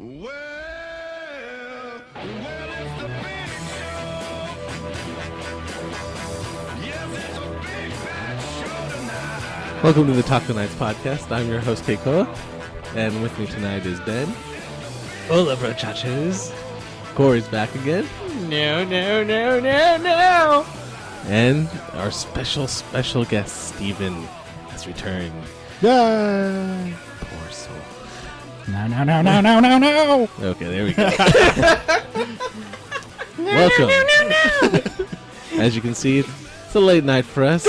Well, it's the big show. Yes, it's a big bad show tonight. Welcome to the kNights podcast. I'm your host, Keikoa, and with me tonight is Ben. Hola, muchachos. Corey's back again. No. And our special guest, Steven, has returned. Yay! Poor soul. No. Okay, there we go. Welcome. As you can see, it's a late night for us.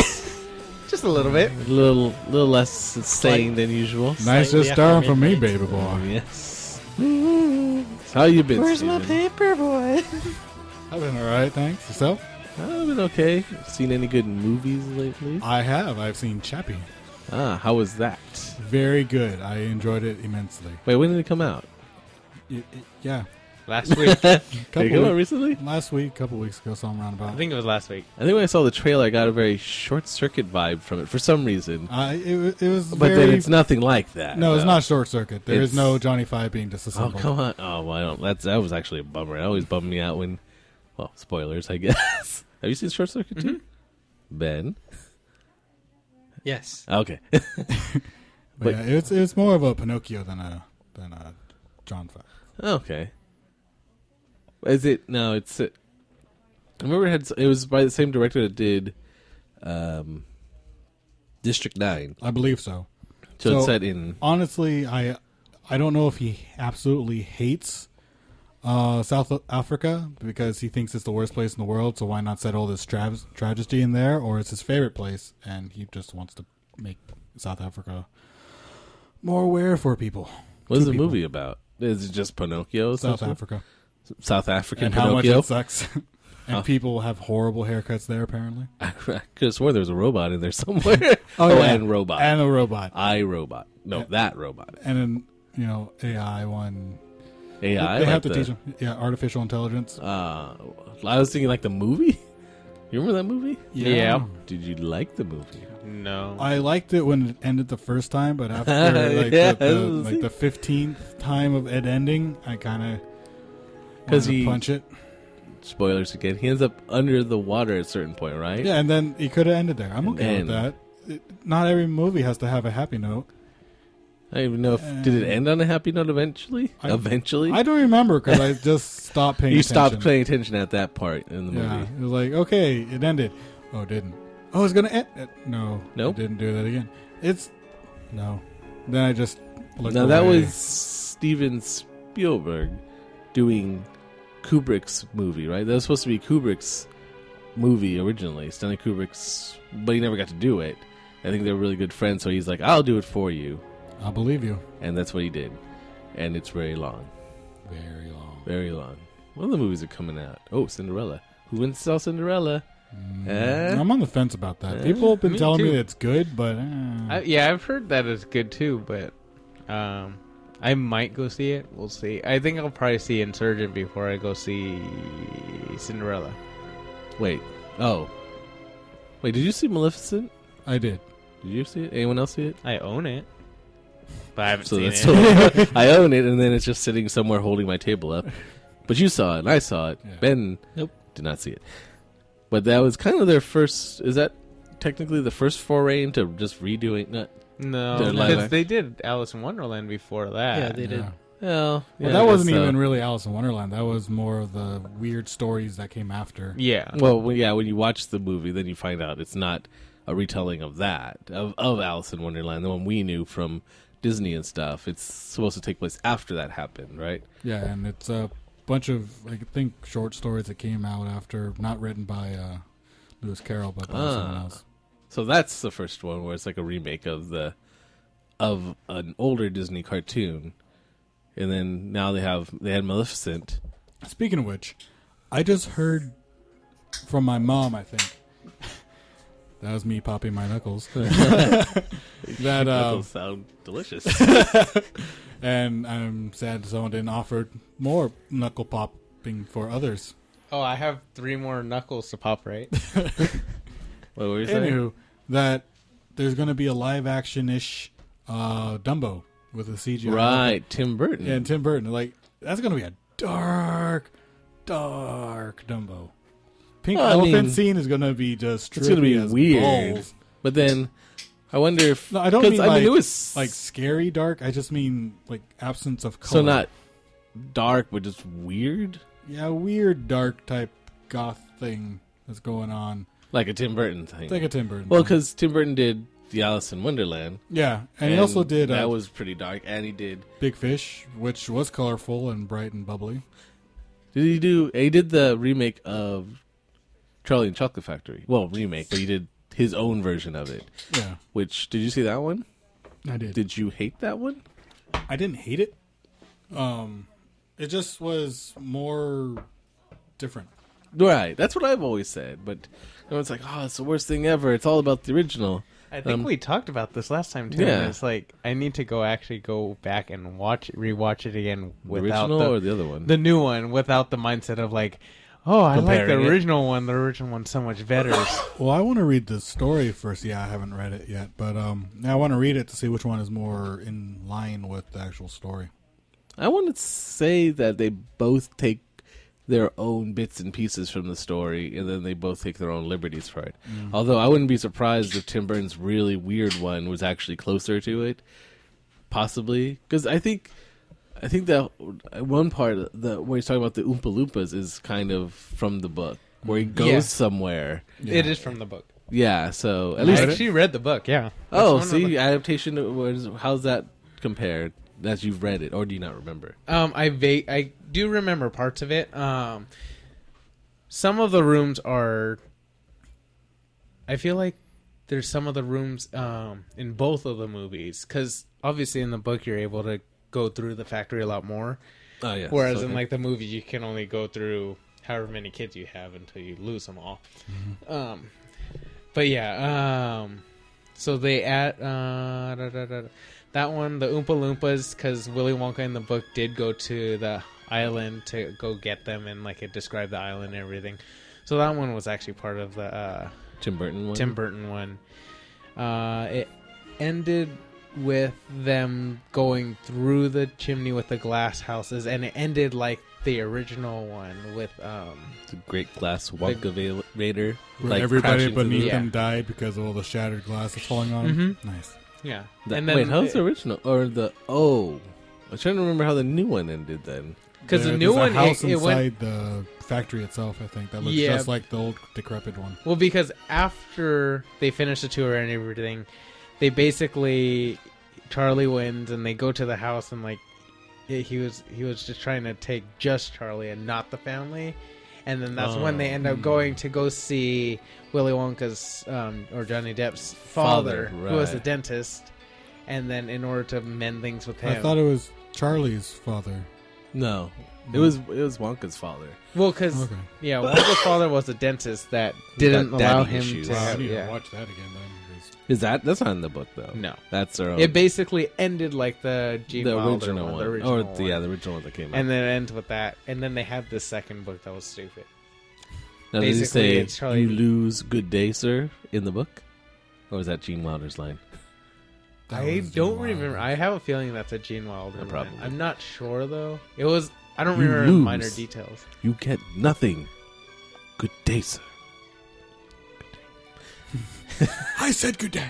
Just a little bit. A little less sane than usual. Nice just Slightly starting after for me, midnight. baby boy. Yes. How you been, Where's Steven? my paper boy? I've been alright, thanks. Yourself? I've been okay. Seen any good movies lately? I have. I've seen Chappie. How was that? Very good. I enjoyed it immensely. Wait, when did it come out? Yeah. Last week. Did it come out recently? Last week, a couple weeks ago, something around I about. think it was last week. I think when I saw the trailer, I got a very Short Circuit vibe from it for some reason. It was But very... then it's nothing like that. No, it's though. not Short Circuit. There is It's- no Johnny Five being Oh, disassembled. come on. Oh, well, I don't. That was actually a bummer. It always bummed me out when, well, spoilers, I guess. Have you seen Short Circuit too? Ben? Yes. Okay. But yeah, it's more of a Pinocchio than a John Five. Okay. Is it? No, it's. I remember it was by the same director that did District 9. I believe so. So it's set in. Honestly, I don't know if he absolutely hates South Africa because he thinks it's the worst place in the world. So why not set all this tragedy in there? Or it's his favorite place, and he just wants to make South Africa more aware for people. What is to the people. movie about? Is it just Pinocchio? South essentially? Africa, South African and how much Pinocchio? it sucks. And Oh. people have horrible haircuts there, apparently. I could have sworn there was a robot in there somewhere. yeah. And robot. And a robot, iRobot. No, that robot. and then AI one. AI. They like have to the- teach them. Yeah, artificial intelligence. I was thinking like the movie. You remember that movie? Yeah. Did you like the movie? No. I liked it when it ended the first time, but after Yeah, the 15th time of it ending, I kind of 'Cause wanted to he- punch it. Spoilers again. He ends up under the water at a certain point, right? Yeah, and then it could have ended there. I'm okay And- with that. Not every movie has to have a happy note. I don't even know if did it end on a happy note eventually. I I don't remember because I just stopped paying you attention. stopped paying attention at that part in the Yeah, movie. it was like, okay, it ended. Oh, it didn't. Oh, it's going to end. No. Nope. It didn't do that again. No. Then I just looked Now that away. was Steven Spielberg doing Kubrick's movie, right? That was supposed to be Kubrick's movie originally, Stanley Kubrick's, but he never got to do it. I think they were really good friends, so he's like, "I'll do it for you," I'll believe you. and that's what he did. And it's very long, Very long. very long. What other movies are coming out? Oh, Cinderella. Who went to saw Cinderella? Eh? I'm on the fence about that. People have been Me telling me too. that it's good, but I've heard that it's good too, but I might go see it. We'll see. I think I'll probably see Insurgent before I go see Cinderella. Wait. Oh. Wait, did you see Maleficent? I did. Did you see it? Anyone else see it? I own it, but I haven't So seen that's it. still, I own it, and then it's just sitting somewhere holding my table up. But you saw it, and I saw it. Yeah. Ben did not see it. But that was kind of their first. Is that technically the first foray into just redoing? Not, No, They're live because act- they did Alice in Wonderland before that. Yeah, they did. Yeah. well, But yeah, that I wasn't guess so. even really Alice in Wonderland. That was more of the weird stories that came after. Yeah. Well, when you watch the movie, then you find out it's not a retelling of that of Alice in Wonderland, the one we knew from Disney and stuff. It's supposed to take place after that happened, right? Yeah, and it's a bunch of, I think, short stories that came out after, not written by Lewis Carroll, but by someone else. So that's the first one where it's like a remake of an older Disney cartoon, and then now they had Maleficent. Speaking of which, I just heard from my mom, I think. That was me popping my knuckles. that Those sound delicious. and I'm sad someone didn't offer more knuckle popping for others. Oh, I have 3 more knuckles to pop, right? What were you saying? Anywho, that there's going to be a live action-ish Dumbo with the CGI. Right, Tim Burton. Yeah, and Tim Burton. Like, that's going to be a dark Dumbo. Pink elephant scene is going to be just it's going to be trippy as weird. balls. But then I wonder if No, I don't mean it was like scary dark. I just mean like absence of color. so not dark, but just weird, Yeah, weird dark type goth thing that's going on. like a Tim Burton thing. It's like a Tim Burton. Well, thing. because Tim Burton did the Alice in Wonderland, yeah, and he also did that was pretty dark, and he did. Big Fish, which was colorful and bright and bubbly. Did he do? He did the remake of Charlie and Chocolate Factory. Well, remake, but he did his own version of it. Yeah, Which did you see that one? I did. Did you hate that one? I didn't hate it. It just was more different. Right, that's what I've always said. But it's like, oh, it's the worst thing ever. It's all about the original. I think we talked about this last time too. Yeah. And it's like I need to go back and rewatch it again The without original or the other one? the new one, without the mindset of like, oh, I like the Comparing it. original one. The original one's so much better. Well, I want to read the story first. Yeah, I haven't read it yet, but I want to read it to see which one is more in line with the actual story. I want to say that they both take their own bits and pieces from the story, and then they both take their own liberties for it. Although I wouldn't be surprised if Tim Burton's really weird one was actually closer to it, possibly, because I think that one part where he's talking about the Oompa Loompas is kind of from the book, where he goes Yeah. somewhere. Yeah. It is from the book. Yeah, so at I least actually read the book. Yeah. oh, That's one of see, adaptation was how's that compared? That you've read it, or do you not remember? I do remember parts of it. Some of the rooms are. I feel like there's some of the rooms in both of the movies, because obviously in the book you're able to go through the factory a lot more, Oh yeah. whereas in like the movie you can only go through however many kids you have until you lose them all. But yeah, so they add that one, the Oompa Loompas, because Willy Wonka in the book did go to the island to go get them, and like it described the island and everything. So that one was actually part of the Tim Burton one. Tim Burton one. It ended with them going through the chimney with the glass houses, and it ended like the original one with The Great Glass Wonka Vader. Where like, everybody crashing through beneath the- them died because of all the shattered glass that's falling on them. Nice. yeah. And then, wait, how's the original? Or the I was trying to remember how the new one ended then. Because the There's new a one house it went inside the factory itself, I think, that looks Yeah. just like the old decrepit one. well, because after they finish the tour and everything, they basically Charlie wins and they go to the house, and like he was just trying to take just Charlie and not the family, and then that's when they end up going to go see Willy Wonka's or Johnny Depp's father, who was a right. dentist, and then in order to mend things with him. I thought it was Charlie's father. No, it was Wonka's father. Well, because Okay. yeah, Wonka's father was a dentist that didn't got allow daddy him issues. to Wow, I have. need Yeah. to watch that again then. because- Is that's not in the book though? No. That's their own. It basically ended like the Gene the Wilder original one, the original or one. the original one that came out. And then it ends with that. And then they had this second book that was stupid. Now, does he basically, say it's Charlie- "You lose, good day, sir" in the book, or is that Gene Wilder's line? That I was don't Gene remember. Wilder. I have a feeling that's a Gene Wilder Yeah, line. probably. I'm not sure though. It was. I don't You remember the lose. minor details. You get nothing. Good day, sir. I said good day.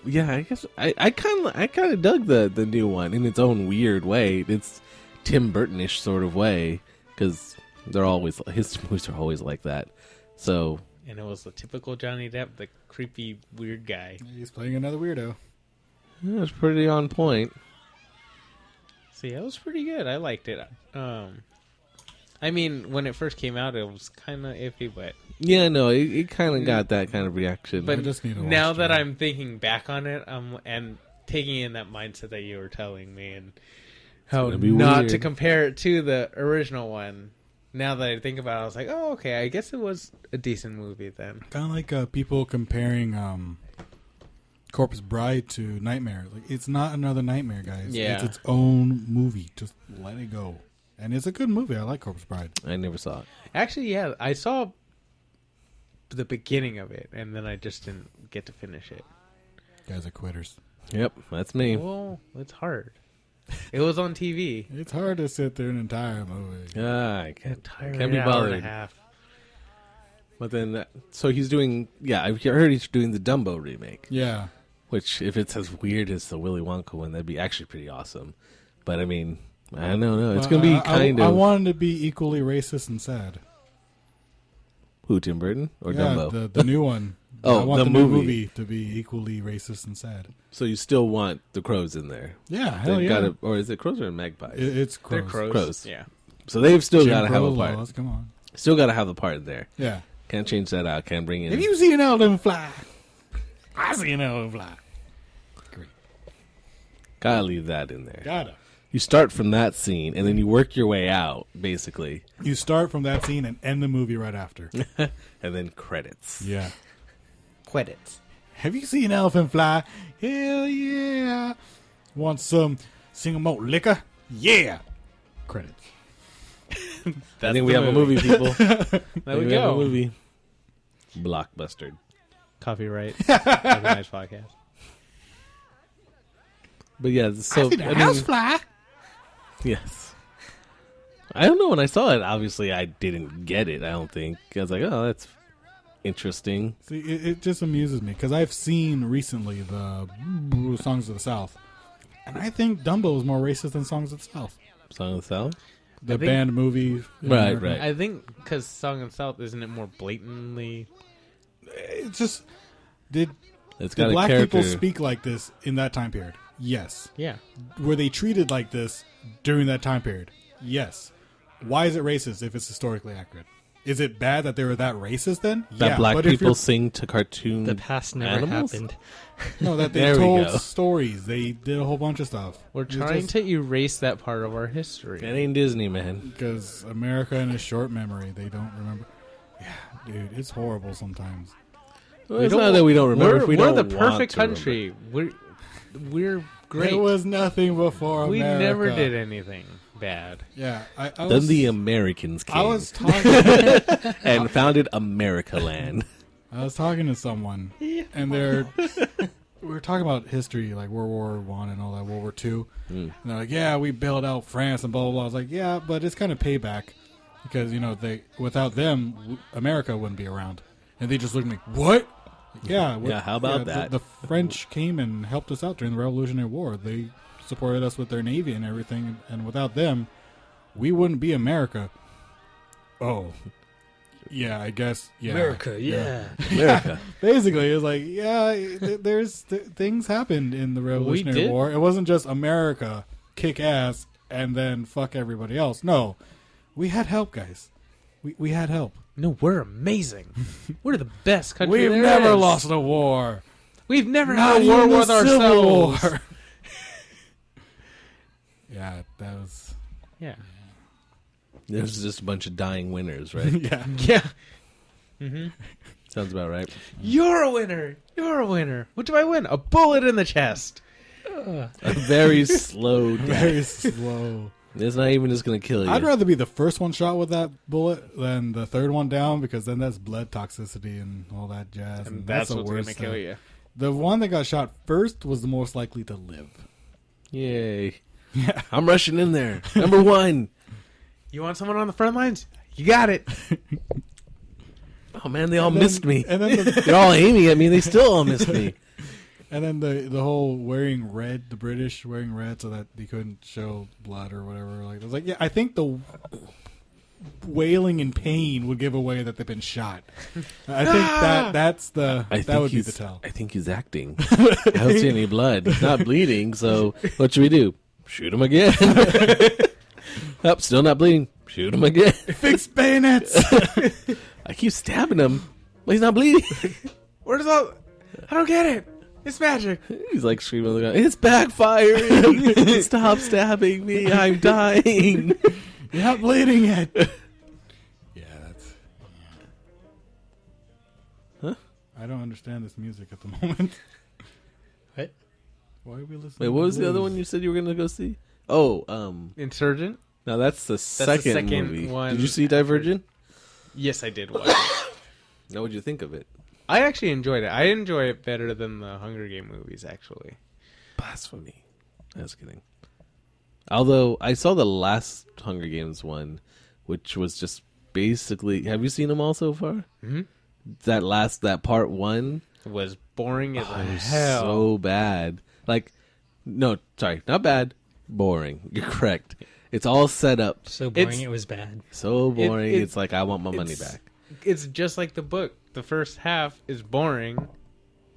Yeah, I guess I kind of dug the new one in its own weird way. It's Tim Burton-ish sort of way, because they're always his movies are always like that. So And it was the typical Johnny Depp, the creepy weird guy. He's playing another weirdo. yeah, it's pretty on point. So yeah, it was pretty good. I liked it. I mean, when it first came out, it was kind of iffy, but Yeah, no, it kind of got that kind of reaction. But I just need to now watch that it. I'm thinking back on it, and taking in that mindset that you were telling me, and how gonna be not weird. to compare it to the original one, now that I think about it, I was like, oh, okay, I guess it was a decent movie then. Kind of like people comparing Corpse Bride to Nightmare. Like, it's not another Nightmare, guys. Yeah. It's its own movie. Just let it go. And it's a good movie. I like Corpse Bride. I never saw it. Actually, yeah, I saw the beginning of it, and then I just didn't get to finish it. You guys are quitters. Yep, that's me. Well, it's hard. It was on TV. It's hard to sit through an entire movie. I can't Entire be hour bothered. and a half. But then, so he's doing. Yeah, I heard he's doing the Dumbo remake. Yeah. Which, if it's as weird as the Willy Wonka one, that'd be actually pretty awesome. But I mean, I don't know. It's going to be kind I of. wanted to be equally racist and sad. Who, Tim Burton or Yeah, Dumbo? the new one. Oh, I want the new movie. movie to be equally racist and sad. So you still want the crows in there? Yeah, hell They've yeah. gotta, or is it crows or magpies? It's They're crows. Crows. Yeah. So they've still Jim got to have a Crow part. laws, come on. Still got to have the part in there. Yeah. Can't change that out. Can't bring in. Have you seen an elephant fly? I see an elephant fly. Great. Gotta leave that in there. Gotta. You start from that scene and then you work your way out, basically, You start from that scene and end the movie right after. and then credits. Yeah. Credits. Have you seen an elephant fly? Hell yeah. Want some single malt liquor? Yeah. Credits. I think we have a movie, people. There we have a go. movie. Blockbuster. Copyright. Knights podcast. But yeah, so I seen a housefly. yes. I don't know. When I saw it, obviously I didn't get it. I don't think. I was like, oh, that's interesting. See, it just amuses me because I've seen recently the Songs of the South, and I think Dumbo is more racist than Songs of the South. Song of the South. The I think- band movie, Right, right. I think because Song of the South, isn't it more blatantly? It's just did It's got did a black character. people speak like this in that time period? Yes. Yeah. Were they treated like this during that time period? Yes. Why is it racist if it's historically accurate? Is it bad that they were that racist then? that yeah, black but if people you're- sing to cartoon The past never animals? happened. No, that they There we told go. stories. They did a whole bunch of stuff. We're trying to erase that part of our history. That ain't Disney, man. Because America in a short memory, they don't remember. Yeah, dude, it's horrible sometimes. Well, it's not that we don't remember. We're, if we we're don't the want perfect to country. We're great. There was nothing before We America. never did anything bad. Yeah, I Then was, the Americans came I was talking. and founded America Land. I was talking to someone, and we were talking about history, like World War One and all that, World War Two. And they're like, "Yeah, we bailed out France and blah blah blah." I was like, "Yeah, but it's kind of payback because they without them, America wouldn't be around." And they just looked at me, "What?" Yeah, Yeah, how about that? The French came and helped us out during the Revolutionary War. They supported us with their navy and everything, and without them, we wouldn't be America. Oh. Yeah, I guess. Yeah, America, yeah. America. Basically, it's like, there's things happened in the Revolutionary did. War. It wasn't just America kick ass and then fuck everybody else. No, we had help, guys. We had help. No, we're amazing. We're the best country We've there never is. lost a war. We've never Not had a war even with the Civil ourselves. War. Yeah, that was. Yeah. There's just a bunch of dying winners, right? Yeah. Yeah. Mm-hmm. Sounds about right. You're a winner. You're a winner. What do I win? A bullet in the chest. A very slow death. Very slow. It's not even just going to kill you. I'd rather be the first one shot with that bullet than the third one down because then that's blood toxicity and all that jazz. And that's the what's going worst to kill stuff. you. The one that got shot first was the most likely to live. Yay. Yeah. I'm rushing in there. Number one. You want someone on the front lines? You got it. Oh, man, they all missed me. And then They're all aiming at me. They still all missed me. and then the whole wearing red, the British wearing red so that they couldn't show blood or whatever. Like I was like, yeah, I think the wailing in pain would give away that they've been shot. I think that's the that would be the tell. I think he's acting. I don't see any blood. He's not bleeding, so what should we do? Shoot him again. Oh, still not bleeding. Shoot him again. Fix bayonets. I keep stabbing him, but he's not bleeding. Where's all... I don't get it. It's magic. He's like screaming, like, it's backfiring. Stop stabbing me. I'm dying. You're not bleeding yet. Yeah, that's. Huh? I don't understand this music at the moment. What? Why are we listening? Wait, what was the other one you said you were going to go see? Oh, Insurgent? no, that's the second, second movie. one. Did you see Divergent? Yes, I did watch it. Now, what'd you think of it? I actually enjoyed it. I enjoy it better than the Hunger Game movies, actually. Blasphemy. I was kidding. Although I saw the last Hunger Games one, which was just basically. Have you seen them all so far? Mm-hmm. That part one Was boring as it was hell. so bad. Like, no, sorry, not bad. Boring. You're correct. It's all set up. So boring It's- it was bad. So boring. it- it's like I want my money it's- back. It's just like the book. The first half is boring,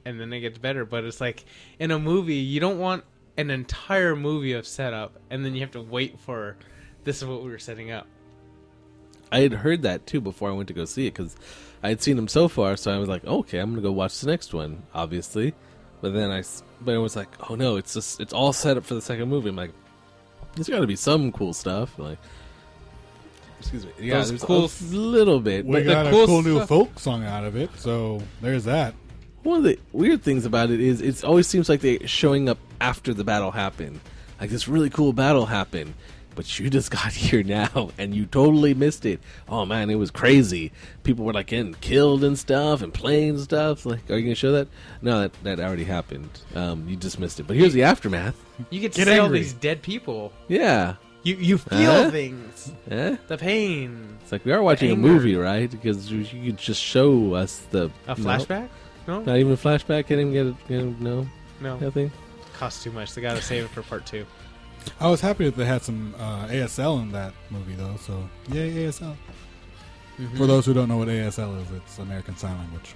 and then it gets better. But it's like in a movie, you don't want an entire movie of setup, and then you have to wait for this is what we were setting up. I had heard that too before I went to go see it because I had seen them so far. So I was like, okay, I'm gonna go watch the next one, obviously. But then but it was like, oh no, it's all set up for the second movie. I'm like, there's got to be some cool stuff. Like, excuse me, yeah, Those there's cool a little bit. We But got the a cool cool new stuff- folk song out of it, so there's that. one of the weird things about it is it always seems like they're showing up after the battle happened. Like this really cool battle happened, but you just got here now and you totally missed it. Oh man, it was crazy. People were like getting killed and stuff and playing stuff. Like, are you gonna show that? No, that already happened. You just missed it. But here's the aftermath. You get to Get see all angry. these dead people. Yeah. You feel Huh? things, Eh? the pain. It's like we are watching a Anger. movie, right? Because you could just show us the A no. flashback? No, Not even a flashback. Can't even get no no. nothing. Costs too much. They gotta save it for part 2. I was happy that they had some ASL in that movie, though. So yay, ASL! For those who don't know what ASL is, it's American Sign Language.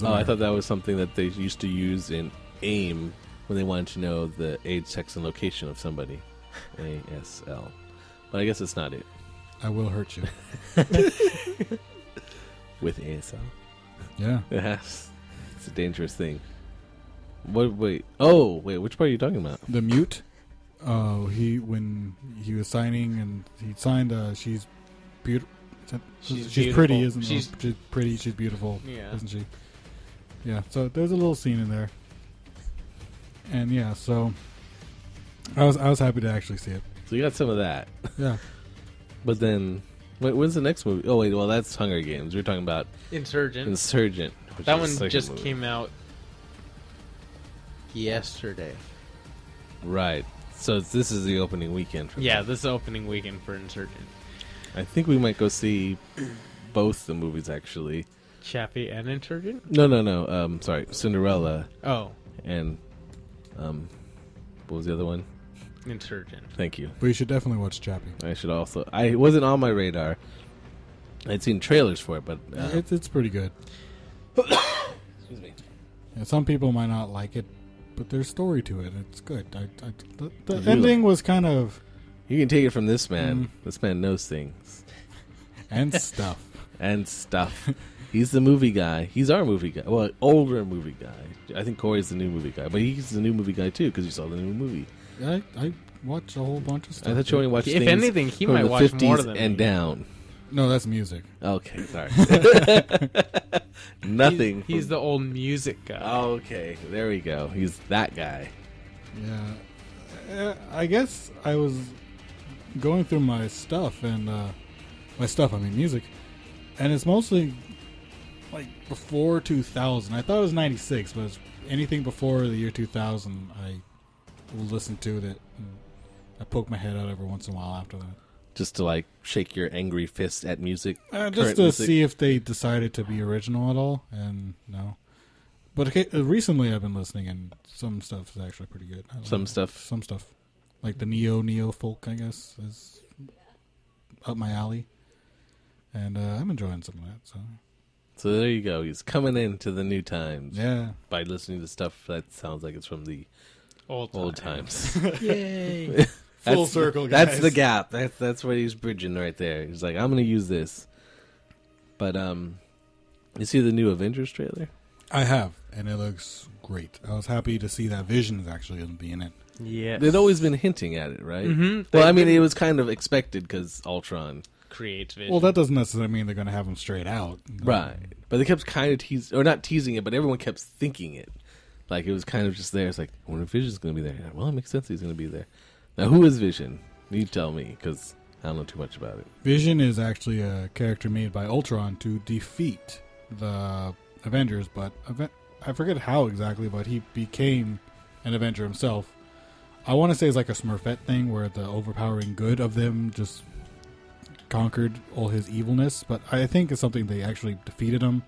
Oh, I thought that was something that they used to use in AIM when they wanted to know the age, sex, and location of somebody. ASL. But I guess it's not it. I will hurt you. With ASL. Yeah. Yes. It's a dangerous thing. Wait. Oh, wait. Which part are you talking about? The mute. When he was signing and he signed. She's beautiful. She's She's beautiful. pretty, isn't she? She's- She's pretty. She's beautiful, Yeah. isn't she? Yeah. So there's a little scene in there, and yeah. So I was happy to actually see it. So you got some of that. Yeah. But then, wait, when's the next movie? Oh, wait. Well, that's Hunger Games. We're talking about Insurgent. Insurgent. Which That is one the second just movie. came out yesterday. Right. So this is the opening weekend. For Yeah, them. this is the opening weekend for Insurgent. I think we might go see both the movies, actually. Chappie and Insurgent? No. Sorry. Cinderella Oh, and, what was the other one? Insurgent. Thank you. But you should definitely watch Chappie. I should also. I wasn't on my radar. I'd seen trailers for it, but It's pretty good. excuse me. Yeah, some people might not like it, but there's story to it. It's good. The You ending was kind of You can take it from this man. This man knows things and stuff. and stuff. He's the movie guy. He's our movie guy. Well, older movie guy. I think Corey's the new movie guy, but he's the new movie guy too because you saw the new movie. I watch a whole bunch of stuff. I thought you only watched If things anything, he from might the watch 50s more than and me. down. No, that's music. Okay, sorry. Nothing. He's the old music guy. Okay, there we go. He's that guy. Yeah. I guess I was going through my stuff and I mean music, and it's mostly like before 2000. I thought it was 96, but it's anything before the year 2000 I listened to it. And I poke my head out every once in a while after that. Just to like shake your angry fist at music. Just current to music. see if they decided to be original at all, and no. But recently I've been listening, and some stuff is actually pretty good. I Some like stuff. Some stuff. Like the neo folk, I guess, is up my alley. And I'm enjoying some of that. So there you go. He's coming into the new times Yeah. by listening to stuff that sounds like it's from the Old old times. Yay. Full circle, guys. That's the gap. That's what he's bridging right there. He's like, I'm going to use this. But you see the new Avengers trailer? I have, and it looks great. I was happy to see that Vision is actually going to be in it. Yes. They'd always been hinting at it, right? Mhm. Well, I mean, it was kind of expected because Ultron. Creates vision. Well, that doesn't necessarily mean they're going to have them straight out. Right. But they kept kind of teasing, or not teasing it, but everyone kept thinking it. Like, it was kind of just there. It's like, I wonder if Vision's going to be there. Well, it makes sense he's going to be there. Now, who is Vision? You tell me, because I don't know too much about it. Vision is actually a character made by Ultron to defeat the Avengers, but I forget how exactly, but he became an Avenger himself. I want to say it's like a Smurfette thing where the overpowering good of them just conquered all his evilness, but I think it's something they actually defeated him.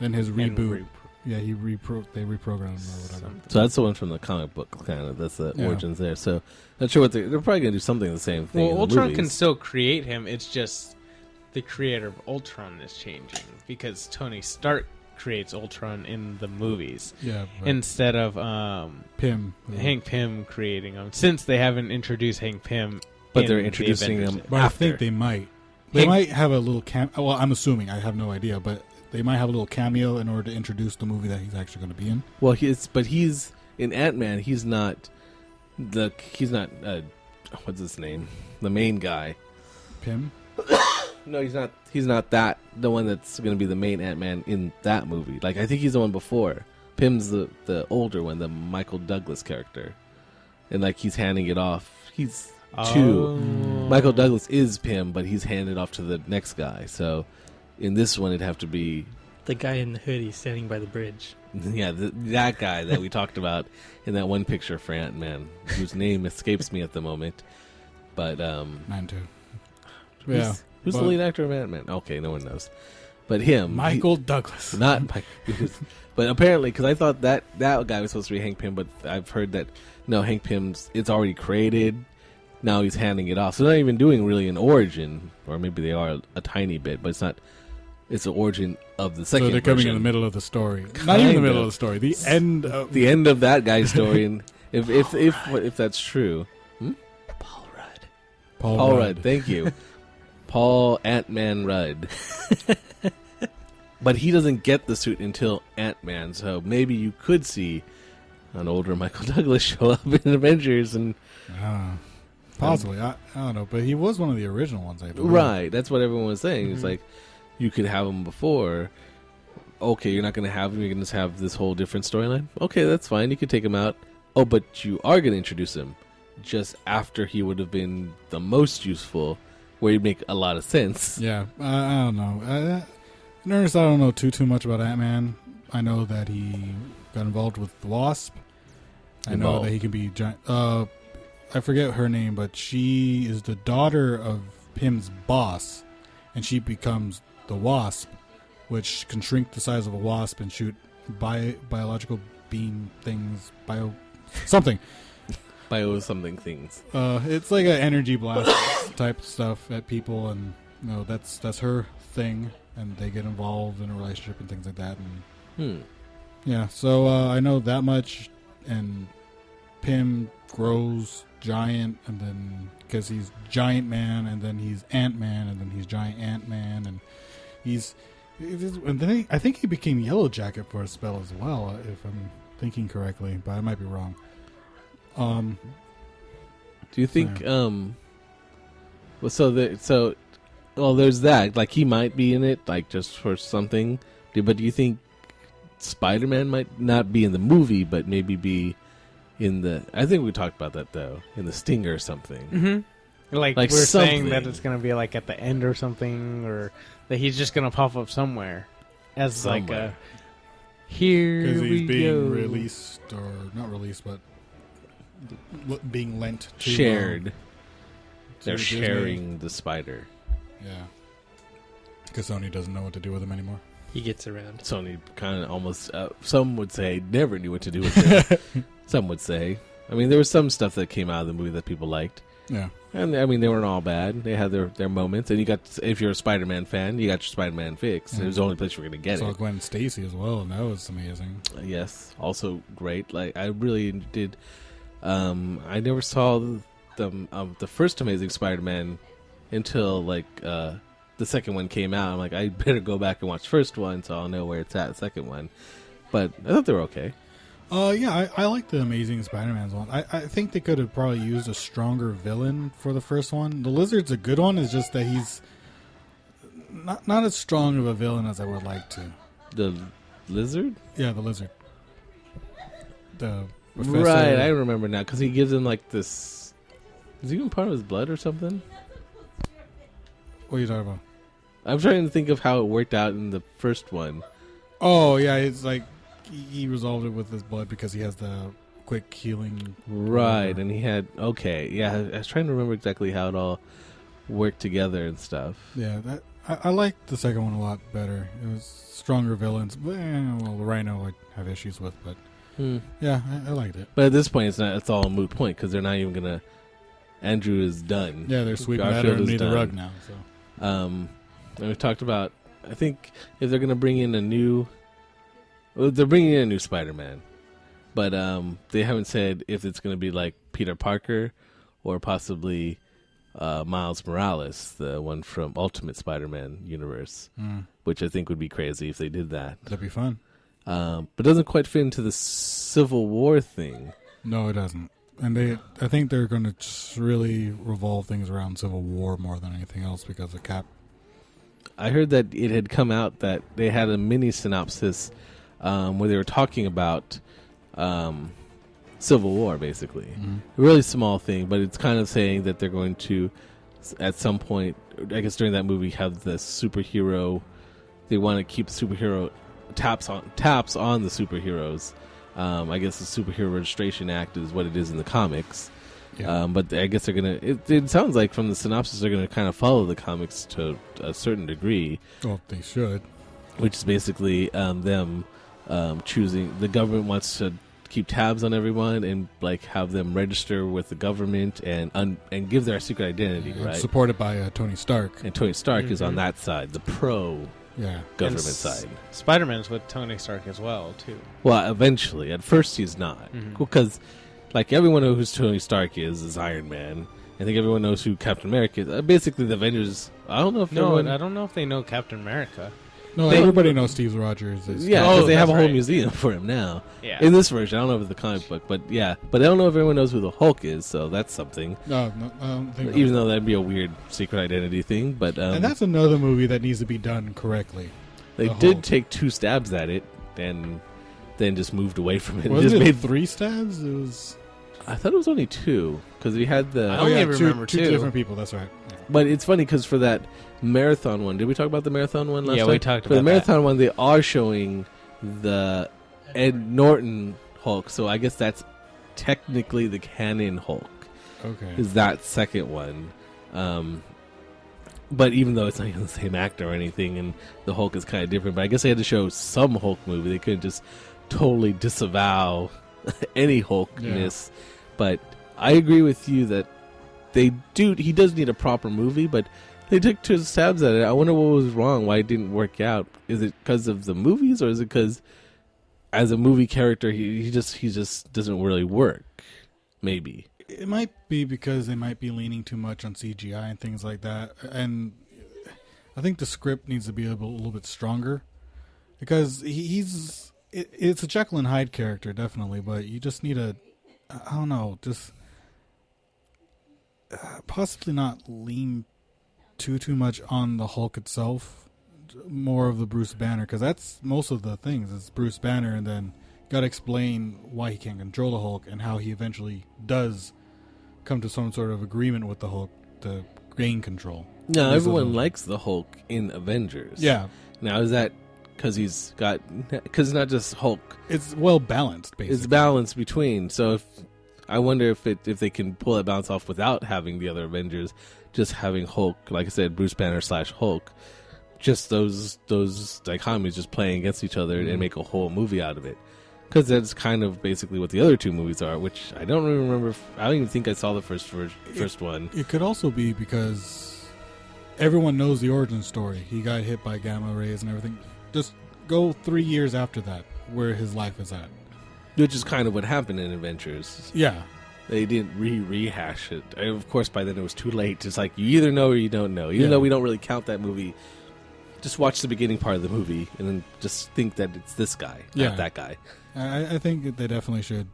Then his reboot, they reprogrammed him or whatever. So that's the one from the comic book, kind of. That's the origins there. So not sure what they're probably going to do something the same thing. Well, in the Ultron movies. can still create him. It's just the creator of Ultron is changing because Tony Stark creates Ultron in the movies instead of Pym. Hank Pym creating him. Since they haven't introduced Hank Pym, But they're introducing him But after. I think they might. They might have a little well, I'm assuming. I have no idea, but they might have a little cameo in order to introduce the movie that he's actually going to be in. Well, he's in Ant-Man. He's not what's his name? The main guy. Pym? No, he's not. He's not that the one that's going to be the main Ant-Man in that movie. Like I think he's the one before. Pym's the older one, the Michael Douglas character, and like he's handing it off. He's two. Michael Douglas is Pym, but he's handed off to the next guy. So in this one, it'd have to be The guy in the hoodie standing by the bridge. yeah that guy that we talked about in that one picture for Ant-Man, whose name escapes me at the moment. But Mine too. yeah. Who's the lead actor of Ant-Man? Okay, no one knows. But him. Michael Douglas. Not Michael. But apparently, because I thought that guy was supposed to be Hank Pym, but I've heard that, no, Hank Pym's, it's already created. Now he's handing it off. So they're not even doing really an origin, or maybe they are a tiny bit, but it's not, it's the origin of the second So they're coming version. in the middle of the story. Not even the middle of the story. The end of... The end of that guy's story, and if that's true. Paul Rudd. Paul Rudd, thank you. Paul Ant-Man Rudd. But he doesn't get the suit until Ant-Man, so maybe you could see an older Michael Douglas show up in Avengers. And possibly. I don't know, but he was one of the original ones, I believe. right, that's what everyone was saying. It's like, you could have him before. Okay, you're not going to have him, you're going to have this whole different storyline. Okay, that's fine, you could take him out. Oh, but you are going to introduce him just after he would have been the most useful, where he'd make a lot of sense. Yeah, I don't know. In earnest, I don't know too much about Ant-Man. I know that he got involved with the Wasp. I know that he can be giant. I forget her name, but she is the daughter of Pym's boss, and she becomes the Wasp, which can shrink the size of a wasp and shoot biological beam things, something. Bio something things. It's like an energy blast type stuff at people, and that's her thing, and they get involved in a relationship and things like that. And yeah, so I know that much. And Pym grows giant, and then because he's Giant Man, and then he's Ant-Man, and then he's Giant Ant-Man, and and then I think he became Yellow Jacket for a spell as well, if I'm thinking correctly, but I might be wrong. Do you think well, there's that, like he might be in it, like just for something, but do you think Spider-Man might not be in the movie, but maybe be in the, I think we talked about that though, in the Stinger or something. Like we're saying that it's going to be like at the end or something, or that he's just going to pop up somewhere as Somewhere. like a here Because we he's being go. released, or not released, but being lent to Shared. They're Disney. sharing the spider. Yeah. Because Sony doesn't know what to do with him anymore. He gets around. Sony kind of almost, some would say, never knew what to do with it. Some would say. I mean, there was some stuff that came out of the movie that people liked. Yeah. And, I mean, they weren't all bad. They had their moments. And you got, if you're a Spider-Man fan, you got your Spider-Man fix. Yeah. It was the only place you were going to get Saw it. Gwen Stacy as well, and that was amazing. Yes, also great. Like, I really did. I never saw the first Amazing Spider-Man until, like, the second one came out. I'm like, I better go back and watch the first one so I'll know where it's at, the second one. But I thought they were okay. Yeah, I like the Amazing Spider-Man's one. I think they could have probably used a stronger villain for the first one. The Lizard's a good one, it's just that he's not as strong of a villain as I would like to. The Lizard? Yeah, the Lizard. The professor. Right, I remember now, because he gives him, like, this... Is he even part of his blood or something? What are you talking about? I'm trying to think of how it worked out in the first one. Oh, yeah, it's like he resolved it with his blood because he has the quick healing. Right, and he had I was trying to remember exactly how it all worked together and stuff. Yeah, I liked the second one a lot better. It was stronger villains. Well, the Rhino I have issues with, but yeah, I liked it. But at this point, it's all a moot point because they're not even gonna. Andrew is done. Yeah, they're sweeping that Garfield is underneath the done. rug now. So And we talked about. I think if they're gonna bring in they're bringing in a new Spider-Man, but they haven't said if it's gonna be like Peter Parker or possibly Miles Morales, the one from Ultimate Spider-Man universe, which I think would be crazy if they did that. that'd be fun. But it doesn't quite fit into the Civil War thing. No, it doesn't. And I think they're going to just really revolve things around Civil War more than anything else because of Cap. I heard that it had come out that they had a mini synopsis where they were talking about Civil War, basically. A really small thing, but it's kind of saying that they're going to, at some point, I guess during that movie, have the superhero. They want to keep superhero taps on the superheroes. I guess the Superhero Registration Act is what it is in the comics. Yeah. But I guess they're going to... It sounds like from the synopsis they're going to kind of follow the comics to a certain degree. Well, they should. Which is basically them choosing... The government wants to keep tabs on everyone and like have them register with the government and give their secret identity, right? Supported by Tony Stark. And Tony Stark is on that side, the pro... Yeah, government side. Spider-Man's with Tony Stark as well, too. Well, eventually. At first, he's not. Because, like, everyone knows who Tony Stark is Iron Man. I think everyone knows who Captain America is. Basically, the Avengers... I don't know if I don't know if they know Captain America. No, everybody knows Steve Rogers is... Yeah, because they have a whole right. museum for him now. Yeah. In this version, I don't know if it's the comic book, but yeah. But I don't know if everyone knows who the Hulk is, so that's something. No, I don't think Even though that'd be a weird secret identity thing, but... and that's another movie that needs to be done correctly. They did take 2 stabs at it, and then just moved away from it. Wasn't Just it made 3 stabs? It was... I thought it was only 2, because we had the... I only remember two 2. different people, that's right. Yeah. But it's funny because for that marathon one, did we talk about the marathon one last time? Yeah, we talked For the about marathon one, they are showing the Ed Norton Hulk, so I guess that's technically the canon Hulk. Okay. Is that second one. But even though it's not even the same actor or anything, and the Hulk is kind of different, but I guess they had to show some Hulk movie. They couldn't just totally disavow any Hulkness. Yeah. But I agree with you that he does need a proper movie, but they took 2 stabs at it. I wonder what was wrong, why it didn't work out. Is it because of the movies, or is it because as a movie character he just doesn't really work? Maybe. It might be because they might be leaning too much on CGI and things like that. And I think the script needs to be a little bit stronger. Because it's a Jekyll and Hyde character, definitely. But you just need just possibly not lean too much on the Hulk itself. More of the Bruce Banner. Because that's most of the things. It's Bruce Banner, and then got to explain why he can't control the Hulk and how he eventually does come to some sort of agreement with the Hulk to gain control. No, everyone likes the Hulk in Avengers. Yeah. Now, is that because it's not just Hulk. It's well balanced, basically. It's balanced between. So I wonder if they can pull that balance off without having the other Avengers, just having Hulk, like I said, Bruce Banner / Hulk, just those dichotomies just playing against each other and make a whole movie out of it. Because that's kind of basically what the other 2 movies are, which I don't really remember. I don't even think I saw the first one. It could also be because everyone knows the origin story. He got hit by gamma rays and everything. Just go 3 years after that, where his life is at. Which is kind of what happened in Adventures. Yeah. They didn't rehash it. Of course, by then it was too late. It's like, you either know or you don't know. Even though we don't really count that movie, just watch the beginning part of the movie and then just think that it's this guy, not that guy. I think they definitely should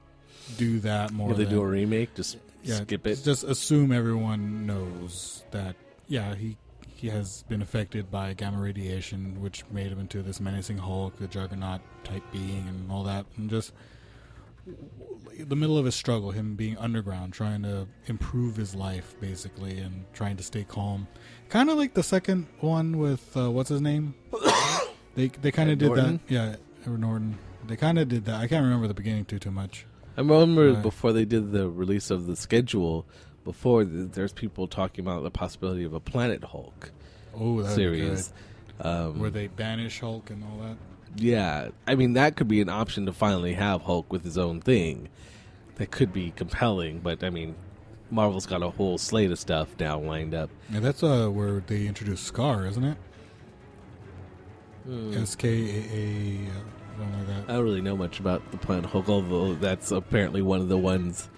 do that more. If they do a remake, just skip it. Just assume everyone knows that, he has been affected by gamma radiation, which made him into this menacing Hulk, the Juggernaut type being and all that. And just the middle of his struggle, him being underground, trying to improve his life, basically, and trying to stay calm. Kind of like the second one with, what's his name? They kind of did Norton? that. Yeah, Edward Norton. They kind of did that. I can't remember the beginning too much. I remember Right. before they did the release of the schedule, there's people talking about the possibility of a Planet Hulk Oh, that'd series. be good. Where they banish Hulk and all that. Yeah, I mean, that could be an option to finally have Hulk with his own thing. That could be compelling, but I mean, Marvel's got a whole slate of stuff now lined up. Yeah, that's where they introduced Scar, isn't it? SKAA, something like that. I don't really know much about the Planet Hulk, although that's apparently one of the ones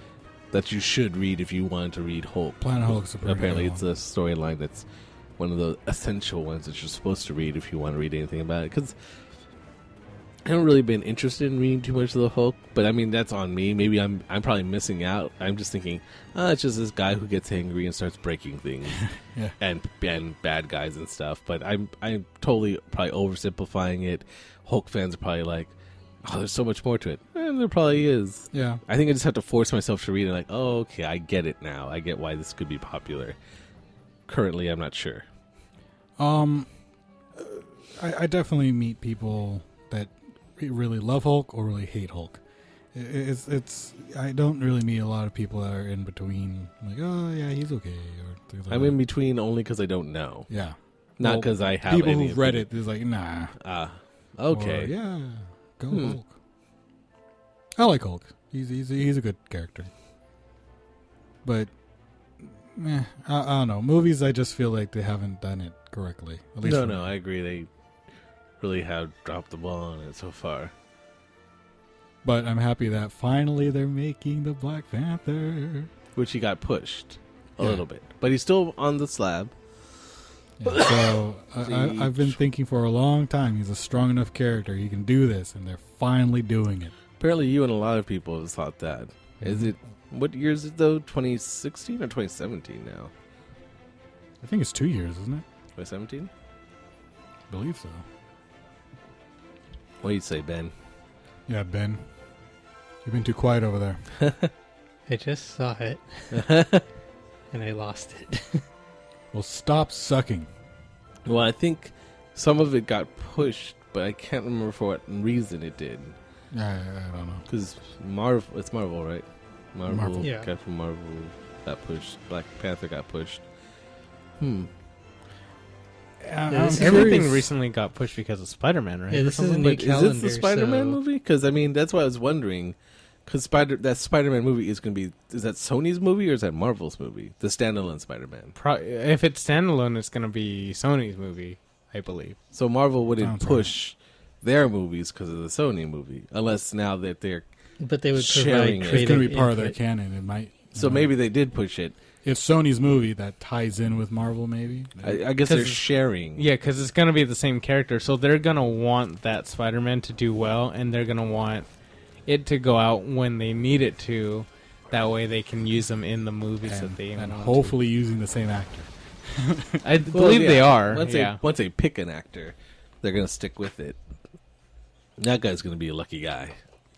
that you should read if you want to read Hulk. Planet Hulk's a pretty Apparently, good it's one. a storyline that's one of the essential ones that you're supposed to read if you want to read anything about it. Because I haven't really been interested in reading too much of the Hulk, but I mean, that's on me. Maybe I'm probably missing out. I'm just thinking, it's just this guy who gets angry and starts breaking things Yeah. and bad guys and stuff. But I'm totally probably oversimplifying it. Hulk fans are probably like, oh, there's so much more to it. And there probably is. Yeah. I think I just have to force myself to read it. Like, oh, okay, I get it now. I get why this could be popular. Currently, I'm not sure. I definitely meet people that really love Hulk or really hate Hulk. It's I don't really meet a lot of people that are in between. Like, oh yeah, he's okay. Or things like I'm that. in between only because I don't know. Yeah. Not Well, because I have people any who've read opinion. it is like, nah. Okay. Or, yeah. Go Hulk. I like Hulk. He's a good character. But I don't know. Movies, I just feel like they haven't done it correctly. At least for me. I agree. They really have dropped the ball on it so far. But I'm happy that finally they're making the Black Panther. Which he got pushed a Yeah. little bit. But he's still on the slab. Yeah, so I've been thinking for a long time he's a strong enough character. He can do this, and they're finally doing it. Apparently you and a lot of people have thought that. Is it... What year is it, though? 2016 or 2017 now? I think it's 2 years, isn't it? 2017? I believe so. What do you say, Ben? Yeah, Ben. You've been too quiet over there. I just saw it and I lost it. Well, stop sucking. Well, I think some of it got pushed, but I can't remember for what reason it did. I don't know. Because it's Marvel, right? Marvel. Yeah. Captain Marvel got pushed. Black Panther got pushed. I'm This is- Everything curious. recently got pushed because of Spider-Man, right? Yeah, Or this is a something? new But is calendar. this the Spider-Man so- movie? Because, I mean, that's what I was wondering. Because that Spider-Man movie is going to be... Is that Sony's movie or is that Marvel's movie? The standalone Spider-Man. If it's standalone, it's going to be Sony's movie, I believe. So Marvel wouldn't Sounds push their movies because of the Sony movie. Unless now that they're... But they would Sharing provide it. creative It's going to be part of their input. canon. It might. So maybe they did push it. It's Sony's movie that ties in with Marvel. Maybe. I guess they're 'Cause- sharing. Yeah, because it's going to be the same character, so they're going to want that Spider-Man to do well, and they're going to want it to go out when they need it to. That way they can use them in the movies that they and want hopefully using the same actor. to. I believe yeah. they are. Once they pick an actor, they're going to stick with it. That guy's going to be a lucky guy.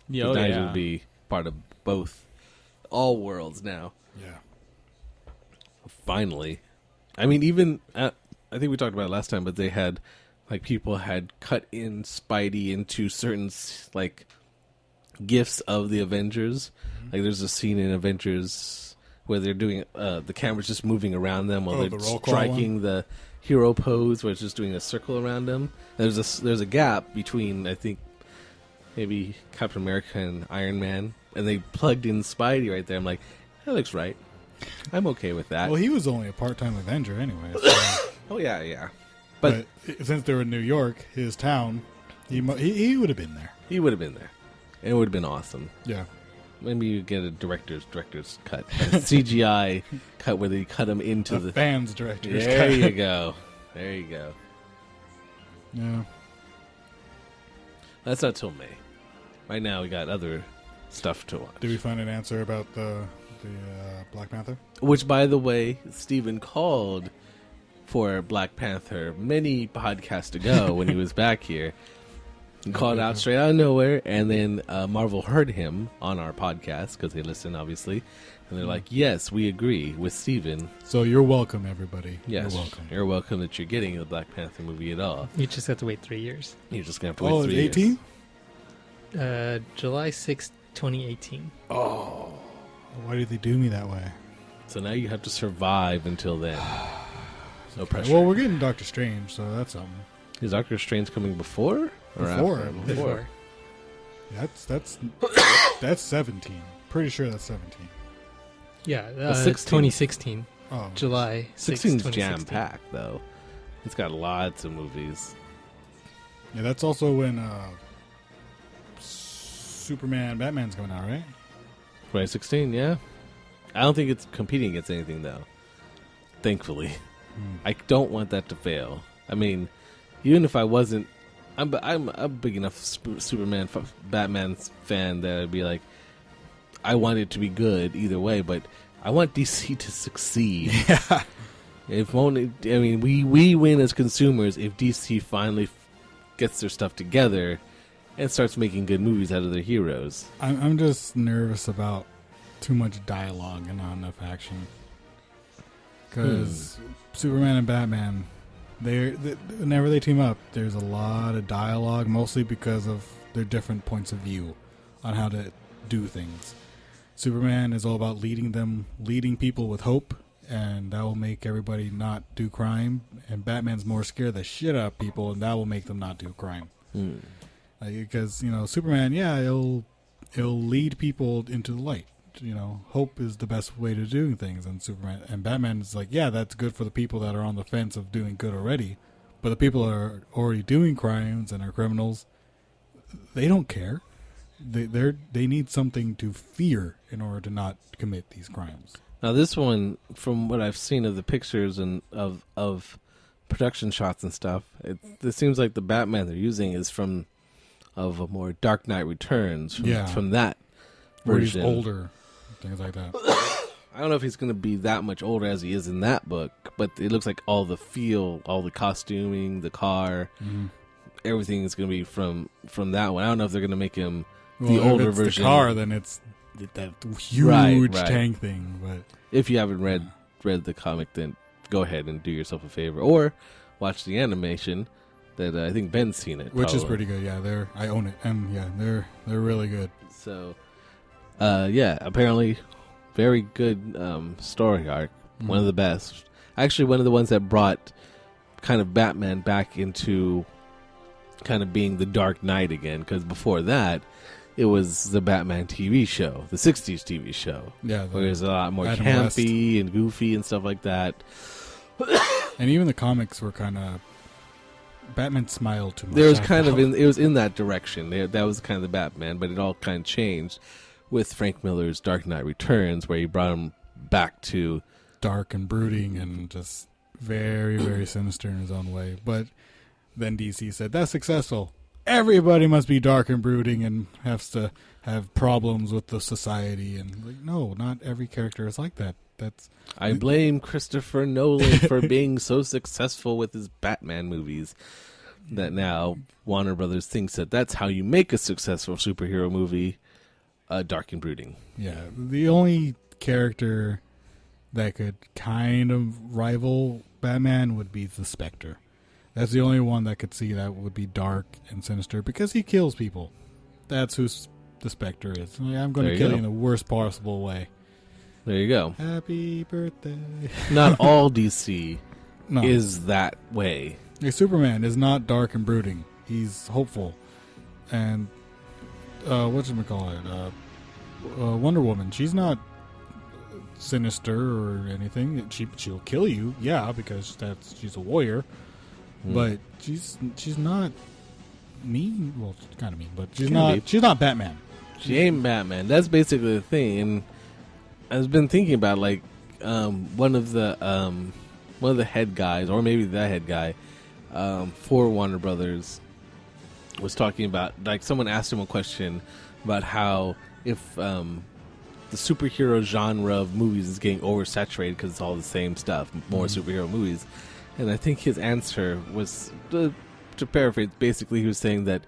Yeah, Nigel will be part of all worlds now. Yeah. Finally. I mean, even I think we talked about it last time, but they had people had cut in Spidey into certain gifts of the Avengers. Like there's a scene in Avengers where they're doing the camera's just moving around them while Oh, they're the roll call striking the hero pose, where it's just doing a circle around them. There's a gap between, I think, maybe Captain America and Iron Man, and they plugged in Spidey right there. I'm like, that looks right. I'm okay with that. Well, he was only a part-time Avenger anyway. So, Oh yeah. but since they were in New York, his town, he would have been there. He would have been there. It would have been awesome. Yeah. Maybe you get a director's cut, a CGI cut where they cut him into The the. fans directors. There you go. There you go. Yeah. That's not till May. Right now, we got other stuff to watch. Did we find an answer about the Black Panther? Which, by the way, Steven called for Black Panther many podcasts ago when he was back here. He called out straight out of nowhere, and then Marvel heard him on our podcast because they listen, obviously, and they're like, "Yes, we agree with Steven. So you're welcome, everybody. Yes, You're welcome. You're welcome that you're getting the Black Panther movie at all. You just have to wait 3 years. You're just gonna have to wait Oh, 3 it's years. 18? July 6th, 2018. Oh, Why did they do me that way? so now you have to survive until then. No pressure. Well, we're getting Doctor Strange, so that's something. Is Doctor Strange coming before or Before. after? Before. That's 17. Pretty sure that's 17. Yeah, Well, 16. 2016. Oh, July 6, 16's 2016. jam packed though. It's got lots of movies. yeah. That's also when Superman, Batman's coming out, right? 2016, yeah. I don't think it's competing against anything though. Thankfully, I don't want that to fail. I mean, even if I wasn't, I'm a big enough Superman, Batman fan that I'd be like, I want it to be good either way, but I want DC to succeed. Yeah. If only, I mean, we win as consumers if DC finally gets their stuff together and starts making good movies out of their heroes. I'm just nervous about too much dialogue and not enough action. Because Superman and Batman, whenever they team up, there's a lot of dialogue, mostly because of their different points of view on how to do things. Superman is all about leading people with hope, and that will make everybody not do crime. And Batman's more scared the shit out of people, and that will make them not do crime. Because Superman, he'll lead people into the light. Hope is the best way to do things. And Superman and Batman is like, yeah, that's good for the people that are on the fence of doing good already. But the people that are already doing crimes and are criminals, they don't care. They need something to fear in order to not commit these crimes. Now, this one, from what I've seen of the pictures and of production shots and stuff, it seems like the Batman they're using is of a more Dark Knight Returns from that Where he's version. older, things like that. I don't know if he's going to be that much older as he is in that book, but it looks like all the costuming, the car, everything is going to be from that one. I don't know if they're going to make him the older if it's version. the car, then it's that huge Right. tank thing. But If you haven't read the comic, then go ahead and do yourself a favor, or watch the animation that I think Ben's seen it, which is probably. pretty good. Yeah, I own it, and yeah, they're really good. So, apparently, very good story arc. One of the best. Actually, one of the ones that brought kind of Batman back into kind of being the Dark Knight again. Because before that, it was the Batman TV show, the 60s TV show. Yeah, Where it was a lot more Adam campy and goofy and stuff like that. and even the comics were kind of Batman smiled too much. There was I kind of felt. it was in that direction. That was kind of the Batman, but it all kind of changed with Frank Miller's Dark Knight Returns, where he brought him back to dark and brooding and just very, very sinister in his own way. But then DC said, that's successful. Everybody must be dark and brooding and has to have problems with the society. And like, no, not every character is like that. I blame Christopher Nolan for being so successful with his Batman movies that now Warner Brothers thinks that that's how you make a successful superhero movie, dark and brooding. Yeah, the only character that could kind of rival Batman would be the Spectre. That's the only one that could see that would be dark and sinister because he kills people. That's who the Spectre is. I'm going There to you kill go. you in the worst possible way. There you go. Happy birthday. Not all DC No, is that way. Superman is not dark and brooding. He's hopeful. And whatchamacallit? Wonder Woman, she's not sinister or anything. She'll kill you, yeah, because she's a warrior. But she's not mean. Well, she's kind of mean, but she's Can be. She's not Batman. She ain't Batman. That's basically the thing. And I've been thinking about like one of the head guys, or maybe the head guy for Warner Brothers, was talking about, like, someone asked him a question about how if the superhero genre of movies is getting oversaturated because it's all the same stuff, more superhero movies. And I think his answer was, to paraphrase, basically he was saying that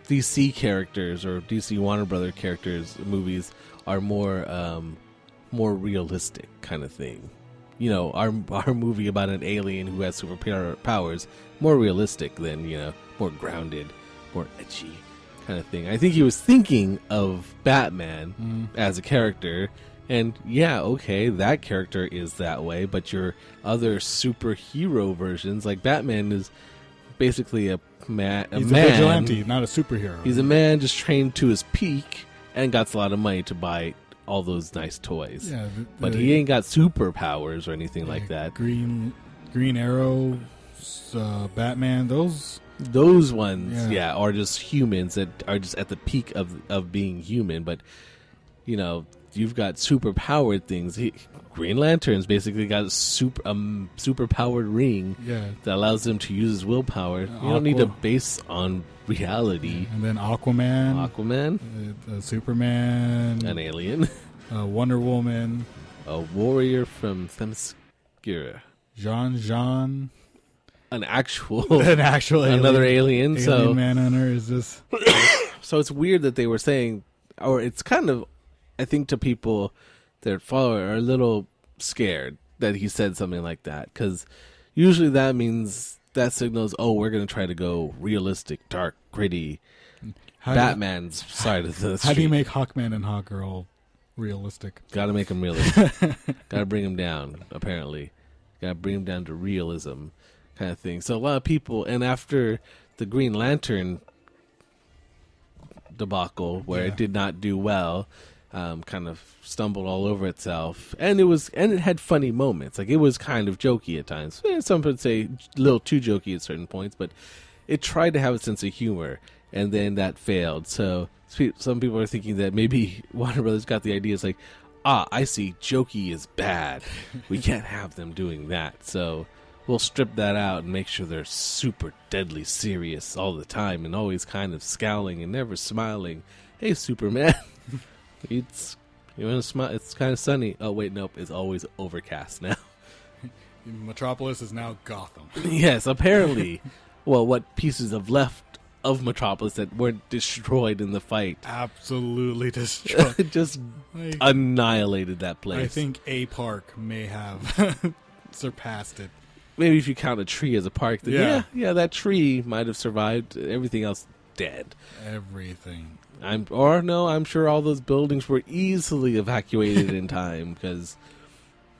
DC characters or DC Warner Brother characters movies are more realistic kind of thing. You know, our movie about an alien who has super powers, more realistic than, more grounded, more edgy. kind of thing. I think he was thinking of Batman as a character, and yeah, okay, that character is that way, but your other superhero versions, like Batman is basically a man. He's a vigilante, not a superhero. He's a man just trained to his peak and got a lot of money to buy all those nice toys. Yeah, but he ain't got superpowers or anything like that. Green Arrow, Batman, those ones, yeah, are just humans that are just at the peak of being human. But you know, you've got superpowered things. Green Lantern's basically got a super powered ring that allows him to use his willpower. You don't need to base on reality. And then Aquaman, Superman, an alien, Wonder Woman, a warrior from Themyscira, Jean, an actual another alien. So Manhunter is this. So it's weird that they were saying, or it's kind of, I think, to people that follow are a little scared that he said something like that, because usually that means that signals, oh, we're going to try to go realistic, dark, gritty, Batman's side of the street. How do you make Hawkman and Hawkgirl realistic? Got to make them realistic. Got to bring them down, apparently. Got to bring them down to realism kind of thing. So a lot of people, and after the Green Lantern debacle, where it did not do well, kind of stumbled all over itself, and it had funny moments. Like, it was kind of jokey at times. Some would say a little too jokey at certain points, but it tried to have a sense of humor, and then that failed. So some people are thinking that maybe Warner Brothers got the idea. It's like, I see, jokey is bad. We can't have them doing that. So we'll strip that out and make sure they're super deadly serious all the time and always kind of scowling and never smiling. Hey, Superman. You want to smile? It's kind of sunny. Oh, wait, nope. It's always overcast now. Metropolis is now Gotham. Yes, apparently. Well, what pieces of left of Metropolis that weren't destroyed in the fight? Absolutely destroyed. Just annihilated that place. I think a park may have surpassed it. Maybe if you count a tree as a park, then yeah, that tree might have survived. Everything else dead. Everything. I'm sure all those buildings were easily evacuated in time, because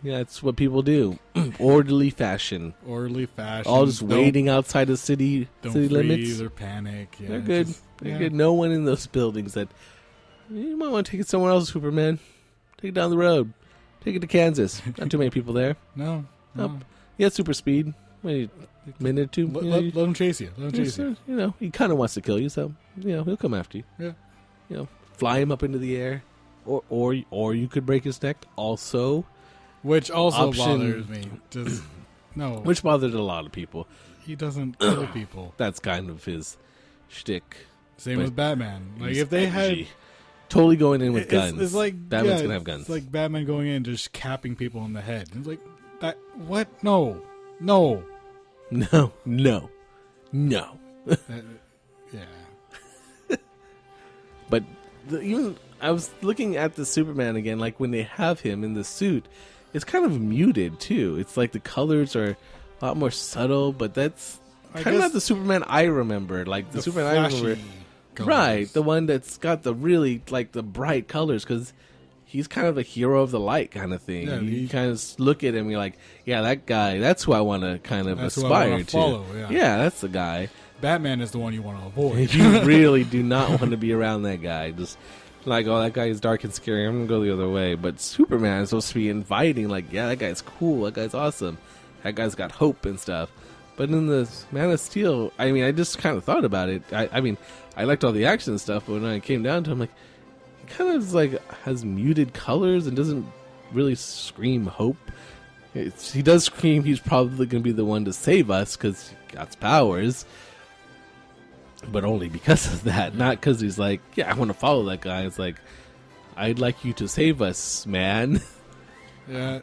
that's what people do. Orderly fashion. All just waiting outside the city limits. Or panic. Yeah, they're good. They're good. No one in those buildings that you might want to take it somewhere else, Superman. Take it down the road. Take it to Kansas. Not too many people there. No. He has super speed. Maybe a minute or two. Let him chase you. You know, he kind of wants to kill you, so he'll come after you. Yeah. Fly him up into the air, or you could break his neck. Also, which also bothers me. No, which bothered a lot of people. He doesn't kill people. That's kind of his shtick. Same with Batman. Like, if they had totally going in with guns, it's like Batman's gonna have guns. It's like Batman going in and just capping people in the head. It's like that. What? No. Yeah. But even I was looking at the Superman again, like when they have him in the suit, it's kind of muted too. It's like the colors are a lot more subtle, but that's kind of not the Superman I remember. Like the Superman I remember, colors. Right? The one that's got the really like the bright colors, because he's kind of a hero of the light kind of thing. Yeah, you kind of look at him, you're like, yeah, that guy. That's who I want to kind of aspire to. Follow, yeah, that's the guy. Batman is the one you want to avoid. You really do not want to be around that guy. Just like, oh, that guy is dark and scary, I'm going to go the other way. But Superman is supposed to be inviting, like, yeah, that guy's cool, that guy's awesome, that guy's got hope and stuff. But in the Man of Steel, I mean, I just kind of thought about it. I mean, I liked all the action stuff, but when I came down to it, I'm like, he kind of is like, has muted colors and doesn't really scream hope. He does scream he's probably going to be the one to save us because he got powers. But only because of that, not because he's like, yeah, I want to follow that guy. It's like, I'd like you to save us, man. Yeah,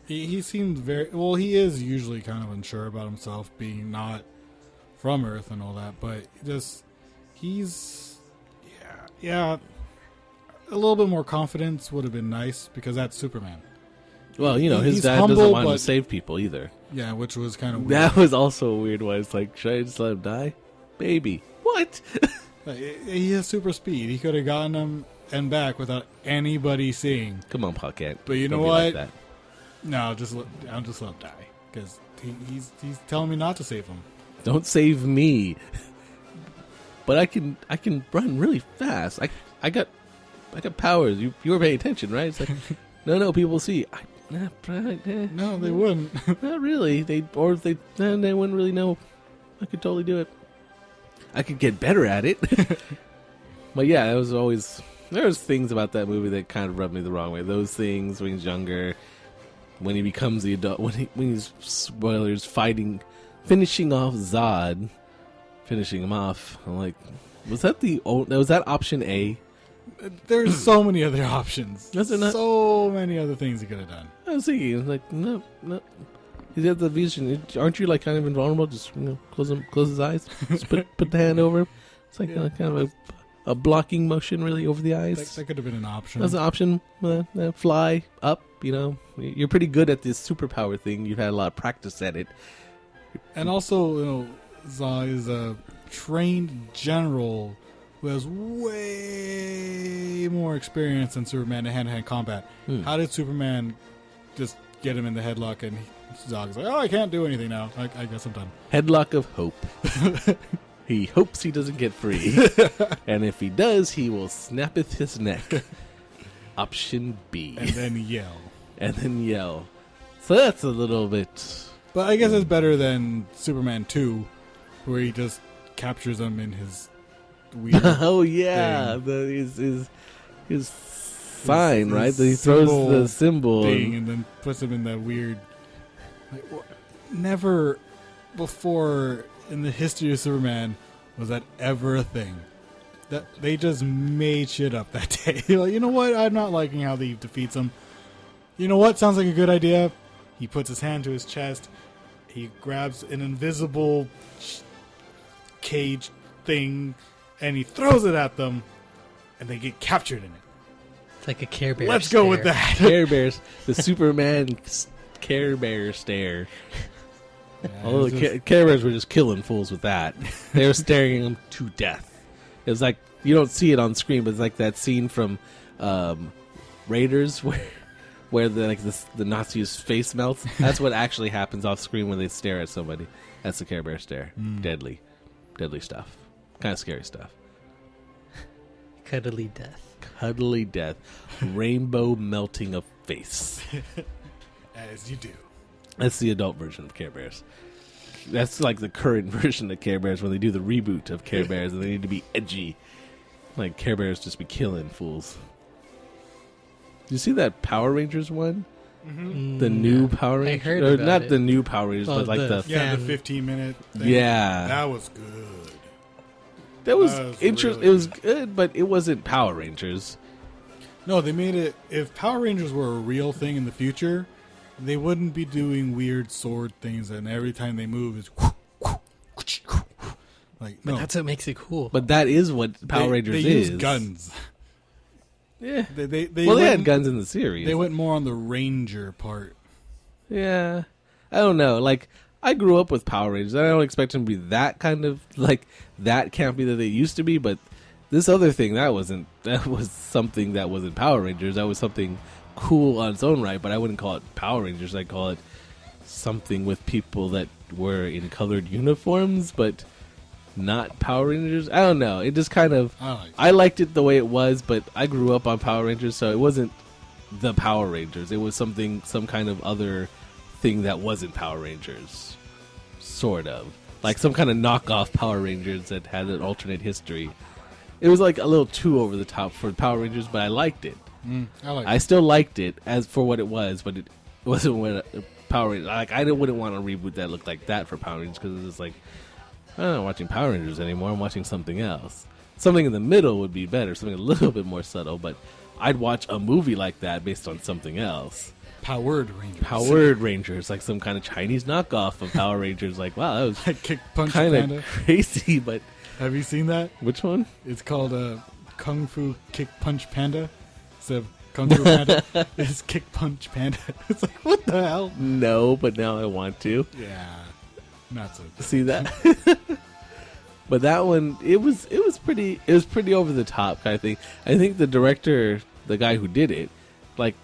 he seems very well. He is usually kind of unsure about himself, being not from Earth and all that. But he's a little bit more confidence would have been nice, because that's Superman. Well, his dad humble, doesn't want him to save people either. Yeah, which was kind of weird. That was also a weird one. It's like, should I just let him die? Baby. What? He has super speed. He could have gotten him and back without anybody seeing. Come on, Pocket. But you know Don't be what? like that. No, I'll just let him die because he's telling me not to save him. Don't save me. But I can run really fast. I got powers. You were paying attention, right? It's like no, people see. No, they wouldn't. Not really. They wouldn't really know. I could totally do it. I could get better at it. But yeah, there was things about that movie that kind of rubbed me the wrong way. Those things when he's younger, when he becomes the adult, when he's spoilers finishing off Zod, finishing him off. I'm like, was that option A? There's so many other options. Was there not? So many other things he could have done. I was thinking, like, no. He's got the vision. Aren't you like kind of invulnerable? Just close his eyes. Just put the hand over him. It's like kind of a blocking motion, really, over the eyes. That could have been an option. That's an option. Fly up. You're pretty good at this superpower thing. You've had a lot of practice at it. And also, Zod is a trained general who has way more experience than Superman in hand-to-hand combat. How did Superman just get him in the headlock and Zod's like, oh, I can't do anything now. I guess I'm done. Headlock of hope. He hopes he doesn't get free. And if he does, he will snappeth his neck. Option B. And then yell. So that's a little bit... But I guess it's better than Superman 2, where he just captures them in his weird oh, yeah. His sign, right? He throws the symbol. Thing and then puts him in that weird... Never before in the history of Superman was that ever a thing. That they just made shit up that day. Like, you know what? I'm not liking how he defeats him. You know what? Sounds like a good idea. He puts his hand to his chest. He grabs an invisible cage thing and he throws it at them, and they get captured in it. It's like a Care Bear. Let's go with that. Care Bears, the Superman Care Bear stare. Yeah, Although the Care Bears were just killing fools with that. They were staring them to death. It was like, you don't see it on screen, but it's like that scene from Raiders where the Nazi's face melts. That's what actually happens off screen when they stare at somebody. That's the Care Bear stare. Deadly stuff. Kind of scary stuff. Cuddly death. Cuddly death. Rainbow melting of face. As you do. That's the adult version of Care Bears. That's like the current version of Care Bears when they do the reboot of Care Bears and they need to be edgy. Like Care Bears just be killing fools. Did you see that Power Rangers one? Mm-hmm. The new Power Rangers? I heard or about not it. the new Power Rangers, Oh, but like the... Yeah, the 15-minute thing. Yeah. That was good. That was really It was good, but it wasn't Power Rangers. No, they made it... If Power Rangers were a real thing in the future, they wouldn't be doing weird sword things and every time they move is... Like, But no. that's what makes it cool. But that is what Power Rangers they is. use guns. Yeah. They Well, they had guns in the series. They went more on the Ranger part. Yeah. I don't know. Like, I grew up with Power Rangers. I don't expect them to be that kind of, like, that campy that they used to be, but this other thing, that was something that wasn't Power Rangers. That was something cool on its own right, but I wouldn't call it Power Rangers. I'd call it something with people that were in colored uniforms, but not Power Rangers. I don't know. It just kind of... I liked it the way it was, but I grew up on Power Rangers, so it wasn't the Power Rangers. It was some kind of other thing that wasn't Power Rangers. Sort of. Like some kind of knockoff Power Rangers that had an alternate history. It was like a little too over the top for Power Rangers, but I liked it. I still liked it as for what it was, but it wasn't what Power Rangers... Like, I wouldn't want a reboot that looked like that for Power Rangers, because it's just like... I'm not watching Power Rangers anymore. I'm watching something else. Something in the middle would be better. Something a little bit more subtle. But I'd watch a movie like that based on something else. Powered Rangers. Powered Rangers. Like some kind of Chinese knockoff of Power Rangers. Like, wow, that was Like Kick Punch kind Panda. of crazy. But Have you seen that? which one? It's called Kung Fu Kick Punch Panda. Instead of Kung Fu Panda, it's Kick Punch Panda. It's like, what the hell? No, but now I want to. Yeah. Not so. See that? But that one, it was pretty over the top kind of thing. I think the director, the guy who did it, like,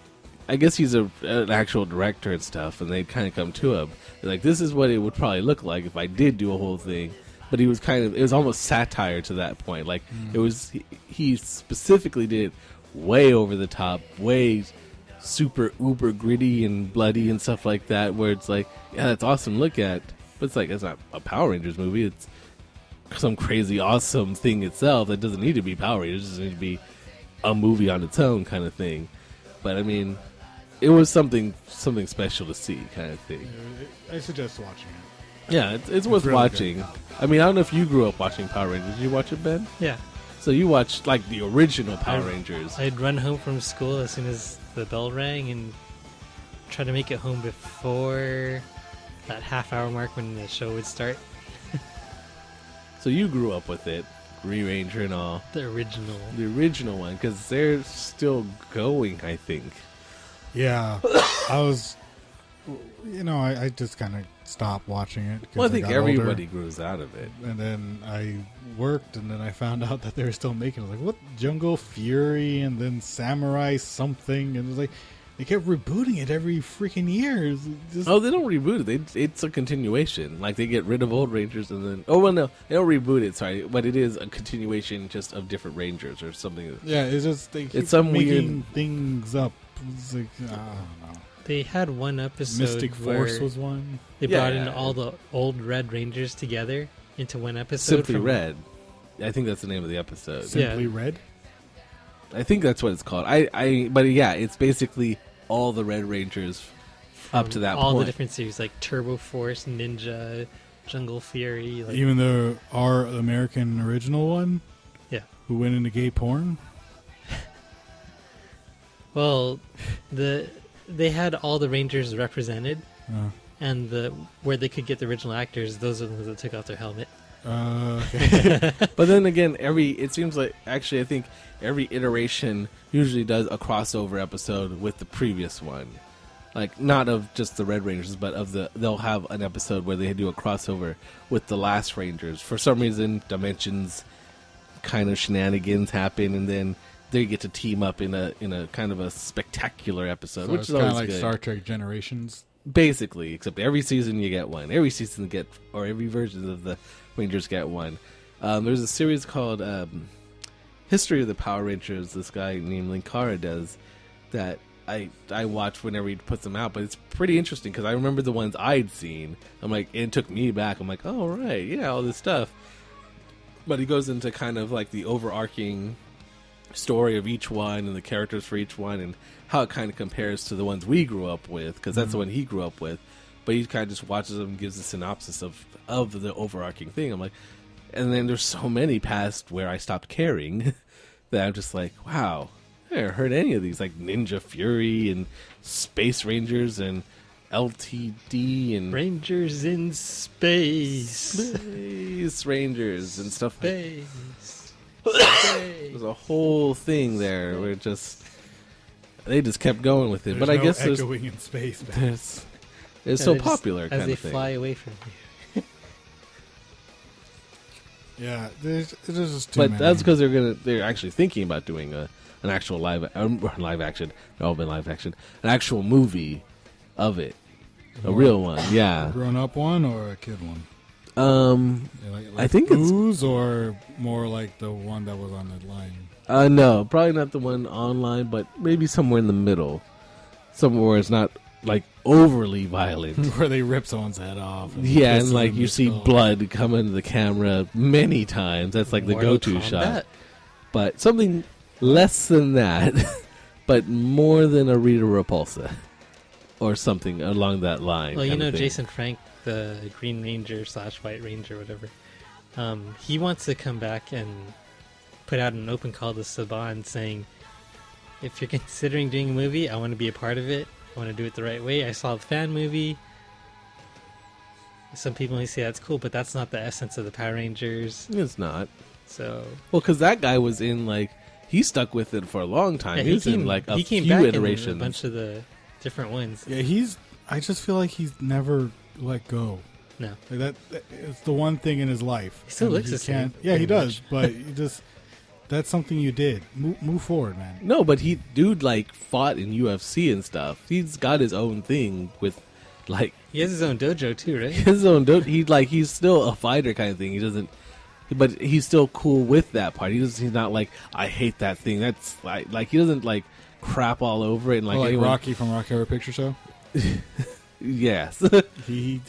I guess he's an actual director and stuff, and they'd kind of come to him. They're like, this is what it would probably look like if I did do a whole thing. But he was it was almost satire to that point. Like, it was, he specifically did way over the top, way super uber gritty and bloody and stuff like that, where it's like, yeah, that's awesome to look at, but it's like, it's not a Power Rangers movie. It's some crazy awesome thing itself that doesn't need to be Power Rangers. It just needs to be a movie on its own kind of thing. But I mean, it was something special to see kind of thing. I suggest watching it. Yeah, it's worth really watching. good. I mean, I don't know if you grew up watching Power Rangers. Did you watch it, Ben? Yeah. So you watched like the original Power Rangers. I'd run home from school as soon as the bell rang and try to make it home before that half-hour mark when the show would start. So you grew up with it, Green Ranger and all. The original one, because they're still going, I think. Yeah, I was, I just kind of stopped watching it. Well, I think got everybody older. grows out of it. And then I worked, and then I found out that they were still making it. I was like, what? Jungle Fury, and then Samurai something, and it was like, they kept rebooting it every freaking year. Oh, they don't reboot it. It's a continuation. Like, they get rid of old Rangers and then... Oh, well, no. They don't reboot it, sorry. But it is a continuation just of different Rangers or something. Yeah, it's just... They keep it's some making weird... things up. It's like, I don't know. They had one episode Mystic Force was one. They brought in all the old Red Rangers together into one episode. Simply Red. I think that's the name of the episode. Simply Red? I think that's what it's called. But yeah, it's basically all the Red Rangers up to that all point. The different series like Turbo Force, Ninja, Jungle Fury. Like, even our American original one? Yeah. Who went into gay porn? Well, they had all the Rangers represented, and where they could get the original actors, those are the ones that took off their helmet. Okay. But then again, it seems like, actually, I think every iteration usually does a crossover episode with the previous one. Like, not of just the Red Rangers, but they'll have an episode where they do a crossover with the last Rangers. For some reason, Dimensions kind of shenanigans happen, and then they get to team up in a kind of a spectacular episode, So which it's is kind always of like good. Star Trek Generations. Basically, except every season you get one. Every season or every version of the Rangers get one. There's a series called History of the Power Rangers. This guy named Linkara does that. I watch whenever he puts them out, but it's pretty interesting because I remember the ones I'd seen. I'm like, it took me back. I'm like, oh right, yeah, all this stuff. But he goes into kind of like the overarching story of each one and the characters for each one and how it kind of compares to the ones we grew up with, because that's the one he grew up with. But he kind of just watches them and gives a synopsis of the overarching thing. I'm like, and then there's so many past where I stopped caring that I'm just like, wow, I never heard any of these, like Ninja Fury and Space Rangers and LTD and Rangers in Space. Space Rangers and stuff. Space. There's a whole thing there where they just kept going with it. There's But I no guess echoing in space. it's so popular as kind they of thing. fly away from you. Yeah, there's just too But many. that's because they're actually thinking about doing an actual live action. They've all been live action, an actual movie of it, a real one. Yeah. A grown-up one or a kid one? Yeah, like I think it's Ooze or more like the one that was on the line. no, probably not the one online, but maybe somewhere in the middle, somewhere where it's not like overly violent. Where they rip someone's head off. Yeah, piss and them like in you the see skull. blood come into the camera many times. That's like the Mortal go-to Kombat. shot. But something less than that, but more than a Rita Repulsa or something along that line. Well, you kind of know, thing. Jason Frank, the Green Ranger / White Ranger, whatever. He wants to come back and put out an open call to Saban saying, if you're considering doing a movie, I want to be a part of it. I want to do it the right way. I saw the fan movie. Some people may say that's cool, but that's not the essence of the Power Rangers. It's not. So Well, because that guy was in like he stuck with it for a long time. yeah, he was in like a he came few back iterations. in a bunch of the different ones. Yeah, I just feel like he's never let go. No. Like it's the one thing in his life. He still And looks the same, Yeah, he pretty does. But you just that's something you did. Move forward, man. No, but dude like fought in UFC and stuff. He's got his own thing with like He has his own dojo too, right? his own. He's still a fighter kind of thing. He doesn't. But he's still cool with that part. He's not like I hate that thing. That's like he doesn't like crap all over it and like, Like anyone- Rocky from Rocky Horror Picture Show. Yes. He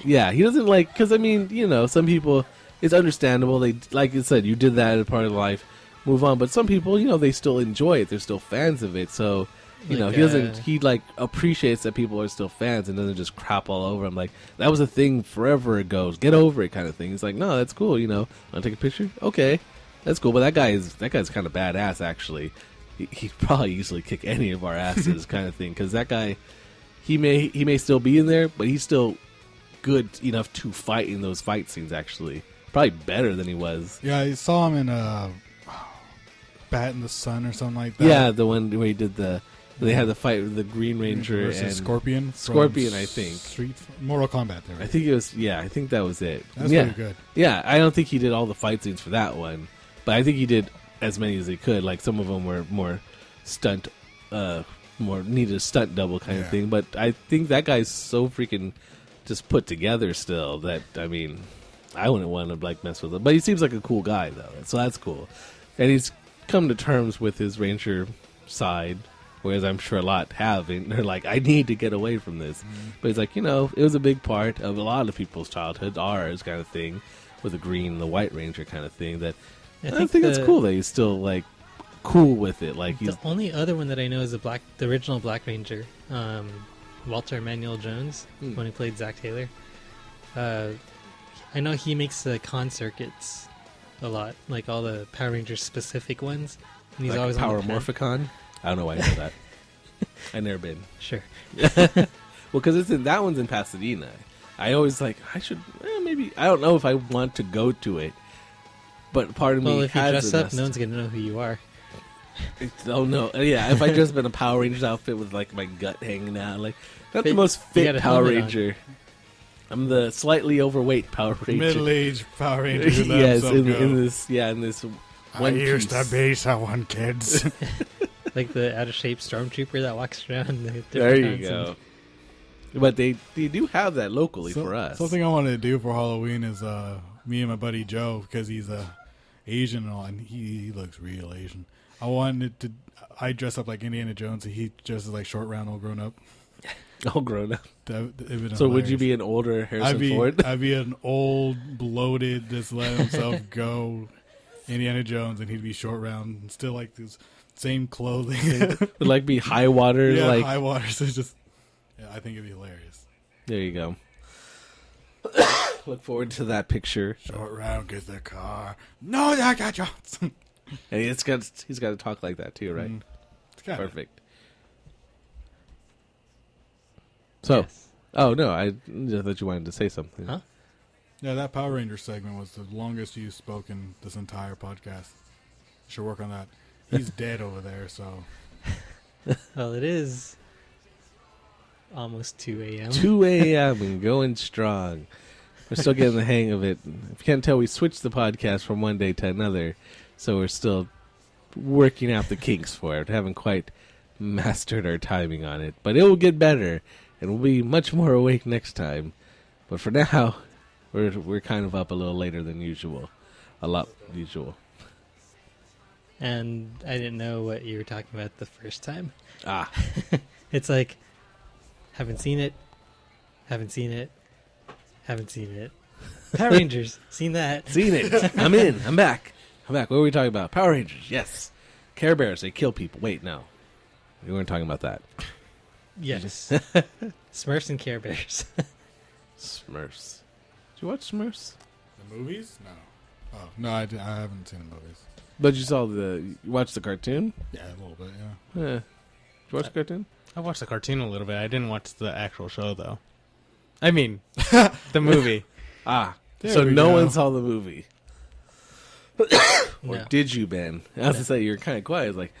Yeah, he doesn't like because I mean, some people it's understandable. They like I said, you did that as part of life. Move on, but some people, they still enjoy it. They're still fans of it. So, Like, he doesn't. He like appreciates that people are still fans and doesn't just crap all over him. Like that was a thing forever ago. Get over it, kind of thing. He's like, no, that's cool. Want to take a picture? Okay, that's cool. But that guy's kind of badass. Actually, he'd probably easily kick any of our asses, kind of thing. Because that guy, he may still be in there, but he's still good enough to fight in those fight scenes. Actually, probably better than he was. Yeah, I saw him in Bat in the Sun or something like that. Yeah, the one where he did they had the fight with the Green Ranger versus and Scorpion. Scorpion, from I think. Mortal Kombat. There, I think it was. Yeah, I think that was it. that's yeah, pretty good. yeah. I don't think he did all the fight scenes for that one, but I think he did as many as he could. Like some of them were more stunt, more needed a stunt double kind of Yeah. thing. But I think that guy's so freaking just put together still that I mean, I wouldn't want to like mess with him. But he seems like a cool guy though, so that's cool. And he's come to terms with his Ranger side, whereas I'm sure a lot haven't. They're like, I need to get away from this. But he's like, it was a big part of a lot of people's childhood, ours kind of thing, with the Green and the White Ranger kind of thing. That I think it's cool that he's still like cool with it. Like he's The only other one that I know is the original Black Ranger, Walter Emmanuel Jones, when he played Zach Taylor. I know he makes the con circuits a lot, like all the Power Rangers specific ones. And he's like always Power on the pen. Morphicon. I don't know why I know that. I've never been. Sure. Well, because that one's in Pasadena. I always I should maybe I don't know if I want to go to it, but part of me Well, if you has dress a up, nest- no one's gonna know who you are. Oh no! Yeah, if I dressed up in a Power Rangers outfit with like my gut hanging out, like not the Fit- most you fit got a Power helmet on. Ranger. I'm the slightly overweight Power Ranger. Middle-aged Power Ranger. who let Yes, himself go. in this I one used piece. to be someone, kids. Like the out of shape stormtrooper that walks around. The There different you kinds go. But they do have that locally So- for us. Something I wanted to do for Halloween is me and my buddy Joe, because he's Asian and all, and he looks real Asian. I dress up like Indiana Jones, and he dresses like Short Round, all grown up. all grown up. That'd been So would you hilarious. be an older Harrison Ford? I'd be an old, bloated, just let himself go Indiana Jones, and he'd be Short Round, and still like this same clothing. Would like be high water, yeah, like high water. So just, yeah, I think it'd be hilarious. there you go. Look forward to that picture. Short Round gets the car. No, I got Jones. And he's got to talk like that too, right? It's kinda- Perfect. So, Yes. oh no, I thought you wanted to say something. Huh? Yeah, that Power Ranger segment was the longest you've spoken this entire podcast. Should work on that. He's dead over there, so Well, it is almost 2 a.m. 2 a.m. and going strong. We're still getting the hang of it. If you can't tell, we switched the podcast from one day to another, so we're still working out the kinks for it. Haven't quite mastered our timing on it, but it will get better, and we'll be much more awake next time. But for now, we're kind of up a little later than usual, a lot usual. And I didn't know what you were talking about the first time. Ah, It's like, haven't seen it, haven't seen it, haven't seen it. Power Rangers, seen that. seen it. I'm in. I'm back. What were we talking about? Power Rangers. Yes. Care Bears. They kill people. Wait, no. We weren't talking about that. Yes. Smurfs and Care Bears. Smurfs. Did you watch Smurfs? the movies? No. Oh no, I haven't seen the movies. But you watched the cartoon? Yeah, a little bit. Yeah. Yeah. Did you watch the cartoon? I watched the cartoon a little bit. I didn't watch the actual show though. I mean, the movie. Ah. There So we no go. one saw the movie. Or No. did you, Ben? I was to say you were kind of quiet. I was like,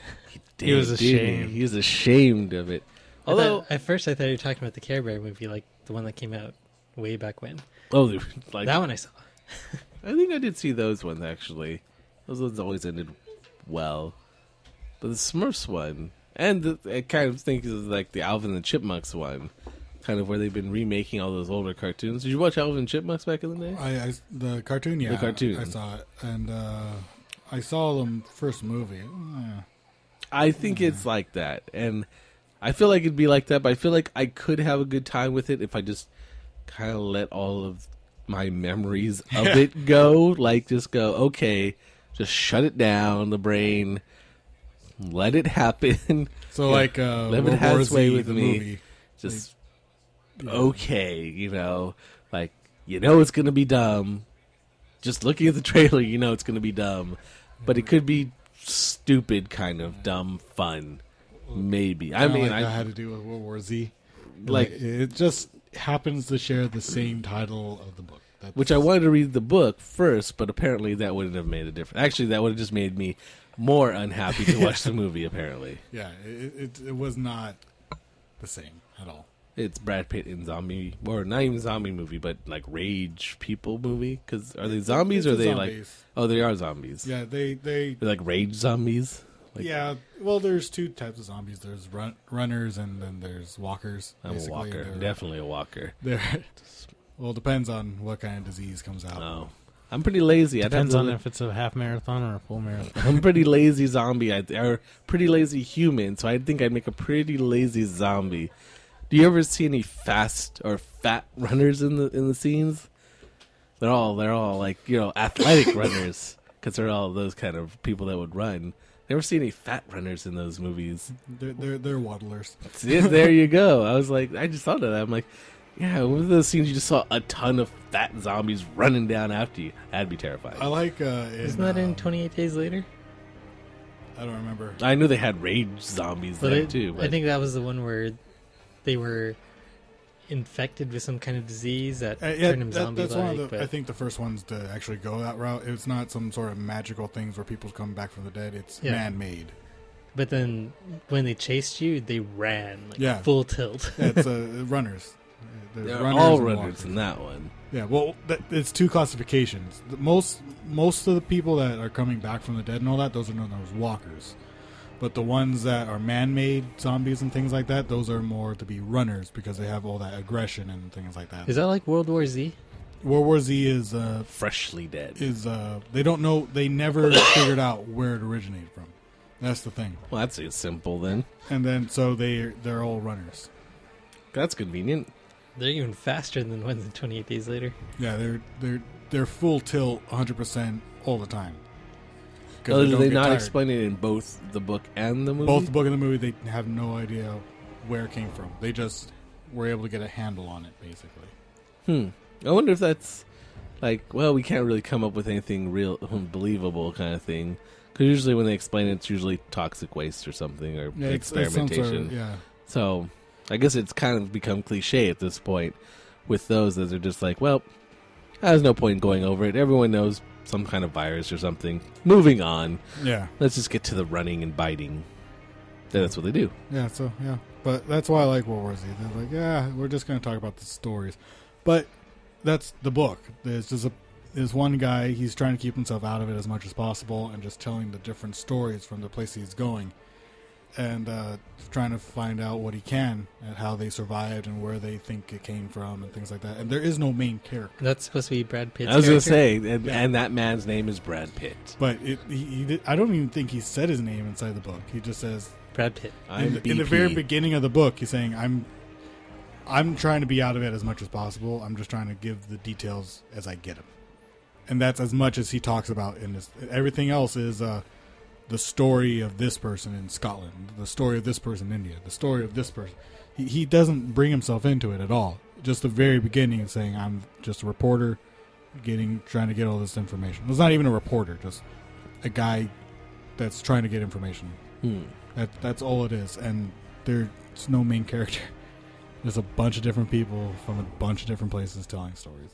He was didn't he? ashamed. He was ashamed of it. Although, At first I thought you were talking about the Care Bear movie, like the one that came out way back when. Oh, they were, like That one I saw. I think I did see those ones actually. Those ones always ended well, but the Smurfs one, and I kind of think is like the Alvin and the Chipmunks one, kind of where they've been remaking all those older cartoons. Did you watch Alvin and Chipmunks back in the day? The cartoon, yeah, The cartoon. I saw it, and I saw them first movie. I think it's like that, and I feel like it'd be like that, but I feel like I could have a good time with it if I just kind of let all of my memories of it go. Like, just go, okay, just shut it down, the brain, let it happen. So, Yeah. like, Let World it have War its way Z, with the me. movie. Just, Yeah. okay, like, it's going to be dumb. Just looking at the trailer, it's going to be dumb. But it could be stupid, kind of dumb fun. Maybe. I mean, that had to do with World War Z. like, It just happens to share the same title of the book. which I wanted to read the book first, but apparently that wouldn't have made a difference. Actually, that would have just made me more unhappy to watch the movie, apparently. Yeah, it was not the same at all. It's Brad Pitt in zombie, or not even zombie movie, but like rage people movie. Because are they zombies or are It's they zombies. like? Oh, they are zombies. Yeah, they They're like rage zombies. Like, yeah. Well, there's two types of zombies. There's runners and then there's walkers. I'm a Basically, walker. they're- Definitely a walker. They're well, it depends on what kind of disease comes out. Oh, I'm pretty lazy. Depends on if it's a half marathon or a full marathon. I'm a pretty lazy zombie. Or pretty lazy human. So I think I'd make a pretty lazy zombie. Do you ever see any fast or fat runners in the scenes? They're all like athletic runners because they're all those kind of people that would run. Never see any fat runners in those movies. They're waddlers. See, there you go. I was like, I just thought of that. I'm like, yeah, one of those scenes you just saw a ton of fat zombies running down after you. That'd be terrifying. I like. Isn't that in 28 Days Later? I don't remember. I knew they had rage zombies there too. But I think that was the one where they were infected with some kind of disease that turned them zombie-like. That's one of but I think the first ones to actually go that route. It's not some sort of magical things where people come back from the dead. It's Yeah. man-made. But then when they chased you, they ran Yeah. full tilt. It's runners. There's they're runners all and runners walkers. in that one. Yeah, well, it's two classifications. Most of the people that are coming back from the dead and all that, those are known as walkers. But the ones that are man-made zombies and things like that, those are more to be runners because they have all that aggression and things like that. Is that like World War Z? World War Z is Freshly dead. they don't know, they never figured out where it originated from. That's the thing. Well, that's simple then. And then so they're all runners. That's convenient. They're even faster than the ones in 28 Days Later. Yeah, they're full tilt 100% all the time. 'Cause Oh, do don't they get not tired. explain it in both the book and the movie? Both the book and the movie, they have no idea where it came from. They just were able to get a handle on it, basically. I wonder if that's like, well, we can't really come up with anything real believable kind of thing. Because usually when they explain it, it's usually toxic waste or something or Yeah, it's some experimentation. sort of, yeah. So I guess it's kind of become cliche at this point with those that are just like, well, there's no point in going over it. Everyone knows some kind of virus or something. Moving on. Yeah. Let's just get to the running and biting. Yeah, that's what they do. Yeah, so, yeah. But that's why I like World War Z. They're like, yeah, we're just going to talk about the stories. But that's the book. There's one guy, he's trying to keep himself out of it as much as possible and just telling the different stories from the place he's going. And trying to find out what he can and how they survived and where they think it came from and things like that. And there is no main character. That's supposed to be Brad Pitt's I was going to character? say, and that man's name is Brad Pitt. But I don't even think he said his name inside the book. He just says, Brad Pitt. I'm in the BP. very beginning of the book, he's saying, I'm trying to be out of it as much as possible. I'm just trying to give the details as I get them. And that's as much as he talks about in this. Everything else is the story of this person in Scotland, the story of this person in India, the story of this person. He doesn't bring himself into it at all. Just the very beginning saying, I'm just a reporter trying to get all this information. It's not even a reporter, just a guy that's trying to get information. That's all it is. And there's no main character. There's a bunch of different people from a bunch of different places telling stories.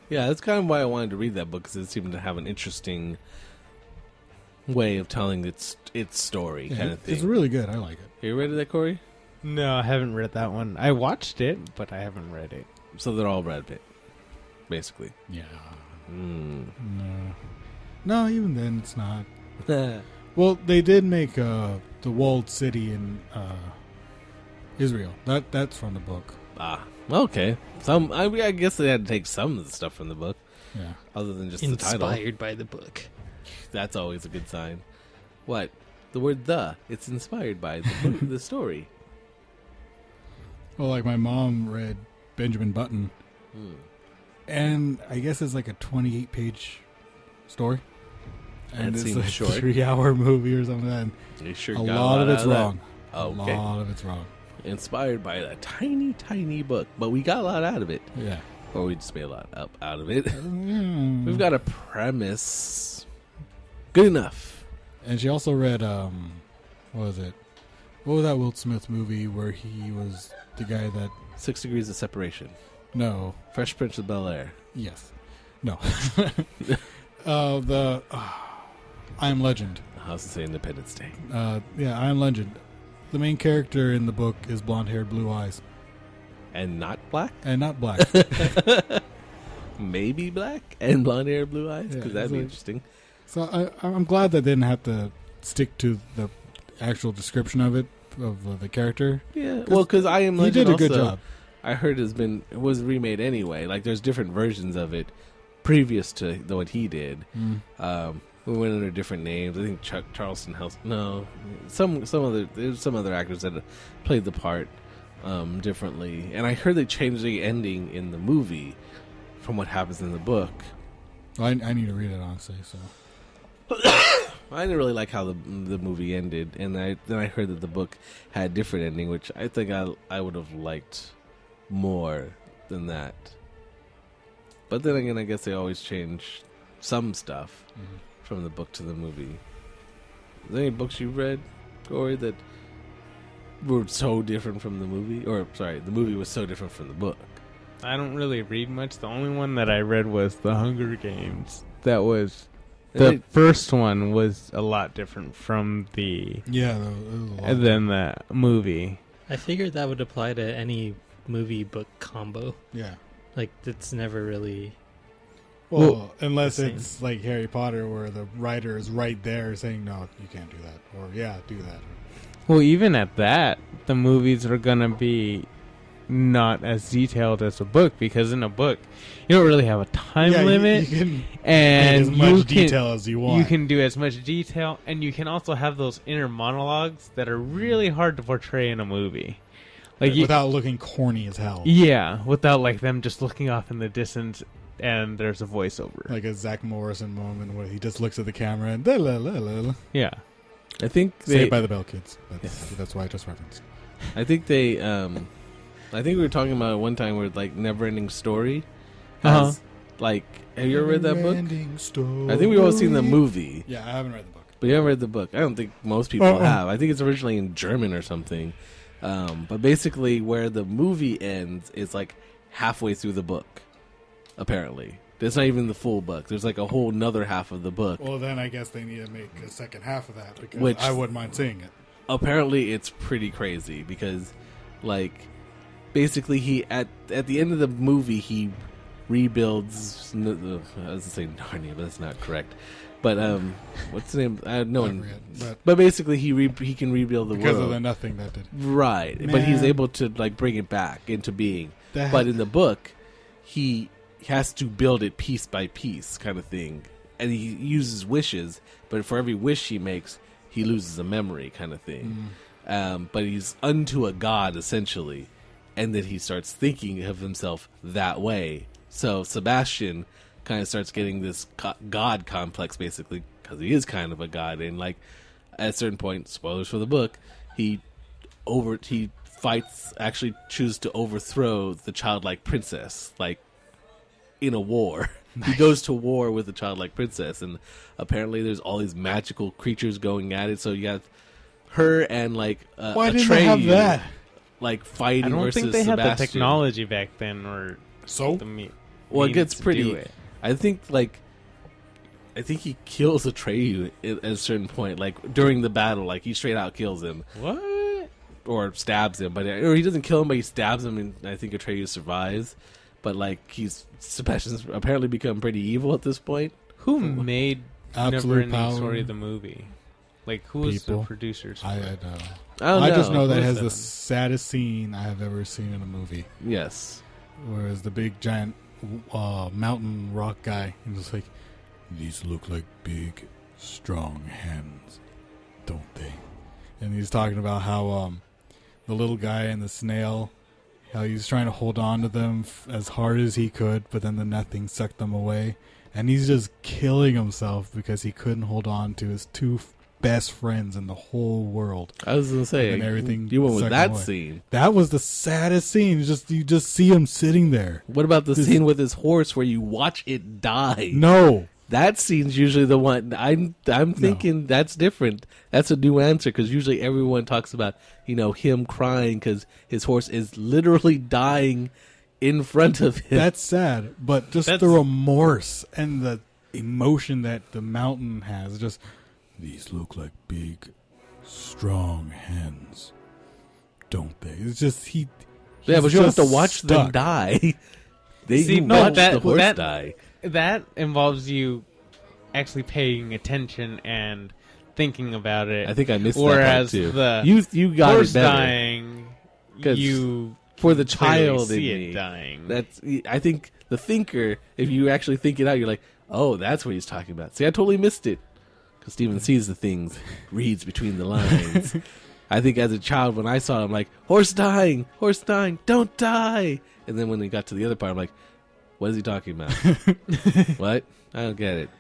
Yeah, that's kind of why I wanted to read that book, because it seemed to have an interesting way of telling its story, kind of thing. It's really good. I like it. You read that, Corey? No, I haven't read that one. I watched it, but I haven't read it. So they're all Brad Pitt, basically. Yeah. Mm. No, even then it's not. Well, they did make the walled city in Israel. That's from the book. Okay. I guess they had to take some of the stuff from the book. Yeah. Other than just the title. Inspired by the book. That's always a good sign. What? The word "the"? It's inspired by the story. Well, like my mom read Benjamin Button, and I guess it's like a 28-page story. And That it's seems a short. 3-hour movie or something. And You sure a got lot of it's that. wrong. Oh, A okay. lot of it's wrong. Inspired by a tiny, tiny book, but we got a lot out of it. Yeah. Or we just made a lot up out of it. Mm. We've got a premise. Good enough. And she also read, what was it? What was that Will Smith movie where he was the guy that... 6 Degrees of Separation. No. Fresh Prince of Bel-Air. Yes. No. I Am Legend. I was to say Independence Day. Yeah, I Am Legend. The main character in the book is blonde-haired, blue eyes. And not black? And not black. Maybe black and blonde hair, blue eyes? Because Yeah, that'd be so- interesting. So I'm glad they didn't have to stick to the actual description of it, of the character. Yeah, well, because I Am He Legend did a good also, job. I heard it was remade anyway. Like, there's different versions of it previous to what he did. We went under different names. I think Charleston House. No, there's some other actors that played the part differently. And I heard they changed the ending in the movie from what happens in the book. Well, I need to read it, honestly. So I didn't really like how the movie ended, and then I heard that the book had a different ending, which I think I would have liked more than that. But then again, I guess they always change some stuff from the book to the movie. Is there any books you read, Corey, that were so different from the movie? Or, sorry, the movie was so different from the book? I don't really read much. The only one that I read was The Hunger Games. That was... The first one was a lot different from the... yeah, there was a lot. than the movie. I figured that would apply to any movie book combo. Yeah. Like, it's never really... Well, unless the same. it's like Harry Potter, where the writer is right there saying, "No, you can't do that," or "Yeah, do that." Well, even at that, the movies are going to be not as detailed as a book, because in a book, you don't really have a time limit. You can and as much detail as you want. You can do as much detail, and you can also have those inner monologues that are really hard to portray in a movie. Like without looking corny as hell. Yeah, without like them just looking off in the distance and there's a voiceover. Like a Zach Morrison moment where he just looks at the camera and... la, la, la, la. Yeah. I think Saved by the Bell Kids. That's why I just referenced. I think they... I think we were talking about it one time where, like, Never-Ending Story has, like... Have you ever read that book? Story. I think we've all seen the movie. Yeah, I haven't read the book. But you haven't read the book. I don't think most people have. I think it's originally in German or something. But basically, where the movie ends is like halfway through the book. Apparently, it's not even the full book. There's like a whole nother half of the book. Well, then I guess they need to make a second half of that, because Which- I wouldn't mind seeing it. Apparently, it's pretty crazy because, like, basically, he at the end of the movie he rebuilds. I was gonna say Narnia, but that's not correct. But what's the name? No I one. forget, But basically, he can rebuild the because world. of the nothing that did. Right, but he's Man. able to like bring it back into being. That- But in the book, he has to build it piece by piece, kind of thing, and he uses wishes. But for every wish he makes, he loses a memory, kind of thing. But he's unto a god essentially, and then he starts thinking of himself that way. So Sebastian kind of starts getting this god complex, basically, because he is kind of a god. And like at a certain point, spoilers for the book, he fights, actually chooses to overthrow the childlike princess, like in a war. He goes to war with the childlike princess, and apparently there's all these magical creatures going at it. So you have her and like Why didn't they have that? like fighting I don't versus think they had the Sebastian. technology back then, or So the Well, it means gets to pretty. do it. I think he kills Atreyu at a certain point, like during the battle, like he straight out kills him What? or stabs him, or he doesn't kill him, but he stabs him, and I think Atreyu survives. but like Sebastian's apparently become pretty evil at this point. Who made Absolute Never-Ending Power. Story the movie? Like, who was the People. producers? I for don't it? know. I don't I know. just know that Who it has is the that? saddest scene I have ever seen in a movie. Yes. Whereas the big giant mountain rock guy, and just like, these look like big, strong hands, don't they? And he's talking about how the little guy and the snail, how he's trying to hold on to them as hard as he could, but then the nothing sucked them away. And he's just killing himself because he couldn't hold on to his two best friends in the whole world. I was gonna say And everything you went with sucked that away. scene. That was the saddest scene. You just see him sitting there. What about the This- scene with his horse where you watch it die? No. That scene's usually the one I'm thinking that's different. That's a new answer because usually everyone talks about him crying because his horse is literally dying in front of him. That's sad, but just the remorse and the emotion that the mountain has. Just, these look like big, strong hands, don't they? It's just yeah, but he's you don't have to just watch them stuck. die. They See, you no, watch that- the horse that- die. That involves you actually paying attention and thinking about it. I think I missed that Whereas part too. the You got horse it better. dying, 'Cause you for the clearly child see in it me. dying. That's I think the thinker. If you actually think it out, you're like, oh, that's what he's talking about. See, I totally missed it because Steven sees the things, reads between the lines. I think as a child, when I saw it, I'm like, horse dying, don't die. And then when we got to the other part, I'm like, what is he talking about? What? I don't get it.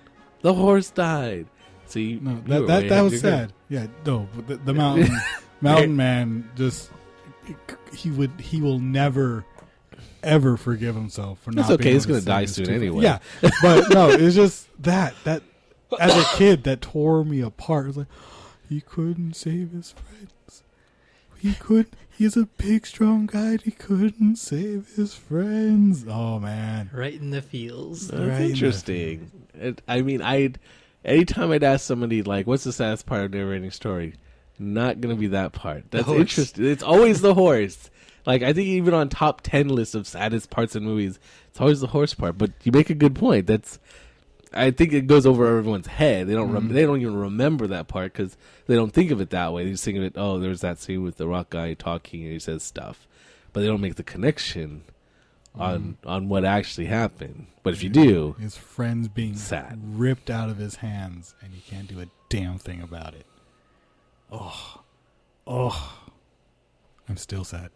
The horse died. See, No, you were way that ahead was of your sad. Yeah, no, but the mountain man just he will never ever forgive himself for not. That's okay, being he's able gonna to die save his soon two- anyway. Yeah, but no, it's just that as a kid that tore me apart. It was like, he couldn't save his friends. He could. He's a big, strong guy. He couldn't save his friends. Oh man, Right in the feels. That's Right. interesting. Anytime I'd ask somebody like, "What's the saddest part of Never-Ending Story?" Not gonna be that part. That's horse. interesting. It's always the horse. Like I think even on top 10 lists of saddest parts in movies, it's always the horse part. But you make a good point. I think it goes over everyone's head. They don't. They don't even remember that part because they don't think of it that way. They just think of it. Oh, there's that scene with the rock guy talking and he says stuff, but they don't make the connection on what actually happened. But if you do, his friends being Sad. ripped out of his hands, and he can't do a damn thing about it. Oh, I'm still sad.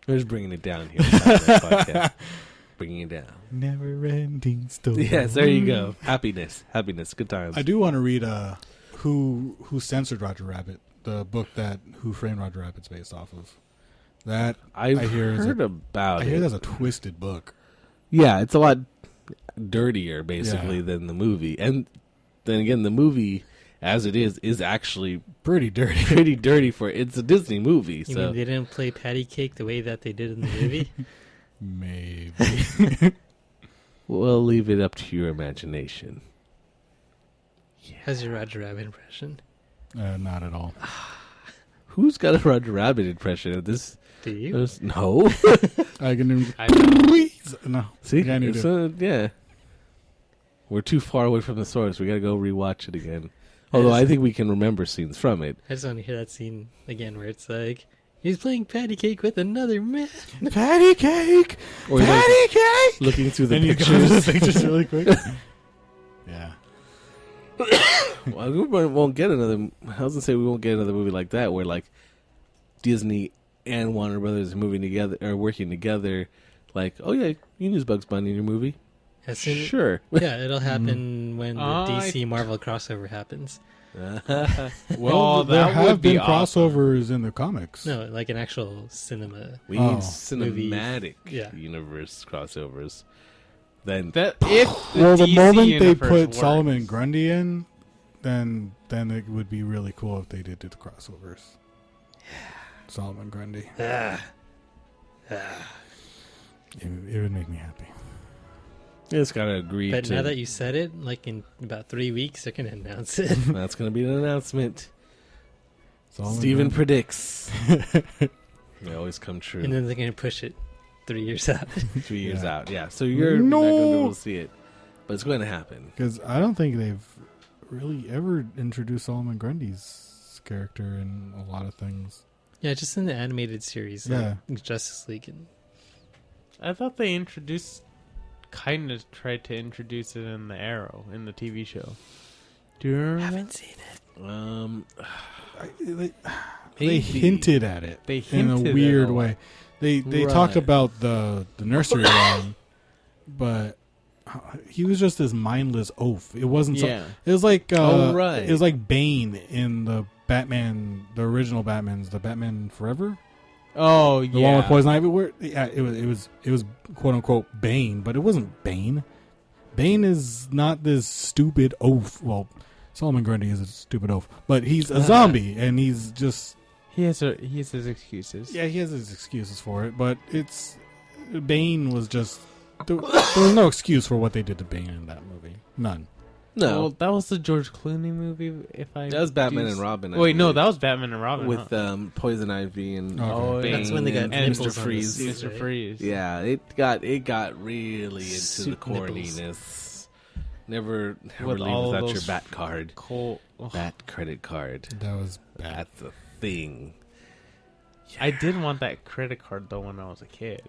we're just bringing it down here. on this podcast. Bringing it down. Never-ending story. Yes, there you go. Happiness, good times. I do want to read Who Censored Roger Rabbit, the book that Who Framed Roger Rabbit's based off of. That I've I hear is heard a- about I it. hear that's a twisted book. Yeah, it's a lot dirtier, basically, Yeah. than the movie. And then again, the movie, as it is actually Pretty dirty. pretty dirty for it's a Disney movie. You So mean they didn't play patty cake the way that they did in the movie? Maybe. we'll leave it up to your imagination. How's your Roger Rabbit impression? Not at all. Who's got a Roger Rabbit impression of this? Do you? No. I can I please no. See, Can't do it. so, yeah. We're too far away from the source. We got to go rewatch it again. Although I think we can remember scenes from it. I just want to hear that scene again where it's like, he's playing patty cake with another man. Patty cake. Or like Patty cake. looking through the And you go to the pictures. pictures really quick. Yeah. Well, we won't get another. I was gonna say we won't get another movie like that where like Disney and Warner Brothers are moving together or working together. Like, oh yeah, you can use Bugs Bunny in your movie. As soon- Sure. Yeah, it'll happen when the I- DC Marvel crossover happens. Well, there that have would be been awesome. crossovers in the comics. No, like an actual cinema. We Oh. need cinematic Yeah. universe crossovers. Then That if Well, the DC moment they universe put works, Solomon Grundy in, then it would be really cool if they did do the crossovers. Solomon Grundy. It would make me happy. it's gotta agree. But to, now that you said it, like in about 3 weeks, they're going to announce it. that's gonna be an announcement. Solomon Steven Grundy. predicts. They always come true. And then they're going to push it 3 years out. 3 years Yeah. out. Yeah, so you're No. not going to be able to see it, but it's going to happen. Because I don't think they've really ever introduced Solomon Grundy's character in a lot of things. Yeah, just in the animated series, Yeah. like Justice League. And I thought they kind of tried to introduce it in the Arrow in the TV show. Do you remember? haven't seen it. They Maybe. hinted at it They in hinted a at weird it. way. They talked Right. about the nursery rhyme, but he was just this mindless oaf. It wasn't. Yeah. It was like right. It was like Bane in the Batman, the original Batman's, the Batman Forever, Oh, the yeah. one with Poison Ivy. Where it was quote unquote Bane, but it wasn't Bane. Bane is not this stupid oaf. Well, Solomon Grundy is a stupid oaf, but he's a zombie, and he's just He has his excuses. he has his excuses for it. But it's Bane was just there was no excuse for what they did to Bane in that movie. None. No, Well, that was the George Clooney movie. If I that was Batman do- and Robin. I Wait, no, believe. that was Batman and Robin with huh? Poison Ivy and Oh, Bane That's when they got and nipples Mr. on Freeze. the suit. Mr. Freeze. Yeah, it got really into the Suit nipples. corniness. Never With leave all without your those- bat card, Cole. ugh. bat credit card. That was bad. That's a thing. I did want that credit card though when I was a kid,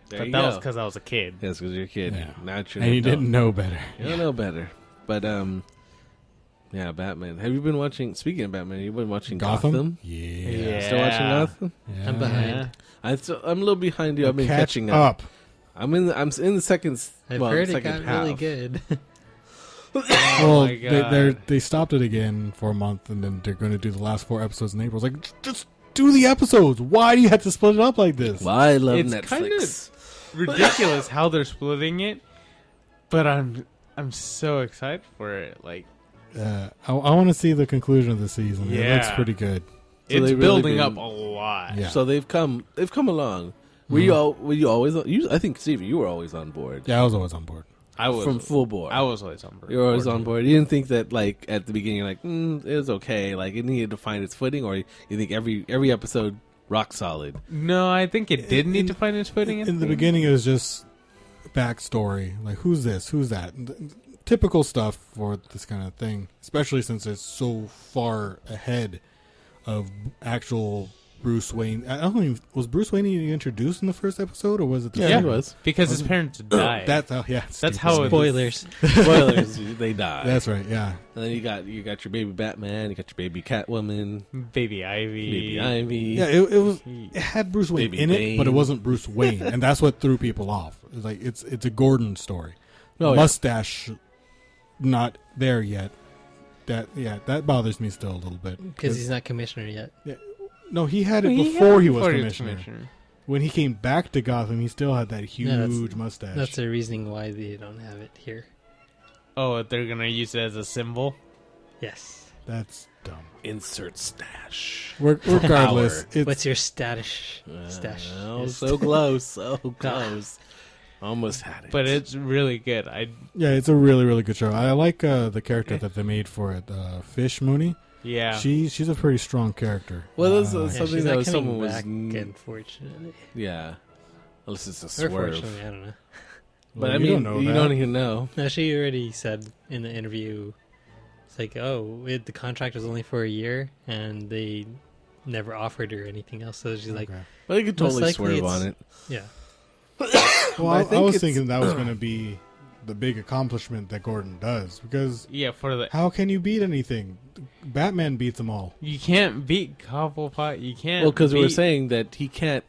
There but you that go. was because I was a kid. Yes, because you're a kid. Yeah. Now you're And you didn't know better. You don't know better. But yeah, Batman. Have you been watching? Speaking of Batman, you've been watching Gotham. Yeah. Yeah. Still watching Gotham? Yeah. I'm behind. Yeah. I'm a little behind you. I've been Catch catching up. up. I'm in the second. I've well, heard it second got half. really good. Well, my God. they stopped it again for a month, and then they're going to do the last 4 episodes in April. It's like, just do the episodes. Why do you have to split it up like this? Well, I love It's Netflix. Ridiculous how they're splitting it, but I'm so excited for it. Like I want to see the conclusion of the season. It looks Yeah. pretty good. So it's they really building been- up a lot. Yeah. So they've come along. Were Mhm. you always? I think Stevie, you were always on board. Yeah, I was always on board. I was from full board. I was always on board. You were always on board. You didn't think that like at the beginning, you're like it was okay, like it needed to find its footing, or you think every episode rock solid. No, I think it did need to find its footing. In the beginning, it was just backstory. Like, who's this? Who's that? Typical stuff for this kind of thing, especially since it's so far ahead of actual Bruce Wayne. I don't think, was Bruce Wayne even introduced in the first episode, or was it the Yeah, second? he was. because his parents died. That's how. Yeah, That's how it- Spoilers. Spoilers, they die. That's right. Yeah. And then you got your baby Batman, you got your baby Catwoman, Baby Ivy. baby Ivy. Yeah, it had Bruce Wayne Baby in it, but it Bane. wasn't Bruce Wayne, and that's what threw people off. It's like it's a Gordon story. Oh, yeah. Mustache, not there yet. That bothers me still a little bit Because he's not commissioner yet. no, he had it He had before it he was before commissioner. When he came back to Gotham, he still had that huge Yeah, mustache. That's the reasoning why they don't have it here. Oh, they're gonna use it as a symbol. Yes. That's dumb. Insert stash. Regardless, Power. it's What's your stash? Stash. Oh, is- so close, so close. Almost had it. But it's really good. it's a really really good show. I like the character that they made for it, Fish Mooney. Yeah. She's a pretty strong character. Well, that's Yeah, something she's that not was coming someone was back, unfortunately. yeah. Unless it's a Or swerve. fortunately, I don't know. But Well, I mean, don't know you that. don't even know. No, she already said in the interview, it's like, the contract was only for a year, and they never offered her anything else. So she's like, Okay. But you could Most totally likely swerve on it's- it. yeah. Well, I I think was it's- thinking that was going to be the big accomplishment that Gordon does, because Yeah, for the how can you beat anything? Batman beats them all. you can't beat Cobblepot. You can't. Well, because we were beat- saying that he can't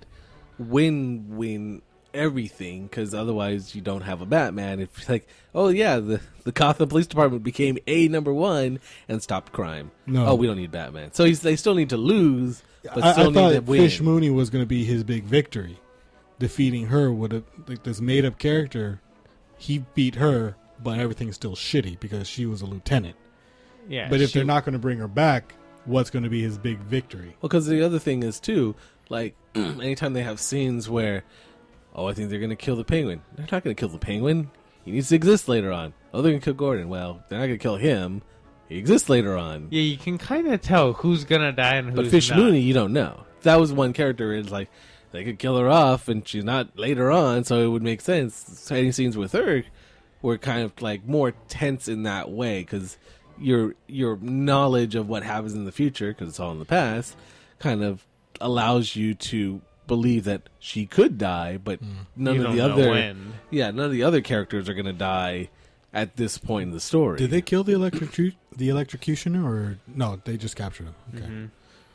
win everything, because otherwise you don't have a Batman. If like, oh yeah, the Gotham Police Department became a number one and stopped crime. No. Oh, we don't need Batman. So they still need to lose, but I still need to thought win. Fish Mooney was going to be his big victory. Defeating her would have, like, this made up character. He beat her, but everything's still shitty because she was a lieutenant. Yeah, But if she- they're not going to bring her back, what's going to be his big victory? Well, because the other thing is too, like anytime they have scenes where, oh, I think they're going to kill the Penguin. They're not going to kill the Penguin. He needs to exist later on. Oh, they're going to kill Gordon. Well, they're not going to kill him. He exists later on. Yeah, you can kind of tell who's gonna die and who's But Fish not. Mooney, you don't know. That was one character. It's like they could kill her off, and she's not later on, so it would make sense. So any scenes with her were kind of like more tense in that way, because your knowledge of what happens in the future, because it's all in the past, kind of allows you to believe that she could die, but none You of don't the know other when. none of the other characters are going to die at this point in the story. Did they kill the electrocutioner, or no? They just captured him. Okay. Mm-hmm.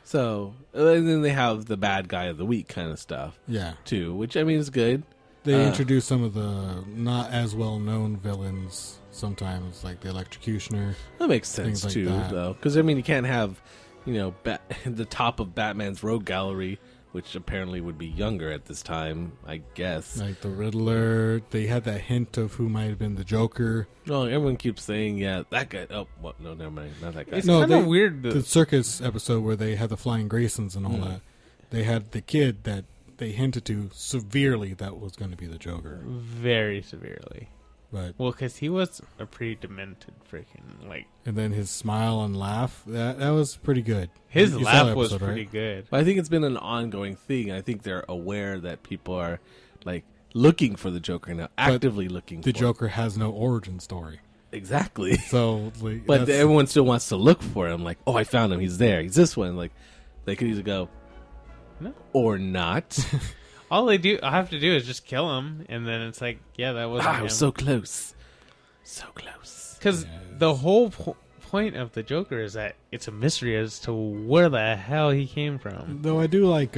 So, and then they have the bad guy of the week kind of stuff Yeah. too, which I mean is good. They introduced some of the not as well known villains sometimes, like the electrocutioner. That makes sense Things like too, that. though, because I mean you can't have, the top of Batman's rogue gallery, which apparently would be younger at this time, I guess. Like the Riddler. They had that hint of who might have been the Joker. No, everyone keeps saying, yeah, that guy. Oh, what? No, never mind, not that guy. It's No, kind of they- weird. The circus episode where they had the flying Graysons and all that. They had the kid that they hinted to severely that was going to be the Joker. Very severely. But Well, because he was a pretty demented freaking, like, and then his smile and laugh, that was pretty good. his You saw laugh that was episode, pretty right? good. But I think it's been an ongoing thing. I think they're aware that people are like looking for the Joker now, actively looking. The for Joker has no origin story. it. Exactly. So, like, But that's- everyone still wants to look for him. Like, oh, I found him. He's there. He's this one. Like, they could either go, No. or not. All I have to do is just kill him, and then it's like, yeah, that wasn't I him. was so close, so close. Because the whole point of the Joker is that it's a mystery as to where the hell he came from. Though I do like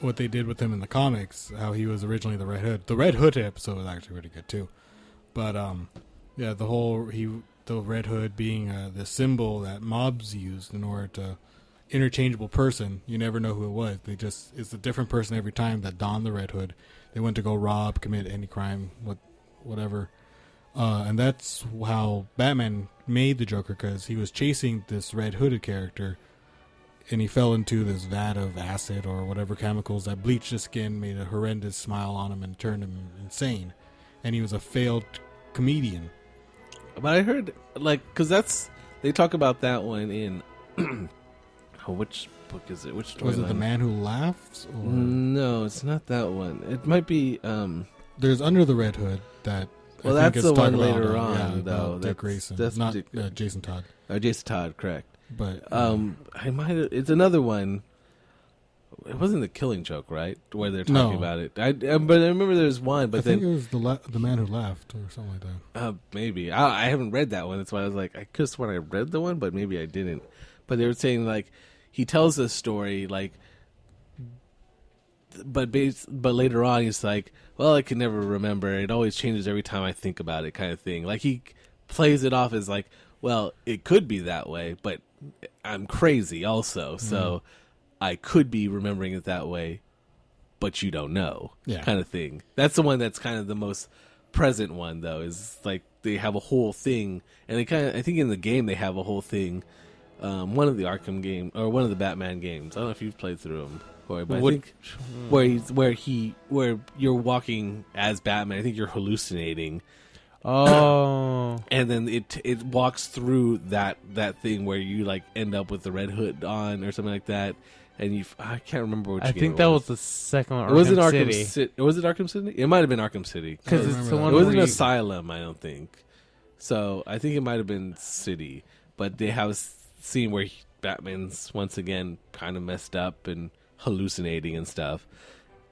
what they did with him in the comics, how he was originally the Red Hood. The Red Hood episode was actually really good too. But yeah, the Red Hood being the symbol that mobs used in order to interchangeable person. You never know who it was. It's a different person every time that donned the Red Hood. They went to go rob, commit any crime, whatever. And that's how Batman made the Joker, because he was chasing this red hooded character, and he fell into this vat of acid or whatever chemicals that bleached his skin, made a horrendous smile on him, and turned him insane. And he was a failed comedian. But I heard, like, because they talk about that one in, which book is it? Which Was it The storyline? Man Who Laughs? Or No, it's not that one. It might be, there's Under the Red Hood that. well, I think that's is the one talking about, later yeah, on, about though. Dick That's- Grayson, that's not Dick- Jason Todd. Jason Todd, correct. But I might. It's another one. It wasn't the Killing Joke, right? Where they're talking No. about it. But I remember there's one. But I think then it was the Man Who Laughed or something like that. maybe I haven't read that one. That's why I was like, I could have sworn I read the one, but maybe I didn't. But they were saying like he tells this story like, but later on he's like, well, I can never remember. It always changes every time I think about it, kind of thing. Like he plays it off as like, well, it could be that way, but I'm crazy also, so I could be remembering it that way, but you don't know, Yeah. kind of thing. That's the one that's kind of the most present one, though, is like they have a whole thing, and they kind of, I think in the game they have a whole thing, one of the Arkham game, or one of the Batman games, I don't know if you've played through them, Corey, but I think where you're walking as Batman, I think you're hallucinating, Oh. and then it walks through that thing where you like end up with the red hood on or something like that, and I can't remember which I game think it that was. was the second one. It wasn't Arkham Arkham City. City. Was it Arkham City? It might have been Arkham City. Because I it's the remember one It that. wasn't where an you- asylum, I don't think. So I think it might have been City, but they have a scene where Batman's once again kind of messed up and hallucinating and stuff,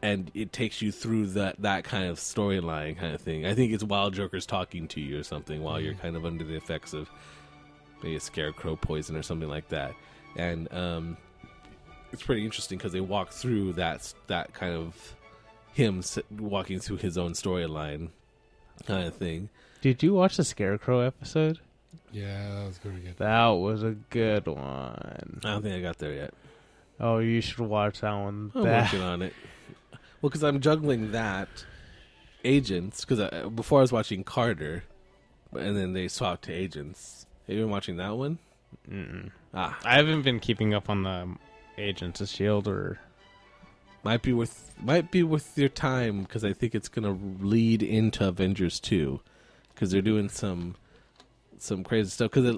and it takes you through that kind of storyline kind of thing. I think it's while Joker's talking to you or something while you're kind of under the effects of maybe a scarecrow poison or something like that, and it's pretty interesting because they walk through that kind of him walking through his own storyline kind of thing. Did you watch the Scarecrow episode? Yeah, that was pretty good. That was a good one. I don't think I got there yet. Oh, you should watch that one. I'm working on it. Well, because I'm juggling that Agents, because before I was watching Carter, and then they swapped to Agents. Have you been watching that one? Mm-mm. Ah, I haven't been keeping up on the Agents of S.H.I.E.L.D. or... might be worth your time because I think it's gonna lead into Avengers 2 because they're doing some crazy stuff because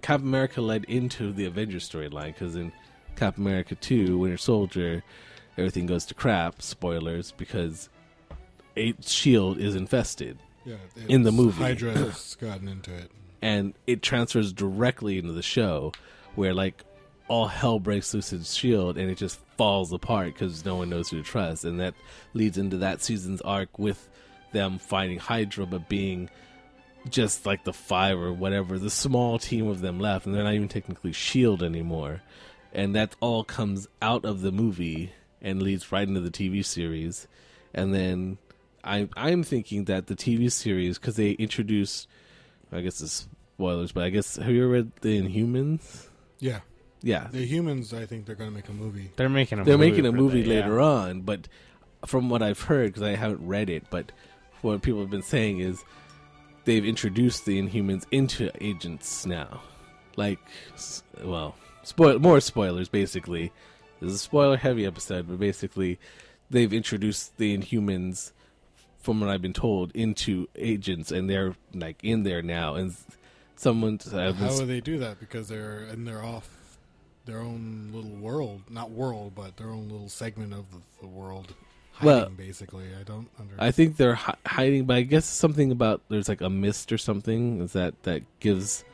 Captain America led into the Avengers storyline because in Captain America 2 Winter Soldier everything goes to crap. Spoilers, because Shield is infested. Yeah, in the movie. Hydra's gotten into it. And it transfers directly into the show, where like all hell breaks loose in Shield, and it just falls apart because no one knows who to trust, and that leads into that season's arc with them fighting Hydra, but being just like the 5 or whatever, the small team of them left, and they're not even technically Shield anymore, and that all comes out of the movie and leads right into the TV series, and then I'm thinking that the TV series, because they introduced, I guess it's spoilers, but I guess, have you ever read The Inhumans? Yeah. Yeah. The Humans, I think they're going to make a movie. They're making a They're movie making a for movie that, later yeah. on, but from what I've heard, because I haven't read it, but what people have been saying is they've introduced the Inhumans into agents now. Like, well, more spoilers, basically. This is a spoiler-heavy episode, but basically they've introduced the Inhumans, from what I've been told, into agents, and they're like in there now. And someone, How would they do that? Because they're off their own little world, not world, but their own little segment of the world. Hiding, Well, basically. I don't understand. I think they're hiding, but I guess something about there's like a mist or something is that gives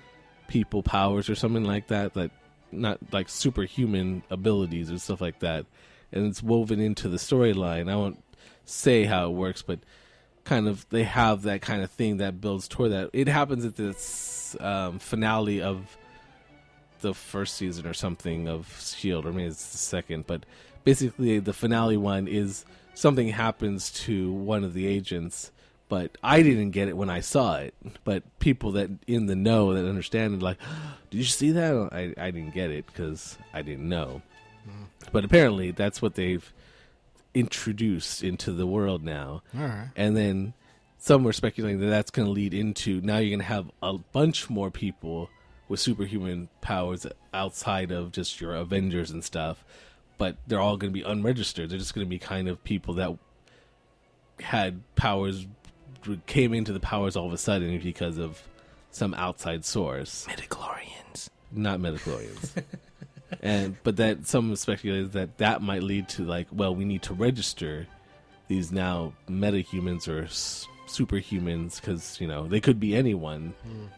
people powers or something like that, that not like superhuman abilities or stuff like that, and it's woven into the storyline. I won't say how it works, but kind of they have that kind of thing that builds toward that. It happens at this finale of the first season or something of Shield, or maybe it's the second, but basically the finale one is something happens to one of the agents, but I didn't get it when I saw it, but people that in the know that understand it, like, did you see that? I didn't get it because I didn't know. But apparently that's what they've introduced into the world now. All right. And then some were speculating that that's going to lead into, now you're going to have a bunch more people with superhuman powers outside of just your Avengers and stuff, but they're all going to be unregistered. They're just going to be kind of people that had powers, came into the powers all of a sudden because of some outside source. Midichlorians. Not midichlorians. But that some speculated that might lead to, like, well, we need to register these now metahumans or superhumans, because, you know, they could be anyone,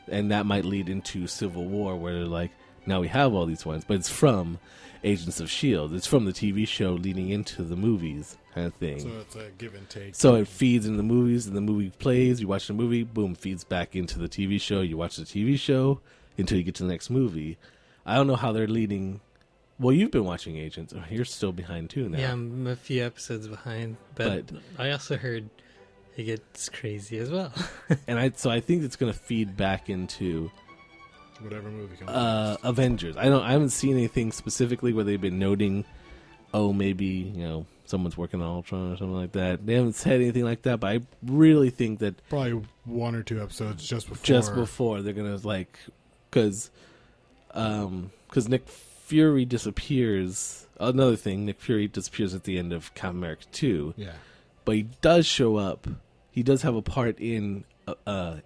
and that might lead into Civil War, where they're like, now we have all these ones, but it's from Agents of S.H.I.E.L.D. It's from the TV show leading into the movies, kind of thing. So it's a give and take. So it feeds into the movies, and the movie plays, you watch the movie, boom, feeds back into the TV show, you watch the TV show until you get to the next movie. I don't know how they're leading. Well, you've been watching Agents. Oh, you're still behind too now. Yeah, I'm a few episodes behind, but I also heard it gets crazy as well. And I think it's going to feed back into whatever movie comes out. Avengers. I haven't seen anything specifically where they've been noting, oh, maybe, you know, someone's working on Ultron or something like that. They haven't said anything like that, but I really think that Probably 1 or 2 episodes just before they're going to, like, because Nick Fury disappears. Another thing, Nick Fury disappears at the end of Captain America 2. Yeah. But he does show up. He does have a part in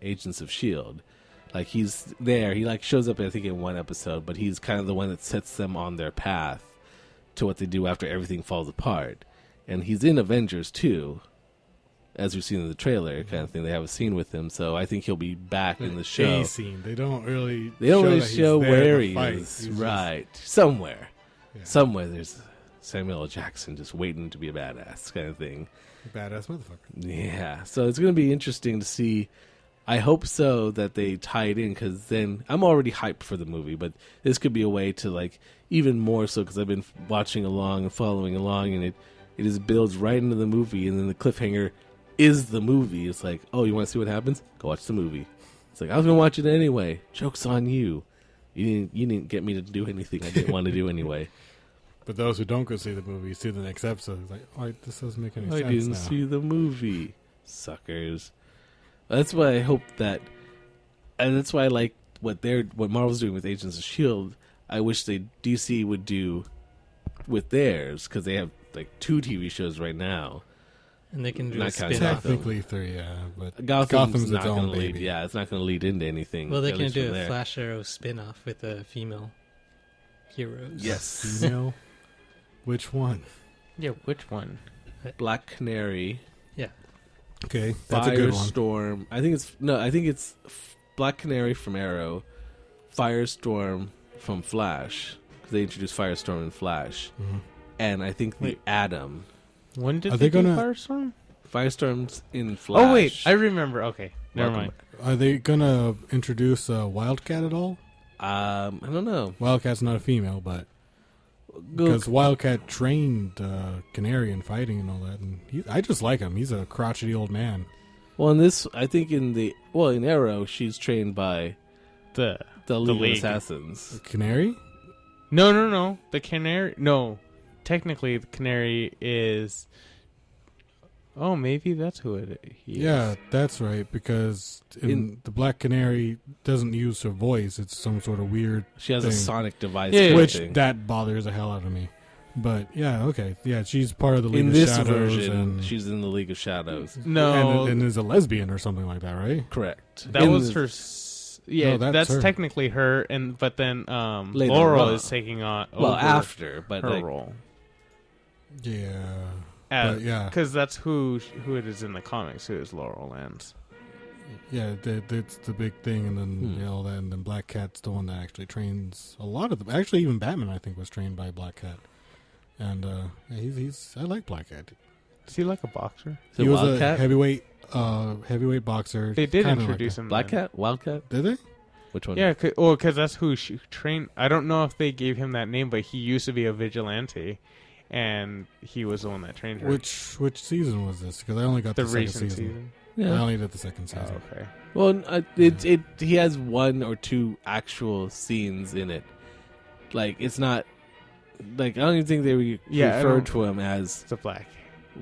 Agents of S.H.I.E.L.D. Like, he's there. He, like, shows up, I think, in one episode, but he's kind of the one that sets them on their path to what they do after everything falls apart. And he's in Avengers, too, as we've seen in the trailer, kind of thing. They have a scene with him, so I think he'll be back in the show. A scene. They don't really show where he fight. is. He's Right. Somewhere. Yeah. Somewhere there's Samuel L. Jackson just waiting to be a badass, kind of thing. Badass motherfucker. Yeah, so it's going to be interesting to see. I hope so that they tie it in, because then I'm already hyped for the movie, but this could be a way to, like, even more so, because I've been watching along and following along, and it just builds right into the movie, and then the cliffhanger is the movie. It's like, oh, you want to see what happens? Go watch the movie. It's like, I was going to watch it anyway. Joke's on you. You didn't get me to do anything I didn't want to do anyway. But those who don't go see the movie see the next episode. It's like, oh, this doesn't make any sense I didn't now. see the movie. Suckers. That's why I hope that, and that's why I like what Marvel's doing with Agents of S.H.I.E.L.D. I wish DC would do with theirs, because they have like 2 TV shows right now. And they can do Not a counting spin-off. Technically 3, yeah. But Gotham's not its own going to lead. baby. Yeah, it's not going to lead into anything. Well, they at can least do from a there. Flash Arrow spin-off with a female heroes. Yes. Female? Which one? Yeah, which one? Black Canary, Okay, that's a good one. Firestorm. I think it's Black Canary from Arrow, Firestorm from Flash, because they introduced Firestorm in Flash, and I think the Wait. Atom. When did Are they they do gonna- Firestorm? Firestorm's in Flash. Oh wait, I remember. Okay, never Welcome. mind. Are they gonna introduce Wildcat at all? I don't know. Wildcat's not a female, but Go- because Wildcat trained Canary in fighting and all that, and I just like him. He's a crotchety old man. Well, in this, I think in Arrow, she's trained by The League of League. Assassins. Canary? No. The Canary. No, technically the Canary is. Oh, maybe that's who he is. Yeah, that's right. Because in the Black Canary doesn't use her voice; it's some sort of weird She has a thing. sonic device. Yeah, kind of which thing. that bothers the hell out of me. But yeah, okay, yeah, she's part of the League In of this Shadows, version, and she's in the League of Shadows. No, and is a lesbian or something like that, right? Correct. that In was the- her. Yeah, No, that's that's her. technically her, but then Later Laurel on. is taking on Well, over after, but her like, role. Yeah, but yeah, Because that's who it is in the comics. Who is Laurel Lance? yeah, that's the big thing, and then Hmm. you know, then Black Cat's the one that actually trains a lot of them. Actually, even Batman, I think, was trained by Black Cat, and yeah, he's I like Black Cat. Is he like a boxer? is it He was Wildcat? a heavyweight boxer. They did kinda introduce him. Black then. Cat? Wildcat? Did they? Which one? Yeah, because that's who she trained. I don't know if they gave him that name, but he used to be a vigilante, and he was the one that trained her. Which season was this? Because I only got the the second recent season. season. I Yeah. only did the second Oh, season. okay. Well, he has one or two actual scenes in it. Like, it's not... Like, I don't even think they Yeah, I referred don't- to him as... It's a black.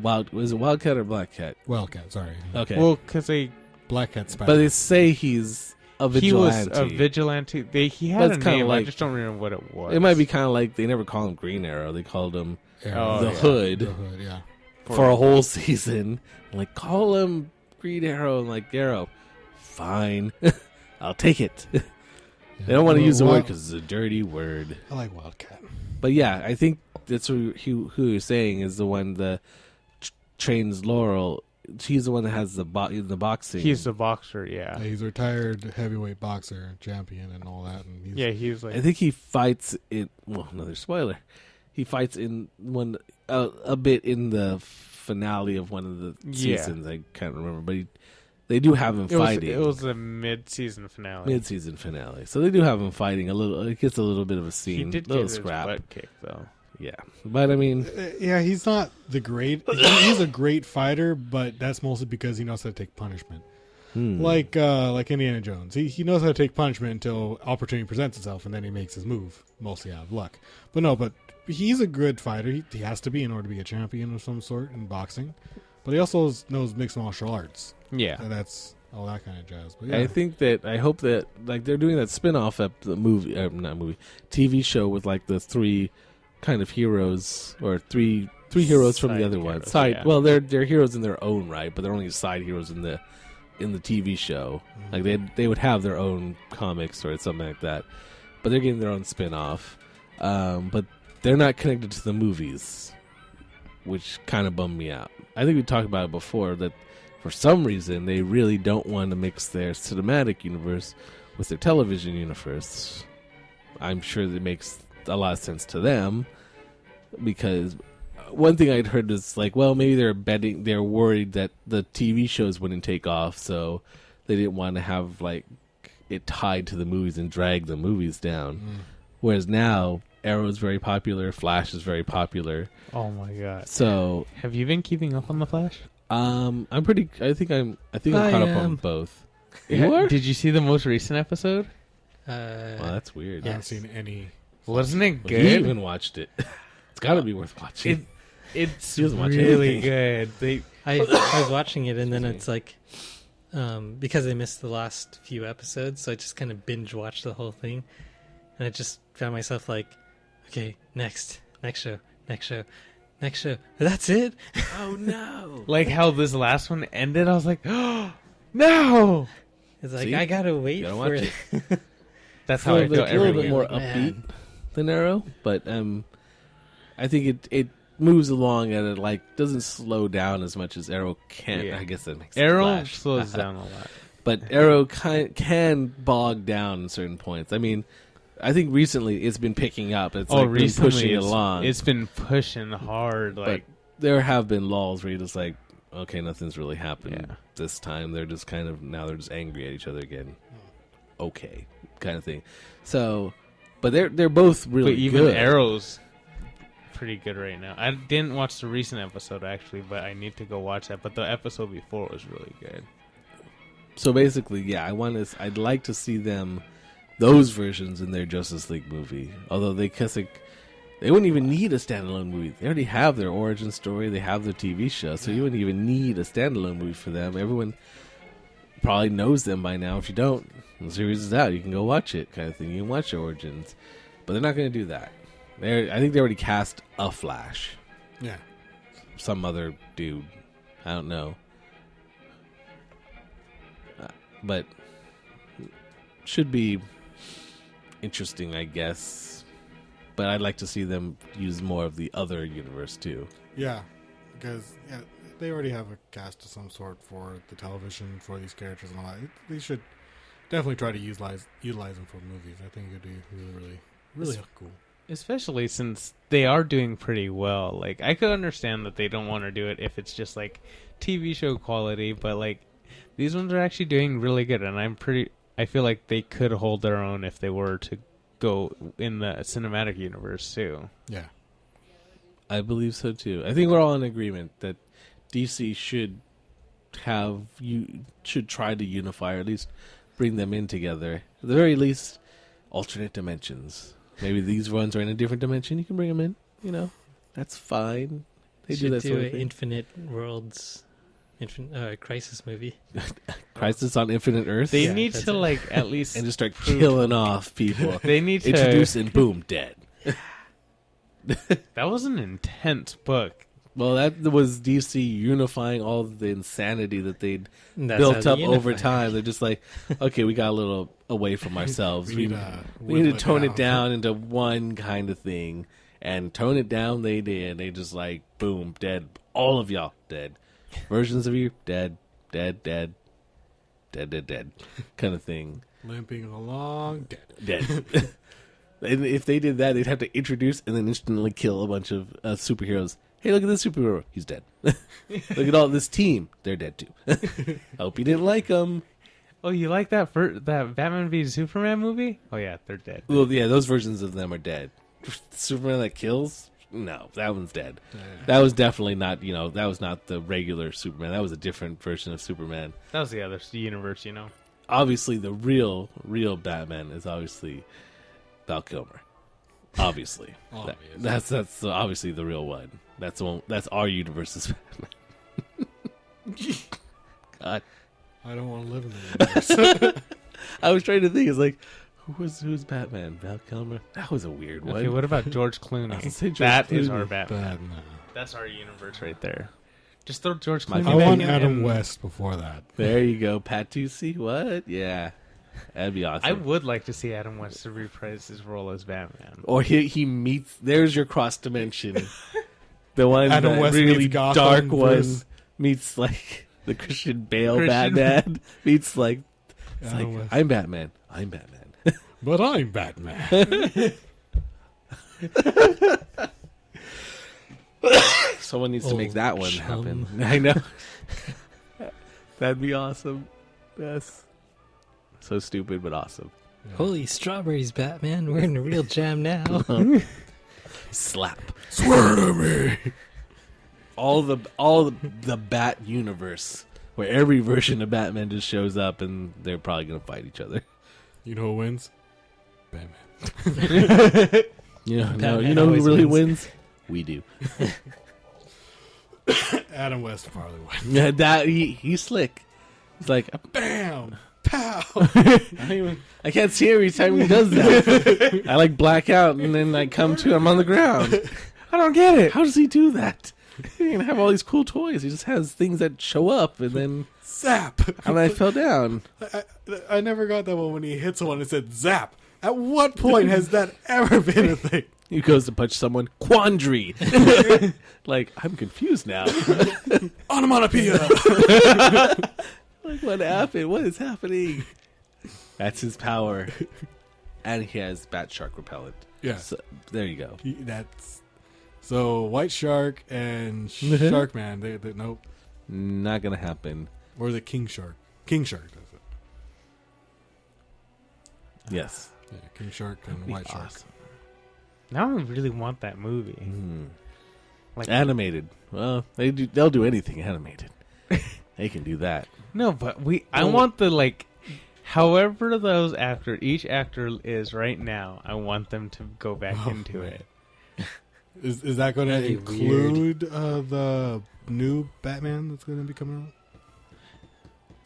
Was it Wildcat or Black Cat? Wildcat, sorry. Okay. Well, because they Black Cat Spider. but they say he's a vigilante. he was a vigilante. He had But a it's kinda name. I like- just don't remember what it was. It might be kind of like they never call him Green Arrow. They called him Oh, the yeah. Hood The Hood, yeah. for a whole season. Like, call him Green Arrow. And like, Arrow, fine. I'll take it. Yeah. They don't want to Well, use the word Wild- because it's a dirty word. I like Wildcat. But yeah, I think that's who you're saying is the one that trains Laurel. She's the one that has the boxing. He's the boxer. Yeah. He's a retired heavyweight boxer, champion, and all that. And he's, Yeah. He's like. I think he fights in. Well, another spoiler. He fights in one a bit in the finale of one of the Yeah. seasons. I can't remember, but they do have him fighting. It was the mid-season finale. mid-season finale, so they do have him fighting a little. It gets a little bit of a He scene, did little get his scrap. butt kicked though. Yeah, but I mean, Yeah, he's not the great. He's a great fighter, but that's mostly because he knows how to take punishment. Like Indiana Jones, he knows how to take punishment until opportunity presents itself, and then he makes his move, mostly out of luck. But he's a good fighter. He has to be in order to be a champion of some sort in boxing. But he also knows mixed martial arts. Yeah. And that's all that kind of jazz. But yeah, I hope that like they're doing that spin-off the movie, not movie, TV show with like the three kind of heroes or three heroes from the Side other one. heroes, Side, yeah. well, they're heroes in their own right, but they're only side heroes in the TV show. Like they would have their own comics or something like that, but they're getting their own spin-off. But they're not connected to the movies, which kind of bummed me out. I think we talked about it before that for some reason they really don't want to mix their cinematic universe with their television universe. I'm sure that makes a lot of sense to them because one thing I'd heard is like, well, maybe they're worried that the TV shows wouldn't take off, so they didn't want to have like it tied to the movies and drag the movies down. Whereas now Arrow is very popular, Flash is very popular. Oh my god. So Have you been keeping up on the Flash? I'm pretty. I think I'm I caught up on am. both. You are? Did you see the most recent episode? Well, that's weird. I haven't yes. seen any. Wasn't it Well, you good? even watched it. It's got to be worth watching. It's He doesn't watch really anything. good. I was watching it, and then Excuse it's like, because I missed the last few episodes, so I just kind of binge watched the whole thing, and I just found myself like, okay, next show. That's it. Oh no! Like how this last one ended, I was like, oh, no! It's like See? I gotta wait You gotta for watch it. That's It's how I feel a little every bit week. more Like, upbeat man. than Arrow, but I think it moves along at it like doesn't slow down as much as Arrow can. Yeah. I guess that makes Arrow Flash. slows down a lot. But Arrow can bog down at certain points. I mean, I think recently it's been picking up. It's like been pushing it along. It's been pushing hard. But Like there have been lulls where you're just like, okay, nothing's really happened Yeah. this time. They're just kind of now they're just angry at each other again. Okay, kind of thing. So, but they're both really but even good. Arrow's pretty good right now. I didn't watch the recent episode actually, but I need to go watch that. But the episode before was really good. So basically, yeah, I'd like to see those versions in their Justice League movie. Although they wouldn't even need a standalone movie. They already have their origin story. They have their TV show, so you wouldn't even need a standalone movie for them. Everyone probably knows them by now. If you don't, the series is out. You can go watch it, kind of thing. You can watch their origins, but they're not going to do that. I think they already cast a Flash. Yeah. Some other dude. I don't know. But should be interesting, I guess. But I'd like to see them use more of the other universe too. Yeah, because they already have a cast of some sort for the television for these characters and all that. They should definitely try to utilize them for movies. I think it'd be really cool. Especially since they are doing pretty well. Like, I could understand that they don't want to do it if it's just like TV show quality, but like these ones are actually doing really good, and I feel like they could hold their own if they were to go in the cinematic universe too. Yeah, I believe so too. I think we're all in agreement that DC should try to unify, or at least bring them in together. At the very least, alternate dimensions. Maybe these ones are in a different dimension. You can bring them in. You know, that's fine. They do that sort of an thing. Infinite Worlds, Crisis movie. Crisis on Infinite Earth. They Yeah, need that's to it. like at least and just start killing off people. They need to Introduce and boom, dead. That was an intense book. Well, that was DC unifying all of the insanity that they'd That's built how up they over unify. time. They're just like, okay, we got a little away from ourselves. we We need to tone it down into one kind of thing. And tone it down they did. They just like, boom, dead. All of y'all dead. Versions of you, dead, dead, dead, dead, dead, dead, kind of thing. limping along, dead. Dead. And if they did that, they'd have to introduce and then instantly kill a bunch of superheroes. Hey, look at this superhero. He's dead. Look at all this team. They're dead too. Hope you didn't like them. Oh, you like that that Batman v Superman movie? Oh yeah, they're dead. Well, yeah, those versions of them are dead. Superman that kills? No, that one's dead. That was definitely not, that was not the regular Superman. That was a different version of Superman. That was the other universe, you know. Obviously, the real Batman is obviously Val Kilmer. Obviously. That's obviously the real one. That's the one. That's our universe's Batman. God. I don't want to live in the universe. I was trying to think. It's like, who's Batman? Val Kilmer? That was a weird one. Okay, what about George I was gonna Clooney? say George That is Clooney. our Batman. Bad, no. That's our universe right there. Just throw George My Clooney. I I back want in Adam and- West before that. There you go. Patusi? What? Yeah. That'd be awesome. I would like to see Adam West to reprise his role as Batman. Or he meets. There's your cross dimension. The one Adam that West really meets Gotham dark one versus- meets like the Christian Bale Christian- Batman meets like it's Adam like West. I'm Batman. I'm Batman. But I'm Batman. Someone needs to make Oh, that one chum. happen. I know. That'd be awesome. Yes. So stupid, but awesome. Holy strawberries, Batman! We're in a real jam now. Slap. Swear to me. All the Bat universe, where every version of Batman just shows up, and they're probably gonna fight each other. You know who wins? Batman. Batman who always really wins. wins? We do. Adam West probably wins. Yeah, he's slick. He's like, Bam! Pow! I can't see every time he does that. I like black out, and then I come to him on the ground. I don't get it. How does he do that? He can have all these cool toys. He just has things that show up, and then Zap! and I fell down. I never got that one when he hit someone and said zap. At what point has that ever been a thing? He goes to punch someone. Quandary. Like, I'm confused now. Onomatopoeia. Like, what happened? What is happening? That's his power. And he has bat shark repellent. Yeah. So, there you go. That's so White Shark and Shark Man. They nope. Not going to happen. Or the King Shark. King Shark does it. Yes. Yeah, King Shark and White Shark. Awesome. Now I really want that movie. Like Animated. Well, they'll do anything animated. They can do that. no, but I want the like, however each actor is right now. I want them to go back into it. Is that going to That'd be include the new Batman that's going to be coming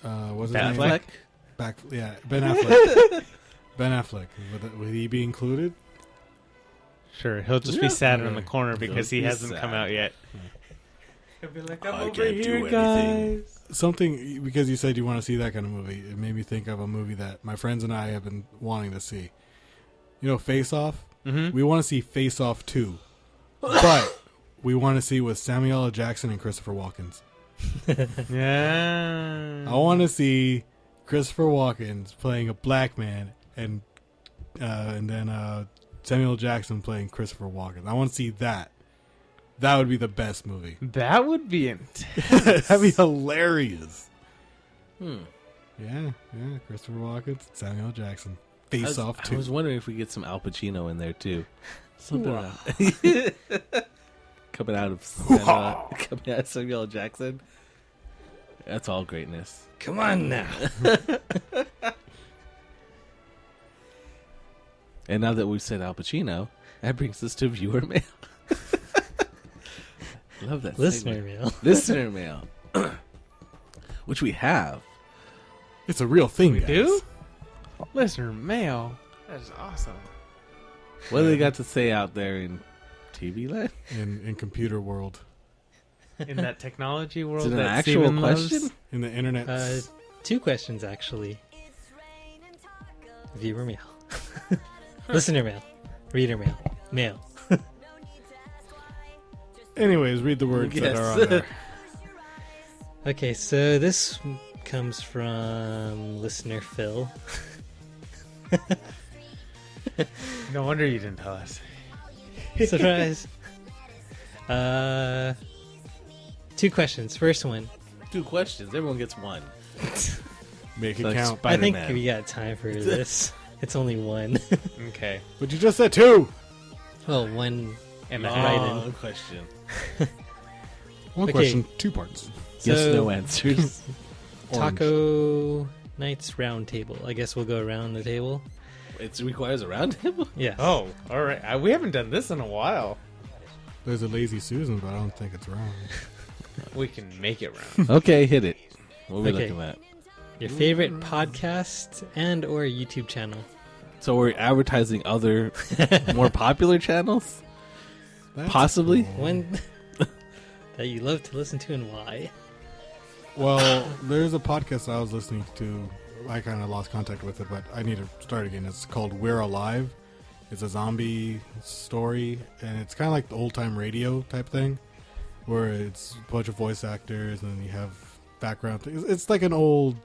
out? What's his name? Affleck? Ben Affleck. Ben Affleck. Would he be included? Sure, he'll just be sad in the corner because he be hasn't sad. come out yet. He'll be like, I "I'm over can't do here, anything." guys." Something, because you said you want to see that kind of movie, it made me think of a movie that my friends and I have been wanting to see. You know, Face Off? Mm-hmm. We want to see Face Off 2. But we want to see with Samuel L. Jackson and Christopher Walken. Yeah. I want to see Christopher Walken playing a black man and then Samuel L. Jackson playing Christopher Walken. I want to see that. That would be the best movie. That would be intense. That'd be hilarious. Hmm. Yeah, Christopher Walken, Samuel L. Jackson. I Face Off 2. was wondering if we get some Al Pacino in there too. Something coming out of Samuel L. Jackson. That's all greatness. Come on now. And now that we've said Al Pacino, that brings us to viewer mail. Love that Listener segment. mail. Listener mail, which we have. It's a real thing, We guys. do? Listener mail. That is awesome. What do they got to say out there in TV land? In computer world. In that technology world, Is it an that actual Steven loves. question? In the internet. 2 questions, actually. Viewer mail. Listener mail. Reader mail. Mail. Anyways, read the words that Yes. are on there. Okay, so this comes from listener Phil. No wonder you didn't tell us. Surprise. 2 questions. First one. 2 questions. Everyone gets one. Make it Like count. I think Spider-Man. we got time for this. It's only one. Okay. But you just said 2. Well, one And Right Long in. question. One Okay. question, 2 parts. Yes, So- no answers. Taco Knights Roundtable. I guess we'll go around the table. It requires a roundtable. Yeah. Oh, all right. We haven't done this in a while. There's a Lazy Susan, but I don't think it's wrong. We can make it round. Okay, hit it. What are we Okay. looking at? Your favorite podcast and or YouTube channel. So we're advertising other more popular channels? That's Possibly. cool. One that you love to listen to and why. Well, there's a podcast I was listening to. I kind of lost contact with it, but I need to start again. It's called We're Alive. It's a zombie story, and it's kind of like the old-time radio type thing, where it's a bunch of voice actors, and then you have background things. It's like an old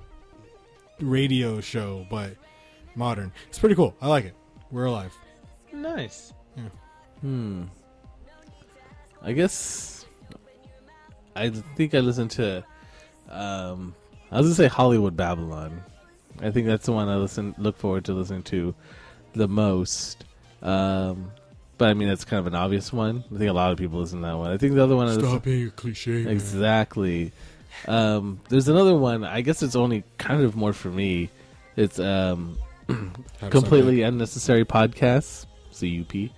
radio show, but modern. It's pretty cool. I like it. We're Alive. Nice. I guess I think I listened to I was gonna say Hollywood Babylon. I think that's the one I look forward to listening to the most. But I mean that's kind of an obvious one. I think a lot of people listen to that one. I think the other one I listen Stop being a cliche. Man. exactly. There's another one. I guess it's only kind of more for me. It's How to completely unnecessary podcasts. CUP.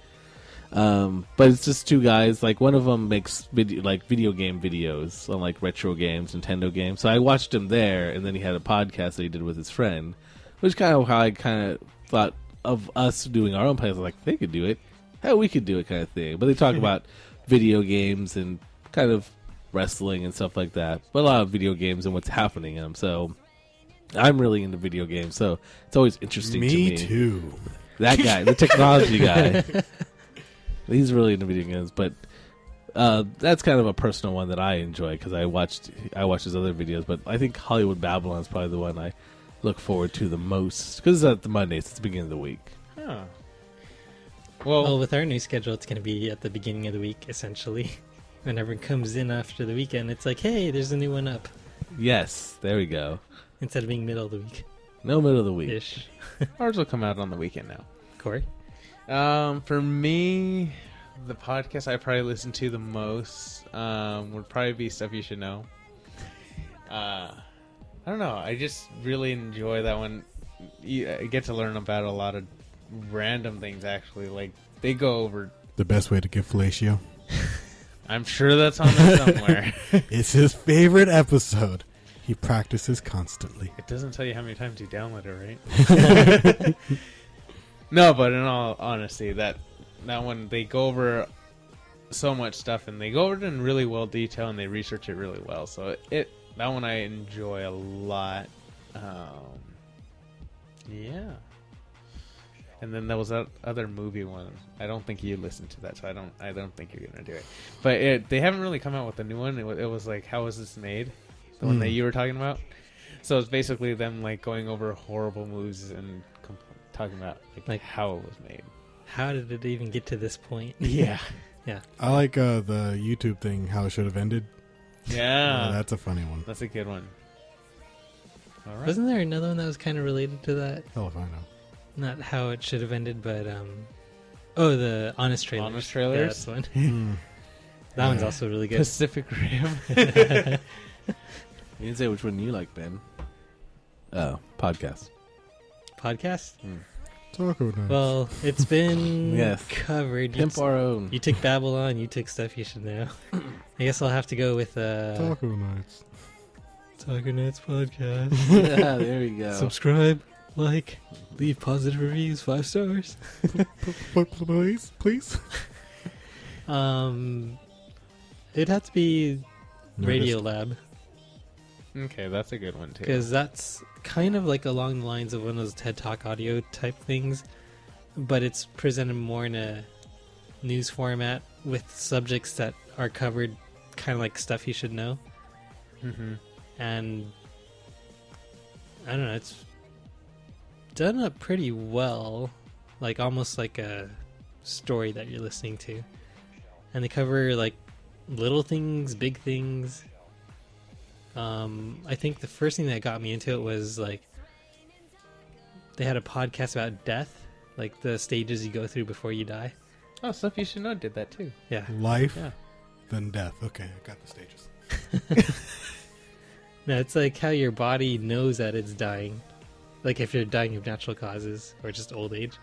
But it's just 2 guys. Like one of them makes video game videos on like retro games, Nintendo games. So I watched him there, and then he had a podcast that he did with his friend, which is kind of how I kind of thought of us doing our own podcast. Like they could do it, hell, we could do it, kind of thing. But they talk about video games and kind of wrestling and stuff like that. But a lot of video games and what's happening in them. So I'm really into video games, so it's always interesting to me. Me too. That guy, the technology guy. He's really into video games, but that's kind of a personal one that I enjoy because I watched his other videos. But I think Hollywood Babylon is probably the one I look forward to the most because it's at the Mondays. It's the beginning of the week. Huh. Well, with our new schedule, it's going to be at the beginning of the week, essentially. When everyone comes in after the weekend, it's like, hey, there's a new one up. Yes, there we go. Instead of being middle of the week. No middle of the week. Ish. Ours will come out on the weekend now. Corey? For me, the podcast I probably listen to the most would probably be Stuff You Should Know. I don't know. I just really enjoy that one. I get to learn about a lot of random things, actually. Like, they go over... The best way to get fellatio. I'm sure that's on there somewhere. It's his favorite episode. He practices constantly. It doesn't tell you how many times you download it, right? No, but in all honesty, that one, they go over so much stuff, and they go over it in really well detail, and they research it really well. So that one I enjoy a lot. Yeah. And then there was that other movie one. I don't think you listened to that, so I don't think you're gonna do it. But they haven't really come out with a new one. It was like, How Was This Made? The one that you were talking about. So it's basically them like going over horrible movies and talking about like how it was made. How did it even get to this point? Yeah. Yeah. I like the YouTube thing, How It Should Have Ended. Yeah. That's a funny one. That's a good one. All right. Wasn't there another one that was kind of related to that? Hell if I know. Not how it should have ended, but the Honest Trailers. Honest Trailers? Yeah, that's the one. That one's also really good. Pacific Rim. You didn't say which one you like, Ben. Oh, podcast. Podcast? Taco Nights. Well, it's been Yes. covered. Pimp our own. You took Babylon, you took Stuff You Should Know. I guess I'll have to go with Taco Nights. Taco Knights Podcast. Yeah, there we go. Subscribe, like, leave positive reviews, 5 stars. Please. It'd have to be Radio Lab, Okay, that's a good one too. because that's kind of like along the lines of one of those TED Talk audio type things, but it's presented more in a news format with subjects that are covered kind of like Stuff You Should Know. Mm-hmm. And I don't know, it's done up pretty well, like almost like a story that you're listening to. And they cover like little things, big things. I think the first thing that got me into it was like they had a podcast about death, like the stages you go through before you die. Oh, Stuff You Should Know did that too. Yeah. Life, Yeah. then death. Okay, I got the stages. No, it's like how your body knows that it's dying. Like if you're dying of natural causes or just old age,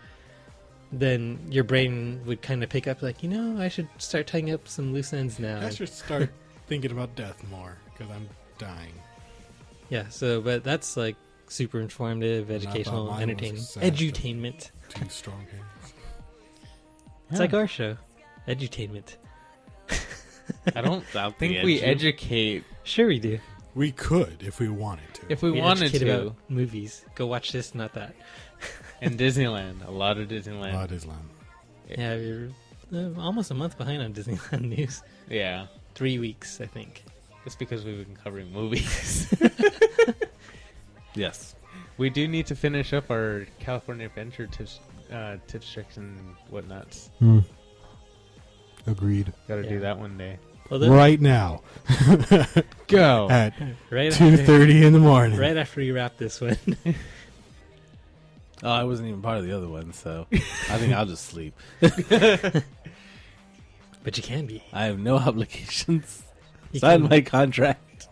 then your brain would kind of pick up like, I should start tying up some loose ends now. I should start thinking about death more because I'm dying. Yeah, but that's like super informative, I thought educational, mine was entertaining. sad Edutainment. Two strong hands. It's like our show. Edutainment. I don't think we educate Sure we do. We could if we wanted to. if we We wanted educate to. about movies. Go watch this, not that. And Disneyland, a lot of Disneyland. Islam. Yeah, we're almost a month behind on Disneyland news. Yeah, 3 weeks, I think. it's because we've been covering movies. Yes. We do need to finish up our California Adventure tips, tricks, and whatnots. Agreed. Got to Yeah. do that one day. Although, Right now Go. at right 2:30 in the morning. right after we wrap this one. Oh, I wasn't even part of the other one, so I think I'll just sleep. But you can be. I have no obligations. You Sign can- my contract.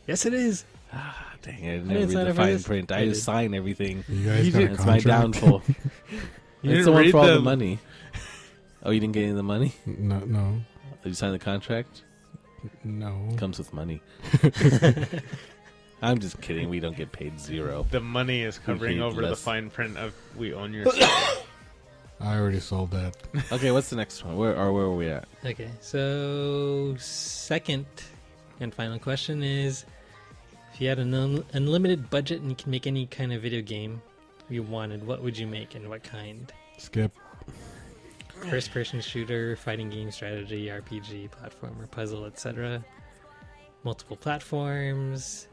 Yes, it is. Ah, dang it! I didn't didn't read sign the up for fine this. print. I I did. just sign everything. You guys You got a did- It's my contract? downfall. You It's didn't the one read for all the the- money. Oh, you didn't get any of the money? No. You signed the contract? No. Comes with money. I'm just kidding. We don't get paid zero. The money is covering paid over the less. fine print of we own your stuff. I already sold that. Okay, what's the next one? Where are we at? Okay, so second and final question is, if you had an unlimited budget and you can make any kind of video game you wanted, what would you make and what kind? Skip. first-person shooter, fighting game, strategy, RPG, platformer, puzzle, etc. Multiple platforms,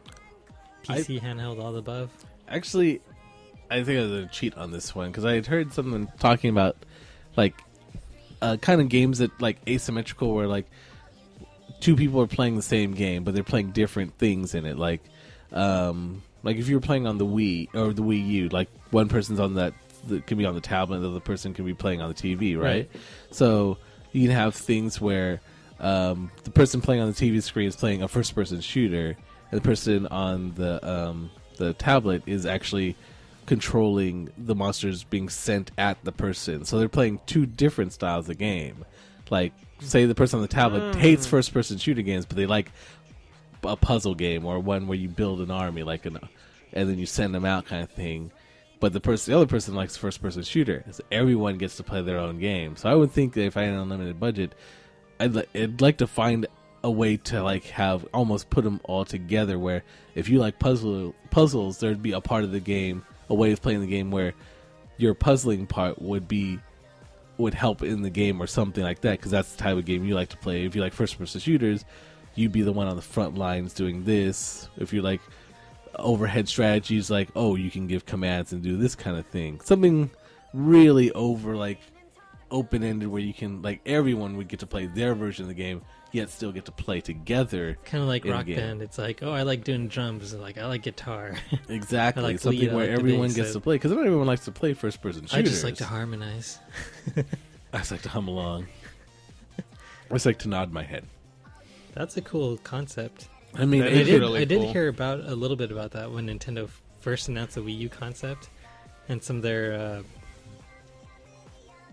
PC, handheld, all the above. Actually, I think I was going to cheat on this one because I had heard someone talking about like kind of games that like asymmetrical where like two people are playing the same game but they're playing different things in it. Like if you were playing on the Wii or the Wii U, like one person's on that can be on the tablet and the other person can be playing on the TV, right? So you can have things where the person playing on the TV screen is playing a first-person shooter, and the person on the tablet is actually controlling the monsters being sent at the person. So they're playing two different styles of game. Like, say the person on the tablet hates first-person shooter games, but they like a puzzle game or one where you build an army, and then you send them out kind of thing. But the other person likes first-person shooter. So everyone gets to play their own game. So I would think that if I had an unlimited budget, I'd like to find a way to like have almost put them all together. Where if you like puzzles, there'd be a part of the game, a way of playing the game where your puzzling part would help in the game or something like that. Because that's the type of game you like to play. If you like first-person shooters, you'd be the one on the front lines doing this. If you like overhead strategies, like, oh, you can give commands and do this kind of thing. Something really open-ended where you can, like, everyone would get to play their version of the game, yet still get to play together. Kind of like Rock Band. It's like, oh, I like doing drums. Like, I like guitar. Exactly. I like something lead, where I like everyone bass, gets to play. Because not everyone likes to play first-person shooters. I just like to harmonize. I just like to hum along. I just like to nod my head. That's a cool concept. I mean, That I is did, really I did cool. hear a little bit about that when Nintendo first announced the Wii U concept and some of their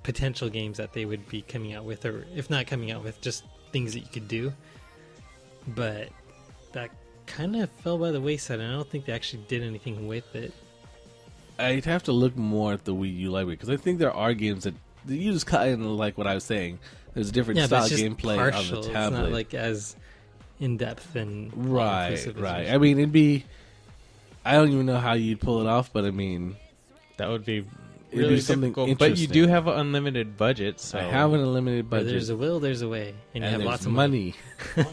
potential games that they would be coming out with, or if not coming out with, just things that you could do. But that kind of fell by the wayside, and I don't think they actually did anything with it. I'd have to look more at the Wii U library, because I think there are games that you just kind of like what I was saying. There's a different Yeah, style but of it's just gameplay partial. on the It's tablet. not like as in depth and Right. all-inclusive as I mean, it'd be. I don't even know how you'd pull it off, but I mean, That would be it'd really be something difficult. But you interesting. do have an unlimited budget, so I have an unlimited Where budget. there's a will, there's a way, and you have there's lots of money. money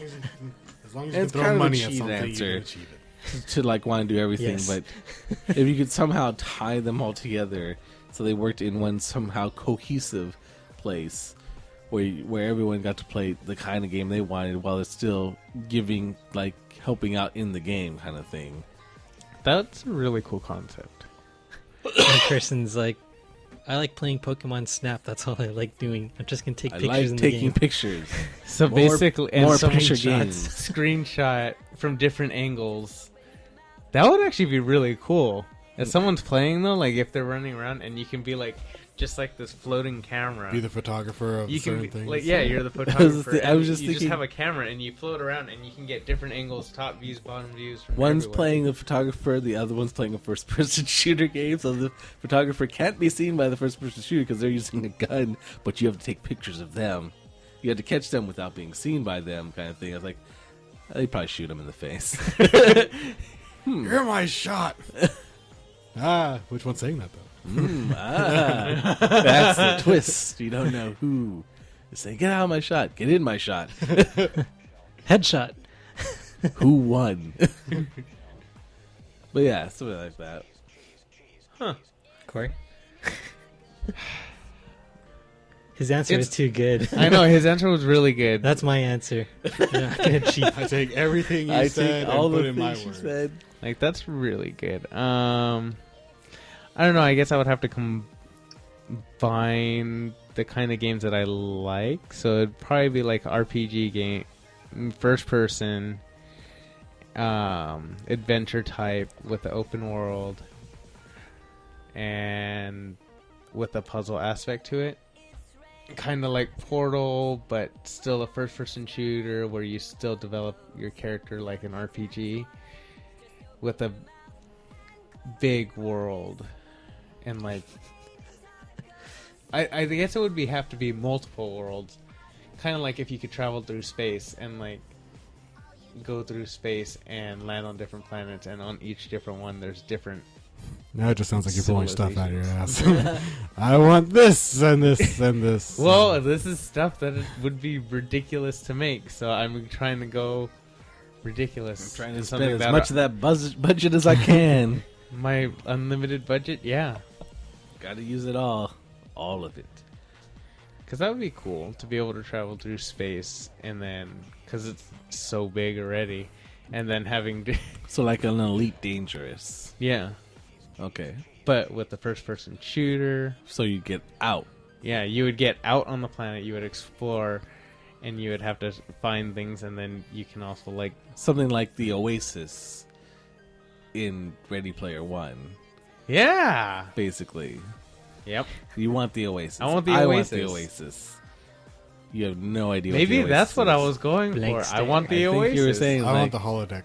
As long as you And can it's throw kind of a money at cheap something, you answer. can achieve it. to like want to do everything. Yes. But if you could somehow tie them all together so they worked in one somehow cohesive place where everyone got to play the kind of game they wanted while it's still giving, like, helping out in the game kind of thing. That's a really cool concept. One person's like, I like playing Pokemon Snap. That's all I like doing. I'm just gonna take I pictures like in the taking game. pictures. So More- basically, and more some picture screenshots, games. screenshot from different angles. That would actually be really cool. If someone's playing though, like if they're running around and you can be like just like this floating camera. Be the photographer of you can certain be, things. like, yeah, you're the photographer. I was and just you thinking- just have a camera and you float around and you can get different angles, top views, bottom views. From One's everywhere. playing the photographer, the other one's playing a first-person shooter game, so the photographer can't be seen by the first-person shooter because they're using a gun, but you have to take pictures of them. You have to catch them without being seen by them, kind of thing. I was like, they'd probably shoot him in the face. You're my shot. Which one's saying that though? That's the twist. You don't know who is saying, get out of my shot, get in my shot. Headshot. Who won? But yeah, something like that. Corey. His answer is too good. I know his answer was really good. That's my answer. You're not gonna cheat. I take everything you I said take all and put the in my things you words. said. Like that's really good. I don't know. I guess I would have to combine the kind of games that I like. So it'd probably be like RPG game, first person, adventure type with the open world, and with a puzzle aspect to it. Kind of like Portal, but still a first person shooter where you still develop your character like an RPG with a big world. And like I guess it would have to be multiple worlds. Kind of like if you could travel through space and like go through space and land on different planets, and on each different one there's different Now it just sounds like you're pulling stuff out of your ass. I want this and this and this. Well, this is stuff that it would be ridiculous to make, so I'm trying to go ridiculous. I'm trying to Something spend as that much of that budget as I can. My unlimited budget, yeah. Got to use it all of it. Because that would be cool to be able to travel through space, and then because it's so big already, and then having to So like an Elite Dangerous. yeah, Okay. but with the first-person shooter, So you get out. yeah, you would get out on the planet, you would explore, and you would have to find things, and then you can also like Something like the Oasis in Ready Player One, yeah, basically. yep. You want the Oasis. I want the I Oasis. want the Oasis. You have no idea Maybe what the that's Oasis what I is. was going Blank for. I stare. want the I think Oasis. you were saying I like, want the holodeck.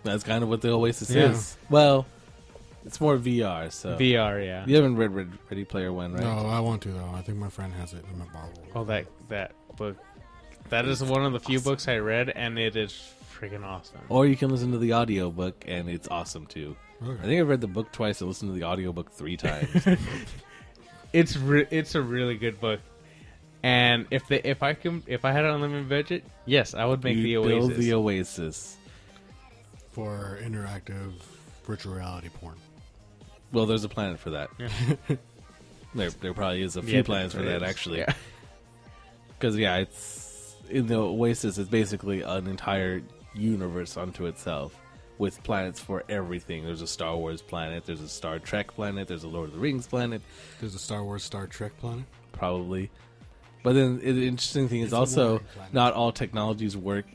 that's kind of what the Oasis Yeah. is. Well, it's more VR, so. VR, yeah. You haven't read Ready Player One, right? No, I want to though. I think my friend has it in my bottle. Oh, that book. That is one of the few books I read, and it is freaking awesome. Or you can listen to the audiobook, and it's awesome too. Okay. I think I've read the book twice and listened to the audiobook 3 times. It's a really good book, and if I had an unlimited budget, yes, I would make the You Oasis. build the Oasis. For interactive virtual reality porn. Well, there's a planet for that. Yeah. There probably is a few Yeah, planets for there that, is. actually. Yeah. Because, yeah, it's in the Oasis, it's basically an entire universe unto itself with planets for everything. There's a Star Wars planet, there's a Star Trek planet, there's a Lord of the Rings planet, There's a Star Wars, Star Trek planet. probably. But then the interesting thing is It's a also warring planet. not all technologies work.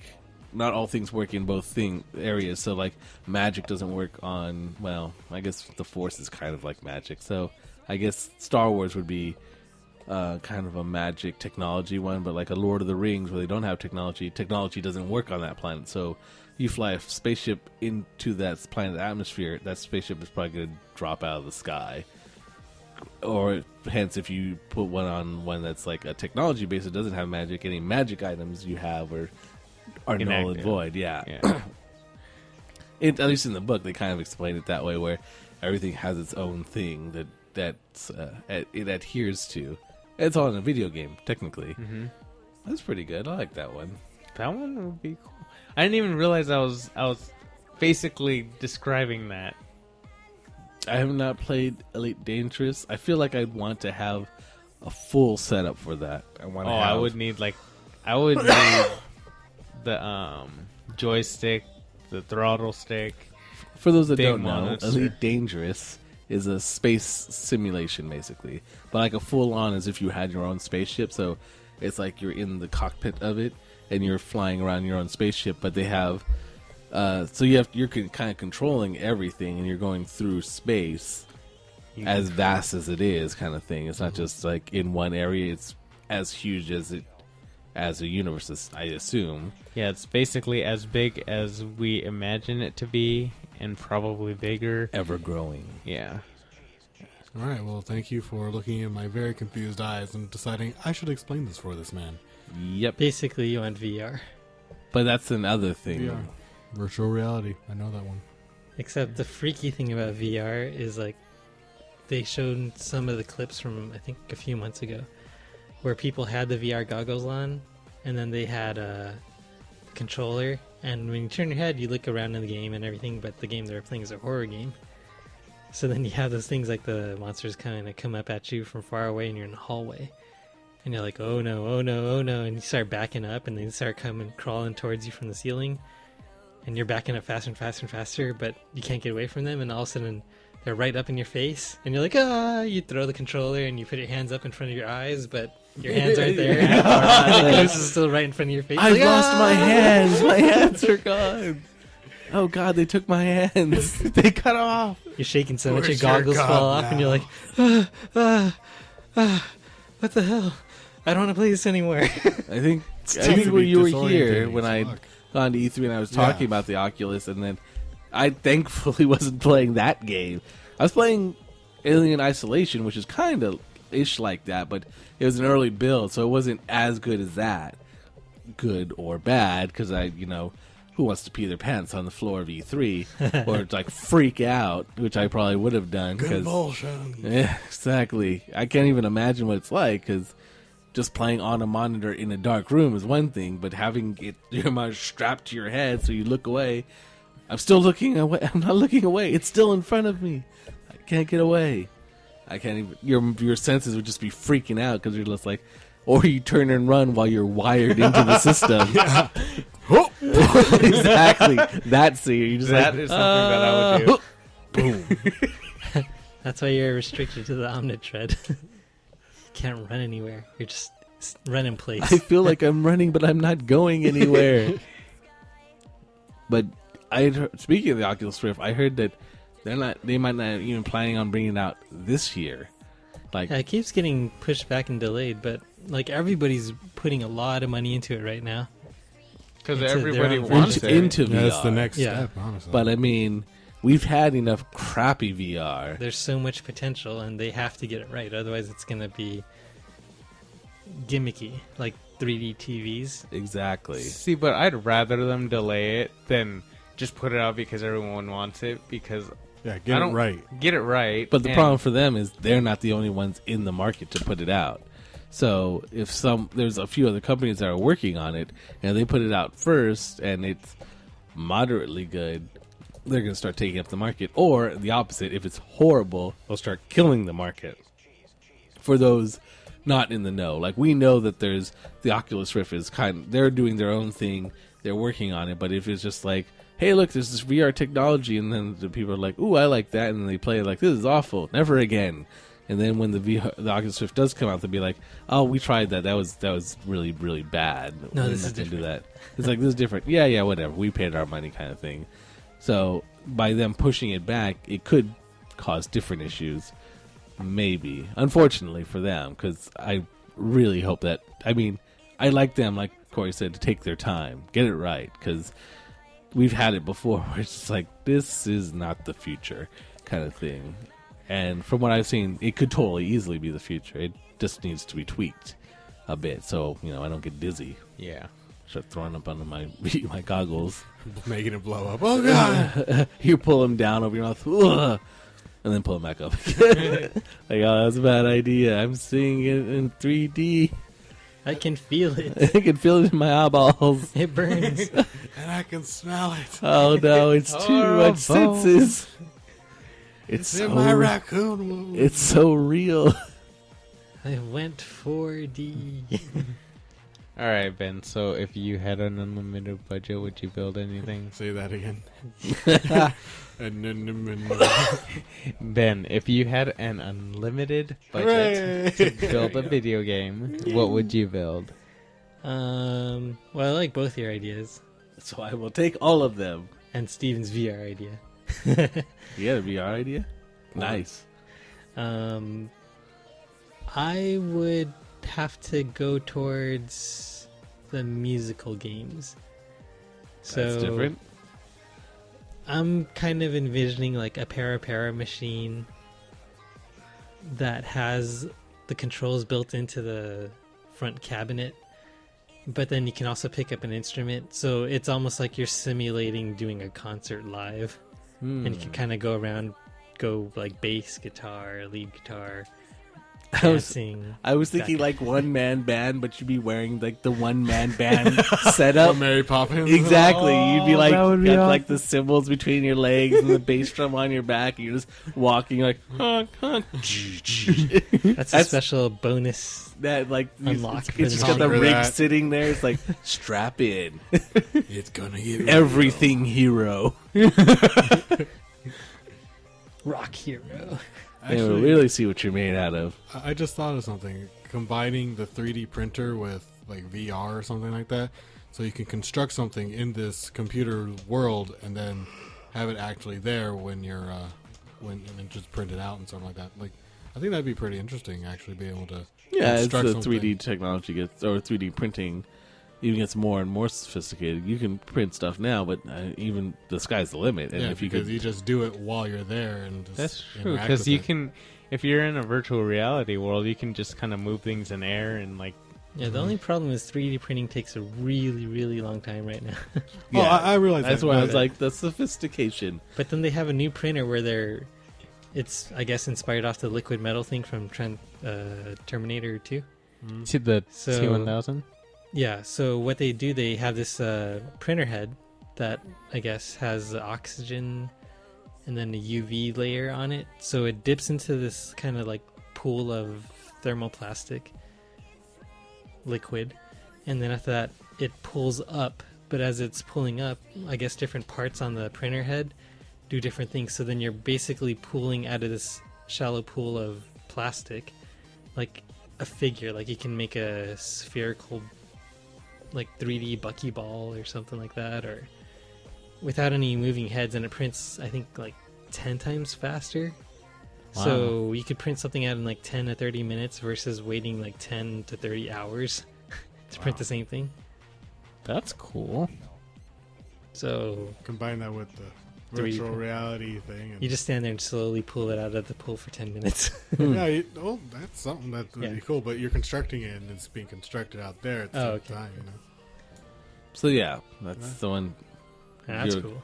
Not all things work in both areas. So, like, magic doesn't work on, well, I guess the Force is kind of like magic. So, I guess Star Wars would be kind of a magic technology one. But, like, a Lord of the Rings where they don't have technology doesn't work on that planet. So, you fly a spaceship into that planet's atmosphere, that spaceship is probably going to drop out of the sky. Or, hence, if you put one on one that's like a technology base that doesn't have magic, any magic items you have are null and Inactive. void. Yeah. Yeah. At least in the book, they kind of explain it that way, where everything has its own thing that it adheres to. It's all in a video game, technically. hmm That's pretty good. I like that one. That one would be cool. I didn't even realize I was basically describing that. I have not played Elite Dangerous. I feel like I'd want to have a full setup for that. I want Oh, to have. I would need the joystick, the throttle stick. For those that big don't know, monster. Elite Dangerous is a space simulation, basically. But like a full-on as if you had your own spaceship. So it's like you're in the cockpit of it, and you're flying around your own spaceship. But they have, you're kind of controlling everything, and you're going through space as vast as it is, kind of thing. It's not just like in one area. It's as huge as a universe, I assume. Yeah, it's basically as big as we imagine it to be, and probably bigger. Ever growing. Yeah. All right. Well, thank you for looking in my very confused eyes and deciding I should explain this for this man. Yep. Basically, you want VR. But that's another thing. VR. Virtual reality. I know that one. Except the freaky thing about VR is like they showed some of the clips from I think a few months ago where people had the VR goggles on and then they had a controller, and when you turn your head you look around in the game and everything, but the game they're playing is a horror game. So then you have those things like the monsters kind of come up at you from far away and you're in the hallway. And you're like, oh no, oh no, oh no, and you start backing up and they start crawling towards you from the ceiling. And you're backing up faster and faster and faster, but you can't get away from them, and all of a sudden they're right up in your face, and you're like, you throw the controller and you put your hands up in front of your eyes, but your hands aren't there. And the ghost is still right in front of your face. I've Like, lost my hands. My hands are gone. Oh God, they took my hands. They cut off. You're shaking so much your Where's your goggles god fall off, and you're now? like, what the hell? I don't want to play this anymore. I think tends to when be you were here disorientating when as I fuck. gone to E3 and I was Yeah. talking about the Oculus, and then I thankfully wasn't playing that game. I was playing Alien Isolation, which is kind of ish like that, but it was an early build, so it wasn't as good as that. Good or bad, because who wants to pee their pants on the floor of E3 or like freak out, which I probably would have done. Yeah, exactly. I can't even imagine what it's like because just playing on a monitor in a dark room is one thing, but having your mouse strapped to your head so you look away. I'm still looking away. I'm not looking away. It's still in front of me. I can't get away. I can't even. Your senses would just be freaking out because you're just like, or you turn and run while you're wired into the system. Exactly. That scene. You just That like, is something that I would do. Boom. That's why you're restricted to the Omnitread. You can't run anywhere. You're just run in place. I feel like I'm running, but I'm not going anywhere. But speaking of the Oculus Rift, I heard that they might not even planning on bringing it out this year. Like, Yeah, it keeps getting pushed back and delayed, but like everybody's putting a lot of money into it right now. Because Into their everybody own wants into, it. into VR. That's the next Yeah. step, honestly. But I mean, we've had enough crappy VR. There's so much potential, and they have to get it right. Otherwise, it's going to be gimmicky, like 3D TVs. Exactly. See, but I'd rather them delay it than just put it out because everyone wants it. Because yeah, I get it don't- right. get it right. But the and- problem for them is they're not the only ones in the market to put it out. So if there's a few other companies that are working on it, and they put it out first, and it's moderately good, they're going to start taking up the market. Or the opposite, if it's horrible, they'll start killing the market. For those not in the know, like we know that there's the Oculus Rift is they're doing their own thing, they're working on it. But if it's just like, hey, look, there's this VR technology, and then the people are like, ooh, I like that, and then they play it like, this is awful, never again. And then when the Oculus Rift does come out, they'll be like, "Oh, we tried that. That was really, really bad. No, We're this not is gonna do different." that." It's like, this is different. Yeah, whatever. We paid our money, kind of thing. So by them pushing it back, it could cause different issues. Maybe, unfortunately for them, because I really hope that. I mean, I like them, like Corey said, to take their time, get it right, because we've had it before where it's just like, this is not the future, kind of thing. And from what I've seen, it could totally easily be the future. It just needs to be tweaked a bit, so I don't get dizzy. Yeah. Start throwing up under my my goggles. Making it blow up. Oh, God. You pull them down over your mouth, ugh, and then pull them back up. Like, oh, that's a bad idea. I'm seeing it in 3D. I can feel it. I can feel it in my eyeballs. It burns. And I can smell it. Oh no, it's too much senses. It's in my raccoon wound. It's so real. I went 4D. All right, Ben. So if you had an unlimited budget, would you build anything? Say that again. Ben, if you had an unlimited budget to build a video game, what would you build? Well, I like both your ideas So I will take all of them. and Steven's VR idea. You got a VR idea? Nice. I would have to go towards the musical games. That's different. I'm kind of envisioning like a para machine that has the controls built into the front cabinet, but then you can also pick up an instrument. So it's almost like you're simulating doing a concert live. And you can kind of go around, go like bass guitar, lead guitar, dancing. I was thinking like one-man band, but you'd be wearing like the one-man band setup. Mary Poppins. Exactly. You'd be like, that would be got awesome. like the cymbals between your legs and the bass drum on your back, and you're just walking like, honk, honk. That's a special bonus. That like Unlock it's just got the Conquer rig that. sitting there. It's like, strap in, It's gonna get everything hero. Rock hero. They will really see what you're made out of. I just thought of something. Combining the 3D printer with like VR or something like that, so you can construct something in this computer world and then have it actually there when you're and then just print it out and something like that. Like, I think that'd be pretty interesting. Actually, be able to Yeah, as construct the something. 3D technology gets, or 3D printing even gets more and more sophisticated. You can print stuff now, but even the sky's the limit. And Yeah, if you because could, you just do it while you're there and just That's true, interact because with you it. can, if you're in a virtual reality world, you can just kind of move things in air and like Yeah, the only problem is 3D printing takes a really, really long time right now. Oh, I realize That's that. where I but- was like, the sophistication. But then they have a new printer where it's, I guess, inspired off the liquid metal thing from Terminator 2. See the So- T1000? Yeah, so what they do, they have this printer head that, I guess, has the oxygen and then a UV layer on it. So it dips into this kind of like pool of thermoplastic liquid. And then after that, it pulls up. But as it's pulling up, I guess different parts on the printer head do different things. So then you're basically pulling out of this shallow pool of plastic like a figure. Like you can make a spherical, like 3D buckyball or something like that, or without any moving heads, and it prints, I think, like 10 times faster. So you could print something out in like 10 to 30 minutes versus waiting like 10 to 30 hours to print the same thing. That's cool. So Combine that with the 3D virtual print. reality thing. And you just stand there and slowly pull it out of the pool for 10 minutes. yeah, that's something that's really Yeah. cool. But you're constructing it, and it's being constructed out there at the same okay. time. So yeah, that's the one. That's Good. cool.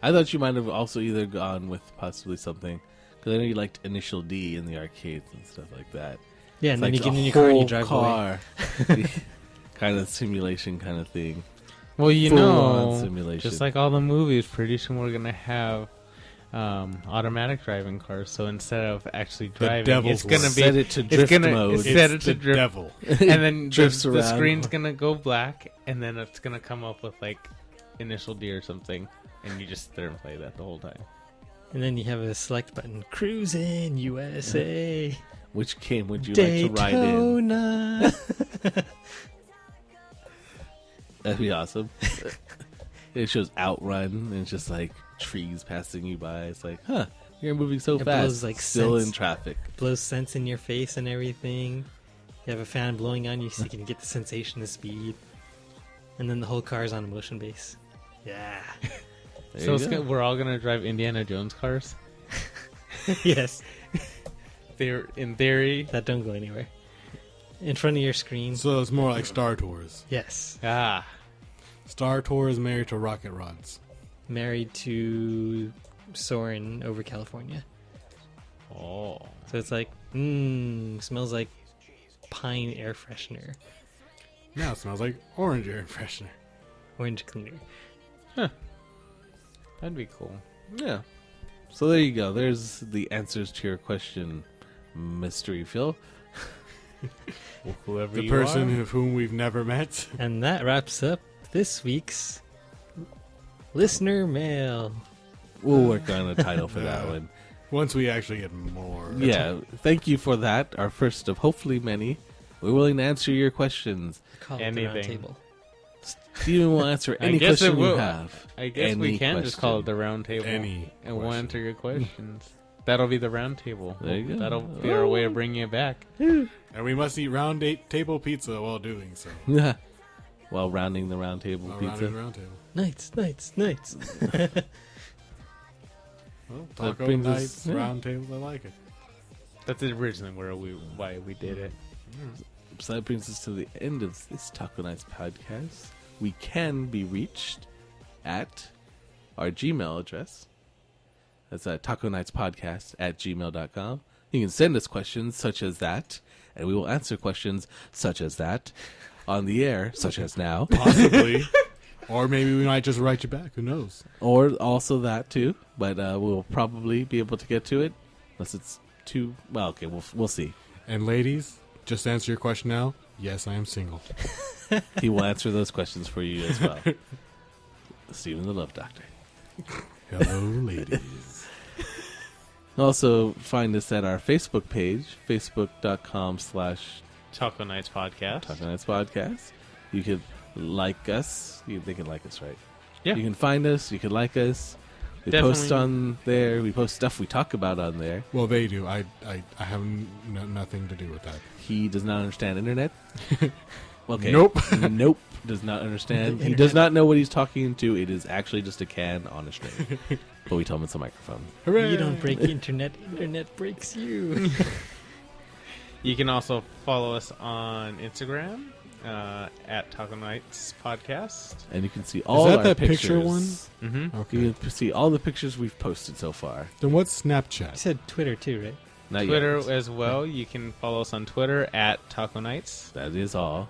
I thought you might have also either gone with possibly something, because I know you liked Initial D in the arcades and stuff like that. Yeah, It's and then you like get a in your car and you whole drive away. car kind of simulation kind of thing. Well, you Full-on know, simulation. just like all the movies, pretty soon we're going to have automatic driving cars. So instead of actually driving, devil's it's going to work. be... Set it to it's drift gonna- mode. it's set it It's to the drift. devil. And then Drifts the around. screen's going to go black, and then it's going to come up with, like, Initial D or something. And you just sit there and play that the whole time. And then you have a select button. Cruising USA. Which game would you like to ride in? Daytona. That'd be awesome. It shows Outrun, and it's just like trees passing you by. It's like, huh, you're moving so It fast. blows, like, still scents. in traffic. Blows scents in your face and everything. You have a fan blowing on you so you can get the sensation of speed. And then the whole car is on a motion base. Yeah. There So you it's go. we're all going to drive Indiana Jones cars? Yes. They're, in theory... That don't go anywhere. In front of your screen. So it's more like Star Tours. Yes. Ah. Star Tours married to rocket rods. Married to Soarin' over California. Oh. So it's like, smells like pine air freshener. Now it smells like orange air freshener. Orange cleaner. That'd be cool. Yeah. So there you go. There's the answers to your question, Mystery Phil. Whoever The you person are. of whom we've never met. And that wraps up this week's listener mail. We'll work on a title for that one. Once we actually get more. Yeah. Thank you for that. Our first of hopefully many. We're willing to answer your questions. Call it the Anything. Roundtable. Steven will answer I any guess it question you will. have. I guess we Any can just call it the question. round table. Any and we'll question. answer your questions. That'll be the round table. There you go. That'll be our way of bringing it back. And we must eat table pizza while doing so. While rounding the round table While pizza. rounding the round table. Nights. Well, That taco brings us- nights, yeah. round tables, I like it. That's originally why we did it. So that brings us to the end of this Taco Nights podcast. We can be reached at our Gmail address. That's taconightspodcast@gmail.com. You can send us questions such as that, and we will answer questions such as that on the air, such as now. Possibly. Or maybe we might just write you back. Who knows? Or also that too, but we'll probably be able to get to it unless it's too. Well, okay, we'll see. And ladies, just to answer your question now. Yes, I am single. He will answer those questions for you as well. Stephen the Love Doctor. Hello, ladies. Also, find us at our Facebook page, facebook.com/Taco Taco Nights Podcast. Nights Podcast. You could like us. They can like us, right? Yeah. You can find us. You can like us. We Definitely. post on there. We post stuff we talk about on there. Well, they do. I have nothing to do with that. He does not understand internet. Okay. Nope. Nope. Does not understand. He does not know what he's talking into. It is actually just a can on a string. But we told him it's a microphone. Hooray! You don't break internet. Internet breaks you. You can also follow us on Instagram at Taco Knights Podcast. And you can see all that our that pictures. picture one? Mm-hmm. Okay. You can see all the pictures we've posted so far. Then what's You Snapchat? said Twitter too, right? Not Twitter yet. as well. You can follow us on Twitter at Taco Knights. That is all.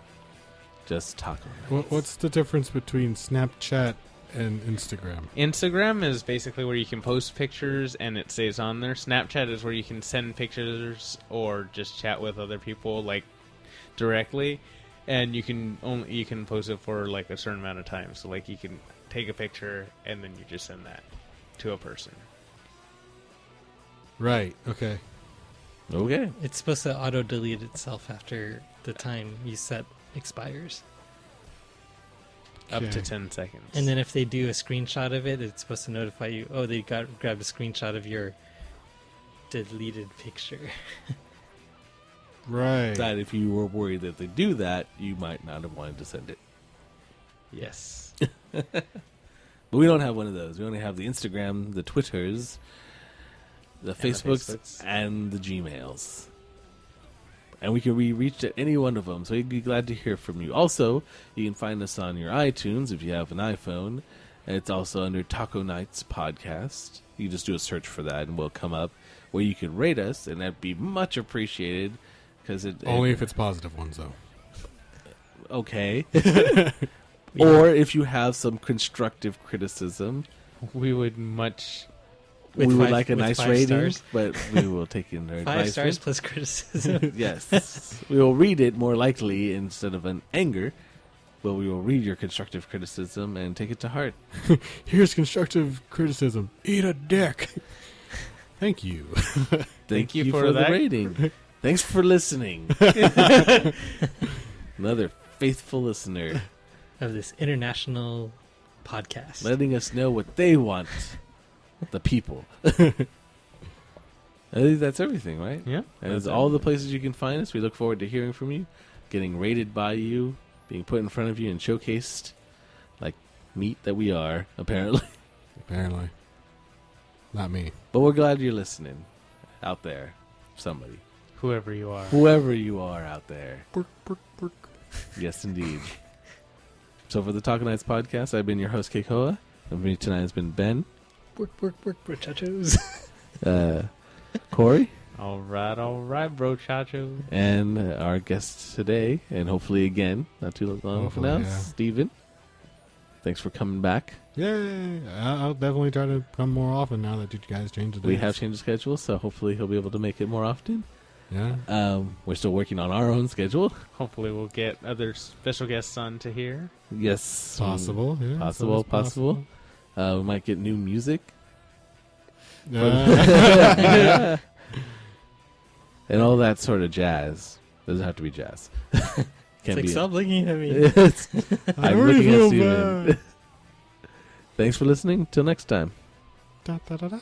Just Taco Nights. What's the difference between Snapchat and Instagram? Instagram is basically where you can post pictures and it stays on there. Snapchat is where you can send pictures or just chat with other people like directly, and you can post it for like a certain amount of time. So like you can take a picture and then you just send that to a person. Right. Okay. Okay. It's supposed to auto delete itself after the time you set expires. Up to Okay. 10 seconds. And then if they do a screenshot of it, it's supposed to notify you, oh, they grabbed a screenshot of your deleted picture. Right. That if you were worried that they do that, you might not have wanted to send it. Yes. But we don't have one of those. We only have the Instagram, the Twitters, the Facebooks, Facebooks. and the Gmails. And we can be reached at any one of them, so we'd be glad to hear from you. Also, you can find us on your iTunes if you have an iPhone. And it's also under Taco Nights Podcast. You just do a search for that, and we'll come up where you can rate us, and that'd be much appreciated. Because Only if it's positive ones, though. okay. Or if you have some constructive criticism, We would much... we would five- like a with nice 5 rating, stars? but we will take in their 5 advice. stars plus criticism. Yes. We will read it more likely instead of an anger, but we will read your constructive criticism and take it to heart. Here's constructive criticism. Eat a dick. Thank you. Thank you you for for that. the rating. Thanks for listening. Another faithful listener Of this international podcast. letting us know what they want. The people. I think that's everything, right? Yeah. And it's all the places you can find us. We look forward to hearing from you, getting rated by you, being put in front of you and showcased like meat that we are, apparently. Apparently. Not me. But we're glad you're listening out there. Somebody. Whoever you are. Whoever you are out there. Burk, burk, burk. Yes, indeed. So for the Taco Nights podcast, I've been your host, Keikoa. And with me tonight has been Ben, Work, muchachos. Corey, All right, bro, chacho. and our guest today, and hopefully again, not too long from Hopefully, now, yeah. Steven. Thanks for coming back. Yay. I'll definitely try to come more often now that you guys changed the We dates. have changed the schedule, so hopefully he'll be able to make it more often. Yeah. We're still working on our own schedule. Hopefully we'll get other special guests on to here. Yes. Possible. Yeah. Possible, it's possible. We might get new music. Yeah. And all that sort of jazz. Doesn't have to be jazz. It's Can like, be. stop looking at me. I I'm already looking at feel Steven. bad. Thanks for listening. Till next time. Da, da, da, da.